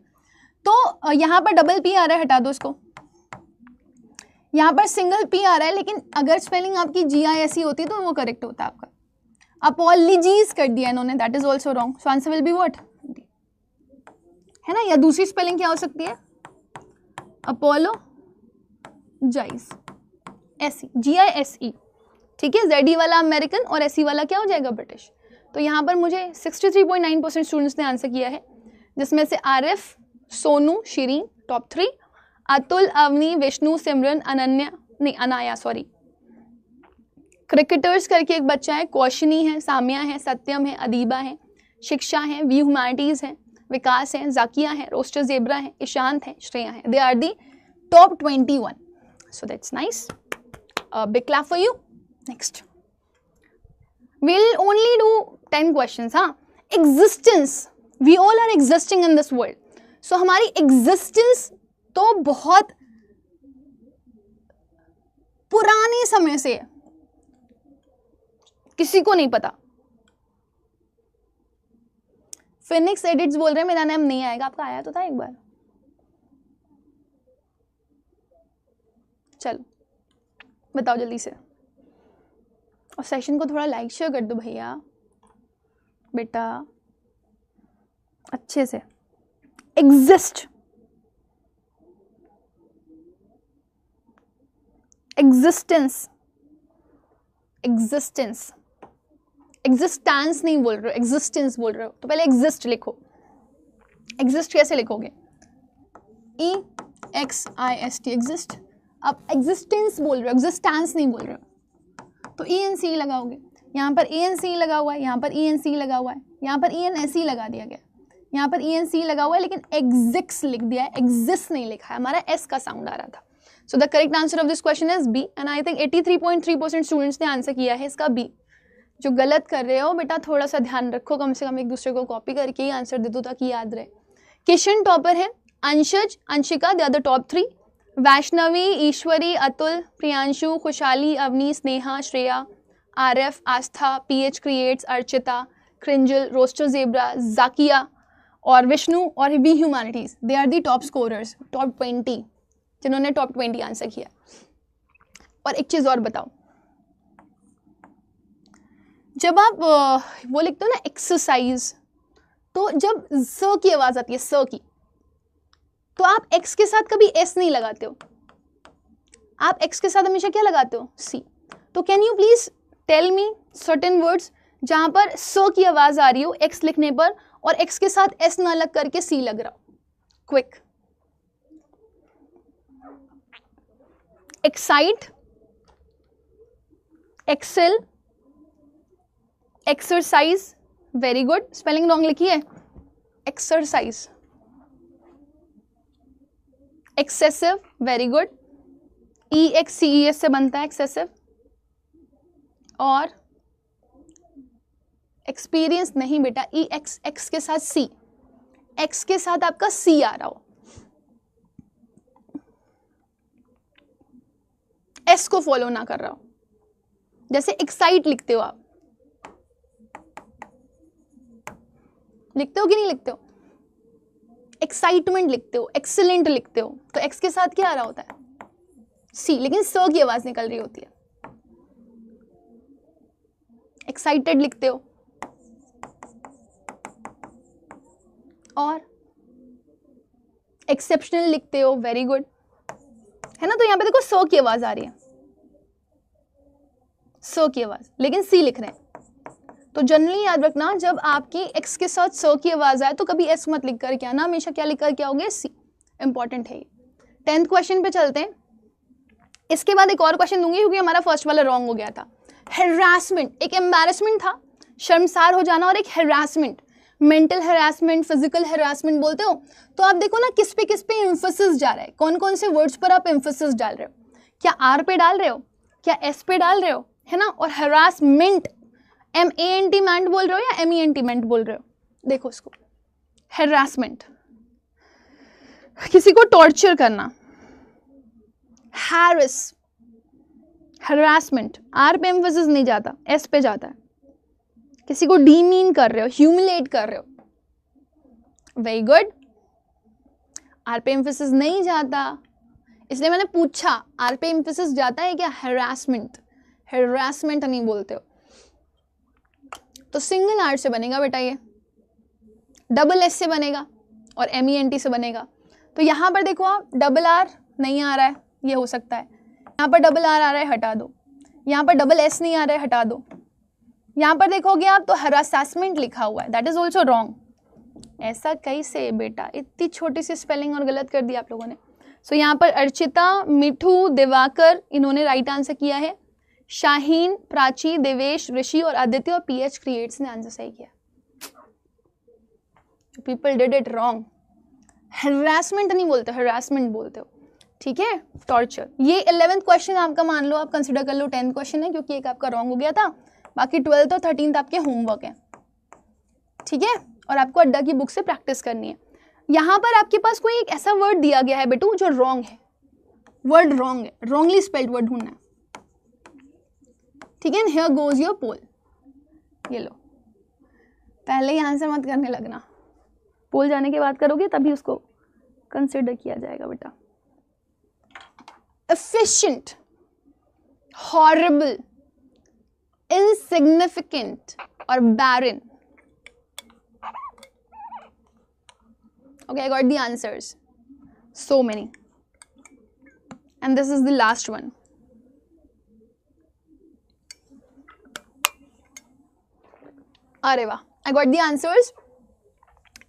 तो यहाँ पर डबल P आ रहा है, हटा दो इसको। यहाँ पर सिंगल P आ रहा है, लेकिन अगर स्पेलिंग आपकी GISE होती तो वो करेक्ट होता है आपका। अपॉलजीज कर दिया इन्होंने, that is also wrong, so answer will be what, है ना। या दूसरी स्पेलिंग क्या हो सकती है? अपोलो जाइज, SE, GISE, ठीक है। ZE वाला अमेरिकन और SE वाला क्या हो जाएगा, ब्रिटिश। तो यहाँ पर मुझे 63.9% स्टूडेंट्स ने आंसर किया है, जिसमें से आरिफ, सोनू, शिरीन टॉप 3, अतुल, अवनी, विष्णु, सिमरन, अनाया सॉरी, क्रिकेटर्स करके एक बच्चा है, कौशनी है, सामिया है, सत्यम है, अदीबा है, शिक्षा है, वी ह्यूमैनिटीज है, विकास है, जाकिया है, रोस्टर ज़ेब्रा है, ईशांत है, श्रेया है। They are the top 21, so that's nice, big clap for you. Next will only do 10 questions. हाँ, existence, we all are existing in this world, so हमारी एग्जिस्टेंस तो बहुत पुराने समय से है, किसी को नहीं पता। फिनिक्स एडिट्स बोल रहे हैं मेरा नाम नहीं आएगा, आपका आया तो था एक बार। चलो बताओ जल्दी से, और सेशन को थोड़ा लाइक शेयर कर दो भैया, बेटा अच्छे से। एग्जिस्ट, एग्जिस्टेंस, एग्जिस्टेंस, एग्जिस्टेंस नहीं बोल रहे हो, एग्जिस्टेंस बोल रहे हो, तो पहले एग्जिस्ट लिखो। एग्जिस्ट कैसे लिखोगे? EXIST, exist. अब एग्जिस्टेंस बोल रहे हो, एग्जिस्टेंस नहीं बोल रहे हो, तो ENC लगाओगे। यहाँ पर ENC लगा हुआ है, यहाँ पर ENC लगा हुआ है, यहाँ पर ENSE लगा दिया गया, यहाँ पर ENC लगा हुआ है, लेकिन एक्सिक्स लिख दिया है, एक्सिस्ट नहीं लिखा है, हमारा S का साउंड आ रहा था। So the correct answer of this question is B and I think 83.3% students ने आंसर किया है इसका बी। जो गलत कर रहे हो बेटा थोड़ा सा ध्यान रखो, कम से कम एक दूसरे को कॉपी करके ही आंसर दे दो ताकि याद रहे। किशन टॉपर है, Anshaj, Anshika the other top 3, Vaishnavi, Ishwari, Atul, Priyanshu, Khushhali, Avni, Sneha, Shreya, RF, Aastha, PH creates, Archita, Krinjal, rooster zebra, Zakia और विष्णु और V humanities, they are the top scorers, top 20 जिन्होंने टॉप 20 आंसर किया। और एक चीज़ और बताओ, जब आप वो लिखते हो ना एक्सरसाइज, तो जब स की आवाज़ आती है, स की, तो आप एक्स के साथ कभी एस नहीं लगाते हो, आप एक्स के साथ हमेशा क्या लगाते हो, सी। तो can you please tell me certain words जहां पर स की आवाज आ रही हो एक्स लिखने पर और एक्स के साथ एस ना लग करके सी लग रहा हो, quick. Excite, excel, exercise, very good, spelling wrong लिखी है, exercise. Excessive, very good, EXCES से बनता है एक्सेसिव। और एक्सपीरियंस नहीं बेटा, एक्स के साथ सी, एक्स के साथ आपका सी आ रहा हो, एस को फॉलो ना कर रहा हो। जैसे एक्साइट लिखते हो आप, लिखते हो कि नहीं लिखते हो, एक्साइटमेंट लिखते हो, एक्सीलेंट लिखते हो, तो एक्स के साथ क्या आ रहा होता है, सी, लेकिन स की आवाज निकल रही होती है। एक्साइटेड लिखते हो और एक्सेप्शनल लिखते हो, वेरी गुड, है ना। तो यहां पे देखो स की आवाज आ रही है, स की आवाज, लेकिन सी लिख रहे हैं। तो जनरली याद रखना, जब आपकी एक्स के साथ स की आवाज आए तो कभी एस मत लिख कर के आना, हमेशा क्या लिख कर के आओगे, सी। इंपॉर्टेंट है ये। 10th क्वेश्चन पे चलते हैं। इसके बाद एक और क्वेश्चन दूंगी क्योंकि हमारा फर्स्ट वाला रॉन्ग हो गया था। हेरासमेंट, एक एम्बैरेसमेंट था, शर्मसार हो जाना, और एक harassment, mental harassment, physical harassment बोलते हो। तो आप देखो ना किस पे एम्फेसिस जा रहा है, कौन कौन से वर्ड्स पर आप एम्फेसिस डाल रहे हो, क्या आर पे डाल रहे हो, क्या एस पे डाल रहे हो, है ना। और हेरासमेंट, MENT मैंट बोल रहे हो या MENT मैंट बोल रहे हो, देखो इसको, हेरासमेंट, किसी को टॉर्चर करना, हैरेस, हरासमेंट, आर पे एम्फेसिस नहीं जाता, एस पे जाता है। किसी को डीमीन कर रहे हो, ह्यूमिलेट कर रहे हो, वेरी गुड, आर पे एम्फेसिस नहीं जाता, इसलिए मैंने पूछा आर पे एम्फेसिस जाता है क्या, हेरासमेंट, हेरासमेंट नहीं बोलते हो। तो सिंगल आर से बनेगा बेटा, ये डबल एस से बनेगा और MENT से बनेगा। तो यहां पर देखो आप, डबल आर नहीं आ रहा है, ये हो सकता है, यहाँ पर डबल आर आ रहा है, हटा दो, यहाँ पर डबल एस नहीं आ रहा है, हटा दो, यहाँ पर देखोगे आप तो हरासमेंट लिखा हुआ है, दैट इज ऑल्सो रॉन्ग। ऐसा कैसे बेटा, इतनी छोटी सी स्पेलिंग और गलत कर दी आप लोगों ने। सो यहाँ पर अर्चिता, मिठू, दिवाकर, इन्होंने राइट आंसर किया है। शाहीन, प्राची, देवेश, ऋषि और आदित्य और PH क्रिएट्स ने आंसर सही किया। People did it wrong, harassment नहीं बोलते, हरासमेंट बोलते हो, ठीक है, टॉर्चर। ये 11th क्वेश्चन आपका मान लो, आप कंसिडर कर लो 10th क्वेश्चन है, क्योंकि एक आपका रॉन्ग हो गया था, बाकी 12th और 13th आपके होमवर्क है, ठीक है। और आपको अड्डा की बुक से प्रैक्टिस करनी है। यहाँ पर आपके पास कोई एक ऐसा वर्ड दिया गया है बेटू जो रॉन्ग है, वर्ड रॉन्ग है, रॉन्गली स्पेल्ड वर्ड ढूंढना है, ठीक है। हियर गोज योर पोल, ये लो, पहले ही आंसर मत करने लगना, पोल जाने के बाद करोगे तभी उसको कंसिडर किया जाएगा बेटा। efficient, horrible, insignificant or barren. Okay, I got the answers. So many. And this is the last one. अरे वाह, I got the answers.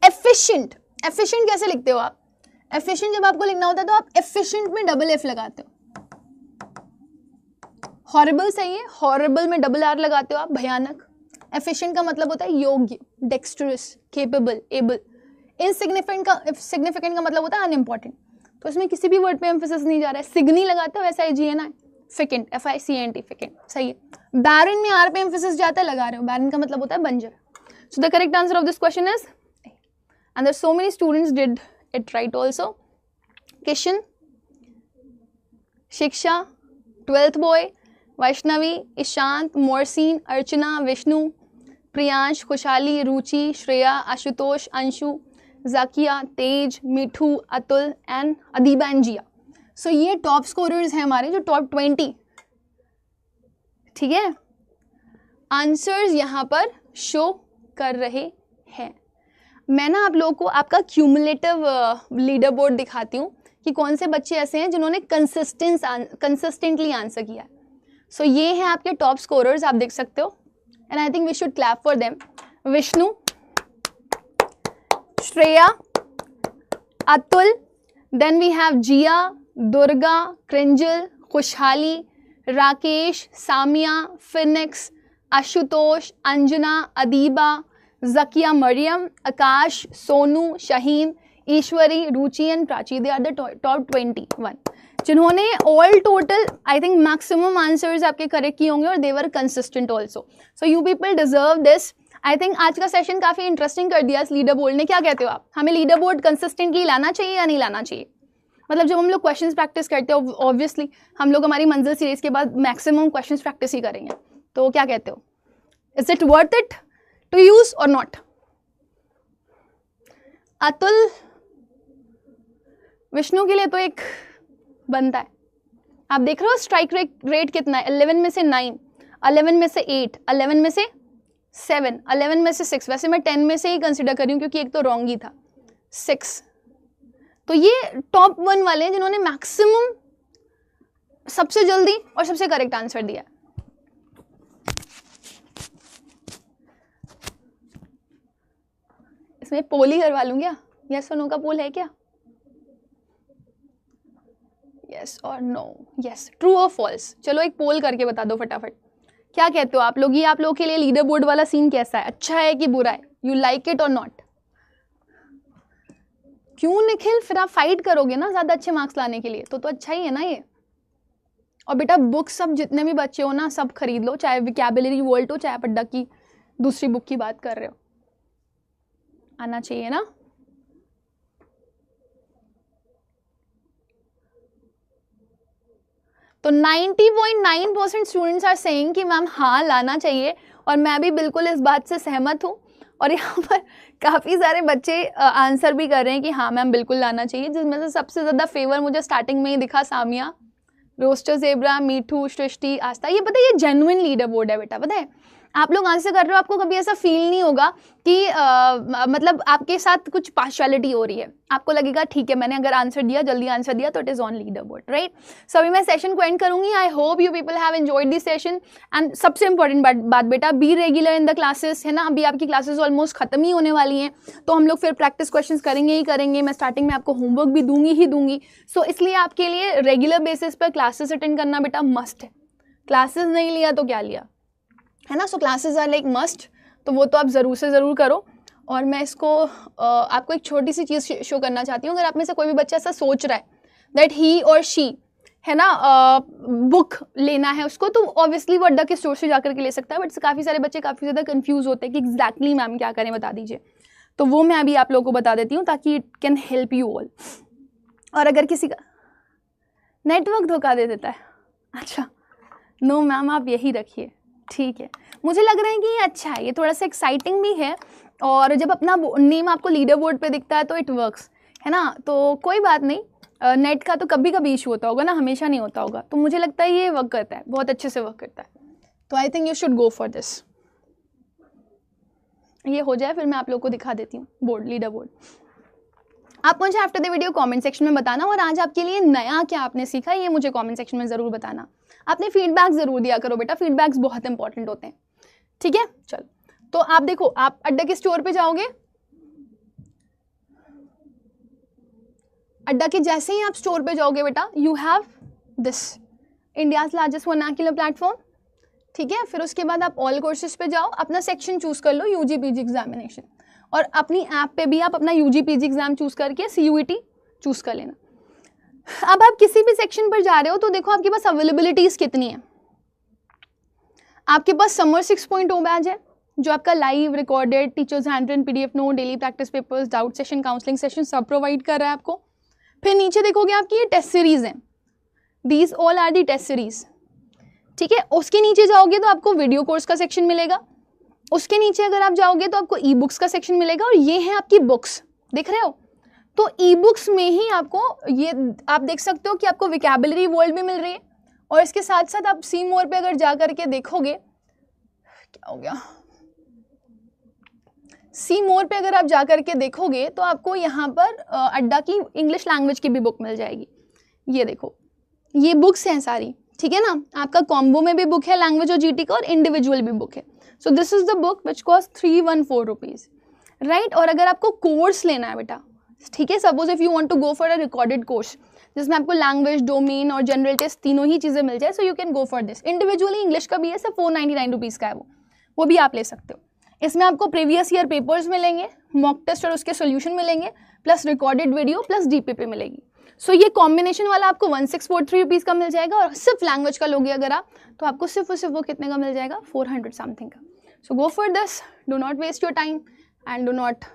Efficient. Efficient कैसे लिखते हो आप? एफिशिएंट जब आपको लिखना होता है तो आप एफिशिएंट में डबल एफ लगाते हो, हॉरिबल सही है, हॉरिबल में डबल आर लगाते हो आप, भयानक। एफिशिएंट का मतलब होता है योग्य, डेक्स्टरस, केपेबल, एबल। सिग्निफिकेंट का मतलब होता है अनइम्पॉर्टेंट। तो इसमें किसी भी वर्ड पे एम्फेसिस नहीं जा रहा है। सिग्नी लगाते हो, SIGNI, फिकेंट, FICENT, फिकेंट, सही है। बैरन में आर पे एम्फेसिस जाता है, लगा रहे हो, बैरन का मतलब होता है बंजर। So the correct answer of this question is, and there so many students did it right also. Kishan, Shiksha, 12th boy, Vaishnavi, Ishant, Morsin, Archana, Vishnu, Priyansh, Khushhali, Ruchi, Shreya, Ashutosh, Anshu, Zakiya, Tej, Mithu, Atul and Adiba and Jiya. So ये टॉप स्कोरर्स हैं हमारे, जो टॉप 20, ठीक है। आंसर्स यहाँ पर शो कर रहे हैं। मैं ना आप लोगों को आपका क्यूमुलेटिव लीडर बोर्ड दिखाती हूँ कि कौन से बच्चे ऐसे हैं जिन्होंने कंसिस्टेंटली आंसर किया है। सो ये हैं आपके टॉप स्कोरर्स, आप देख सकते हो, and I think we should clap for them. Vishnu, Shreya, Atul, then we have Jiya, Durga, Krinjal, Khushhali, Rakesh, Samiya, Phoenix, Ashutosh, Anjana, Adiba, Zakia, Mariyam, Akash, Sonu, Shaheen, Ishwari, Ruchi and Prachi. They are the top 21 जिन्होंने all total I think maximum answers आपके करेक्ट किए होंगे और they were consistent also. So you people deserve this. I think आज का session काफ़ी interesting कर दिया इस लीडर बोर्ड ने। क्या कहते हो आप, हमें लीडर बोर्ड कंसिस्टेंटली लाना चाहिए या नहीं लाना चाहिए? मतलब जब हम लोग क्वेश्चंस प्रैक्टिस करते हो, ऑब्वियसली हम लोग हमारी मंजिल सीरीज के बाद मैक्सिमम क्वेश्चंस प्रैक्टिस ही करेंगे। तो क्या कहते हो, is it worth it to use और नॉट? अतुल, विष्णु के लिए तो एक बनता है। आप देख रहे हो स्ट्राइक रेट कितना है, 11 में से 9, 11 में से 8, 11 में से 7, 11 में से 6। वैसे मैं 10 में से ही कंसिडर कर रही हूँ क्योंकि एक तो रॉन्ग ही था, 6। तो ये टॉप 1 वाले हैं जिन्होंने मैक्सिमम सबसे जल्दी और सबसे करेक्ट आंसर दिया। इसमें पोल ही करवा लूँ क्या, यस और नो का पोल है क्या? यस और नो, यस, ट्रू और फॉल्स। चलो एक पोल करके बता दो फटाफट, क्या कहते हो आप लोग? ये आप लोगों के लिए लीडर बोर्ड वाला सीन कैसा है, अच्छा है कि बुरा है? यू लाइक इट और नॉट? क्यों निखिल, फिर आप फाइट करोगे ना ज़्यादा अच्छे मार्क्स लाने के लिए, तो अच्छा ही है ना ये। और बेटा बुक सब जितने भी बच्चे हो ना सब खरीद लो, चाहे विकैबुलरी वर्ल्ड हो, चाहे आप अड्डा की दूसरी बुक की बात कर रहे हो, आना चाहिए ना। तो 90.9% स्टूडेंट्स आर सेइंग कि मैम हाँ लाना चाहिए, और मैं भी बिल्कुल इस बात से सहमत हूँ। और यहाँ पर काफ़ी सारे बच्चे आंसर भी कर रहे हैं कि हाँ मैम बिल्कुल लाना चाहिए, जिसमें से सबसे ज़्यादा फेवर मुझे स्टार्टिंग में ही दिखा सामिया, रोस्टर ज़ेब्रा, मीठू, सृष्टि, आस्था। ये पता है ये जेन्युइन लीडर बोर्ड है बेटा, पता है आप लोग आंसर कर रहे हो, आपको कभी ऐसा फील नहीं होगा कि मतलब आपके साथ कुछ पार्शियलिटी हो रही है। आपको लगेगा ठीक है मैंने अगर आंसर दिया, जल्दी आंसर दिया, तो it is on leader board, right. So अभी मैं सेशन को एंड करूंगी। I hope you people have enjoyed this session. And सबसे इंपॉर्टेंट बात बेटा, be regular in the classes, है ना। अभी आपकी क्लासेस ऑलमोस्ट खत्म ही होने वाली हैं, तो हम लोग फिर प्रैक्टिस क्वेश्चन करेंगे ही करेंगे। मैं स्टार्टिंग में आपको होमवर्क भी दूंगी। सो इसलिए आपके लिए रेगुलर बेसिस पर क्लासेस अटेंड करना बेटा मस्ट है। क्लासेस नहीं लिया तो क्या लिया, है ना। सो क्लासेस आर लाइक मस्ट, तो वो तो आप ज़रूर से ज़रूर करो। और मैं इसको आपको एक छोटी सी चीज़ शो करना चाहती हूँ। अगर आप में से कोई भी बच्चा ऐसा सोच रहा है दैट ही और शी, है ना, बुक लेना है उसको, तो ऑब्वियसली वो अड्डा के स्टोर से जाकर के ले सकता है। बट काफ़ी सारे बच्चे काफ़ी ज़्यादा कंफ्यूज होते हैं कि एग्जैक्टली मैम क्या करें, बता दीजिए। तो वो मैं अभी आप लोगों को बता देती हूँ ताकि it can help you all. और अगर किसी का नेटवर्क धोखा दे देता है, अच्छा नो मैम आप यही रखिए, ठीक है। मुझे लग रहा है कि ये अच्छा है, ये थोड़ा सा एक्साइटिंग भी है, और जब अपना नेम आपको लीडर बोर्ड पे दिखता है तो इट वर्क्स, है ना। तो कोई बात नहीं, नेट का तो कभी कभी इशू होता होगा ना, हमेशा नहीं होता होगा। तो मुझे लगता है ये वर्क करता है, बहुत अच्छे से वर्क करता है। तो I think you should go for this. ये हो जाए फिर मैं आप लोग को दिखा देती हूँ बोर्ड, लीडर बोर्ड। आप मुझे after the video comment section में बताना, और आज आपके लिए नया क्या आपने सीखा ये मुझे कमेंट सेक्शन में ज़रूर बताना। आपने फीडबैक ज़रूर दिया करो बेटा, फीडबैक्स बहुत इंपॉर्टेंट होते हैं, ठीक है। चलो तो आप देखो, आप अड्डा के स्टोर पे जाओगे, अड्डा के जैसे ही आप स्टोर पे जाओगे बेटा, you have this India's largest vernacular platform, ठीक है। फिर उसके बाद आप ऑल कोर्सेज पे जाओ, अपना सेक्शन चूज़ कर लो यूजी पीजी एग्जामिनेशन, और अपनी ऐप पे भी आप अपना यूजी पीजी एग्जाम चूज़ करके सीयूईटी चूज़ कर लेना। अब आप किसी भी सेक्शन पर जा रहे हो तो देखो आपके पास अवेलेबिलिटीज़ कितनी है। आपके पास समर 6.0 बैच है जो आपका live recorded teachers hand PDF note, daily practice papers, doubt session, counselling session सब प्रोवाइड कर रहा है आपको। फिर नीचे देखोगे आपकी ये टेस्ट सीरीज हैं, these all are the test series, ठीक है। उसके नीचे जाओगे तो आपको वीडियो कोर्स का सेक्शन मिलेगा, उसके नीचे अगर आप जाओगे तो आपको ई बुक्स का सेक्शन मिलेगा, और ये है आपकी बुक्स, दिख रहे हो। तो ई बुक्स में ही आपको ये आप देख सकते हो कि आपको विकैबुलरी वर्ल्ड भी मिल रही है, और इसके साथ साथ आप सी मोर पे अगर जा करके देखोगे, क्या हो गया, सी मोर पे अगर आप जा करके देखोगे तो आपको यहाँ पर अड्डा की इंग्लिश लैंग्वेज की भी बुक मिल जाएगी। ये देखो, ये बुक्स हैं सारी, ठीक है ना। आपका कॉम्बो में भी बुक है लैंग्वेज और जीटी का, और इंडिविजुअल भी बुक है। So this is the book which cost 314 rupees, right. और अगर आपको कोर्स लेना है बेटा, ठीक है, suppose if you want to go for a recorded course जिसमें आपको लैंग्वेज, डोमेन और जनरल टेस्ट तीनों ही चीज़ें मिल जाए, so you can go for this. Individually English का भी है, सिर्फ 499 रुपीज़ का है वो भी आप ले सकते हो। इसमें आपको प्रीवियस ईयर पेपर्स मिलेंगे, मॉक टेस्ट और उसके सोल्यूशन मिलेंगे, plus recorded video, plus DPP मिलेगी। सो ये कॉम्बिनेशन वाला आपको 1643 रुपीज़ का मिल जाएगा, और सिर्फ लैंग्वेज का लोगे अगर आप तो आपको सिर्फ वो कितने का मिल जाएगा, 400 समथिंग का। So go for this, do not waste your time and do not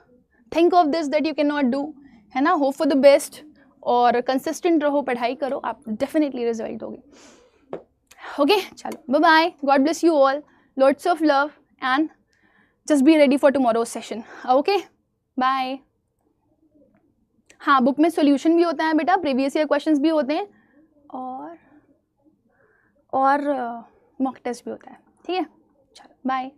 think of this that you can not do, है ना। होप फॉर द बेस्ट और कंसिस्टेंट रहो, पढ़ाई करो, आप डेफिनेटली रिजल्ट दोगे। ओके, चलो bye bye, God bless you all, lots of love and just be ready for tomorrow's session. Okay bye. हाँ, बुक में सॉल्यूशन भी होता है बेटा, प्रीवियस ईयर क्वेश्चंस भी होते हैं, और मॉक टेस्ट भी होता है, ठीक है। चलो बाय।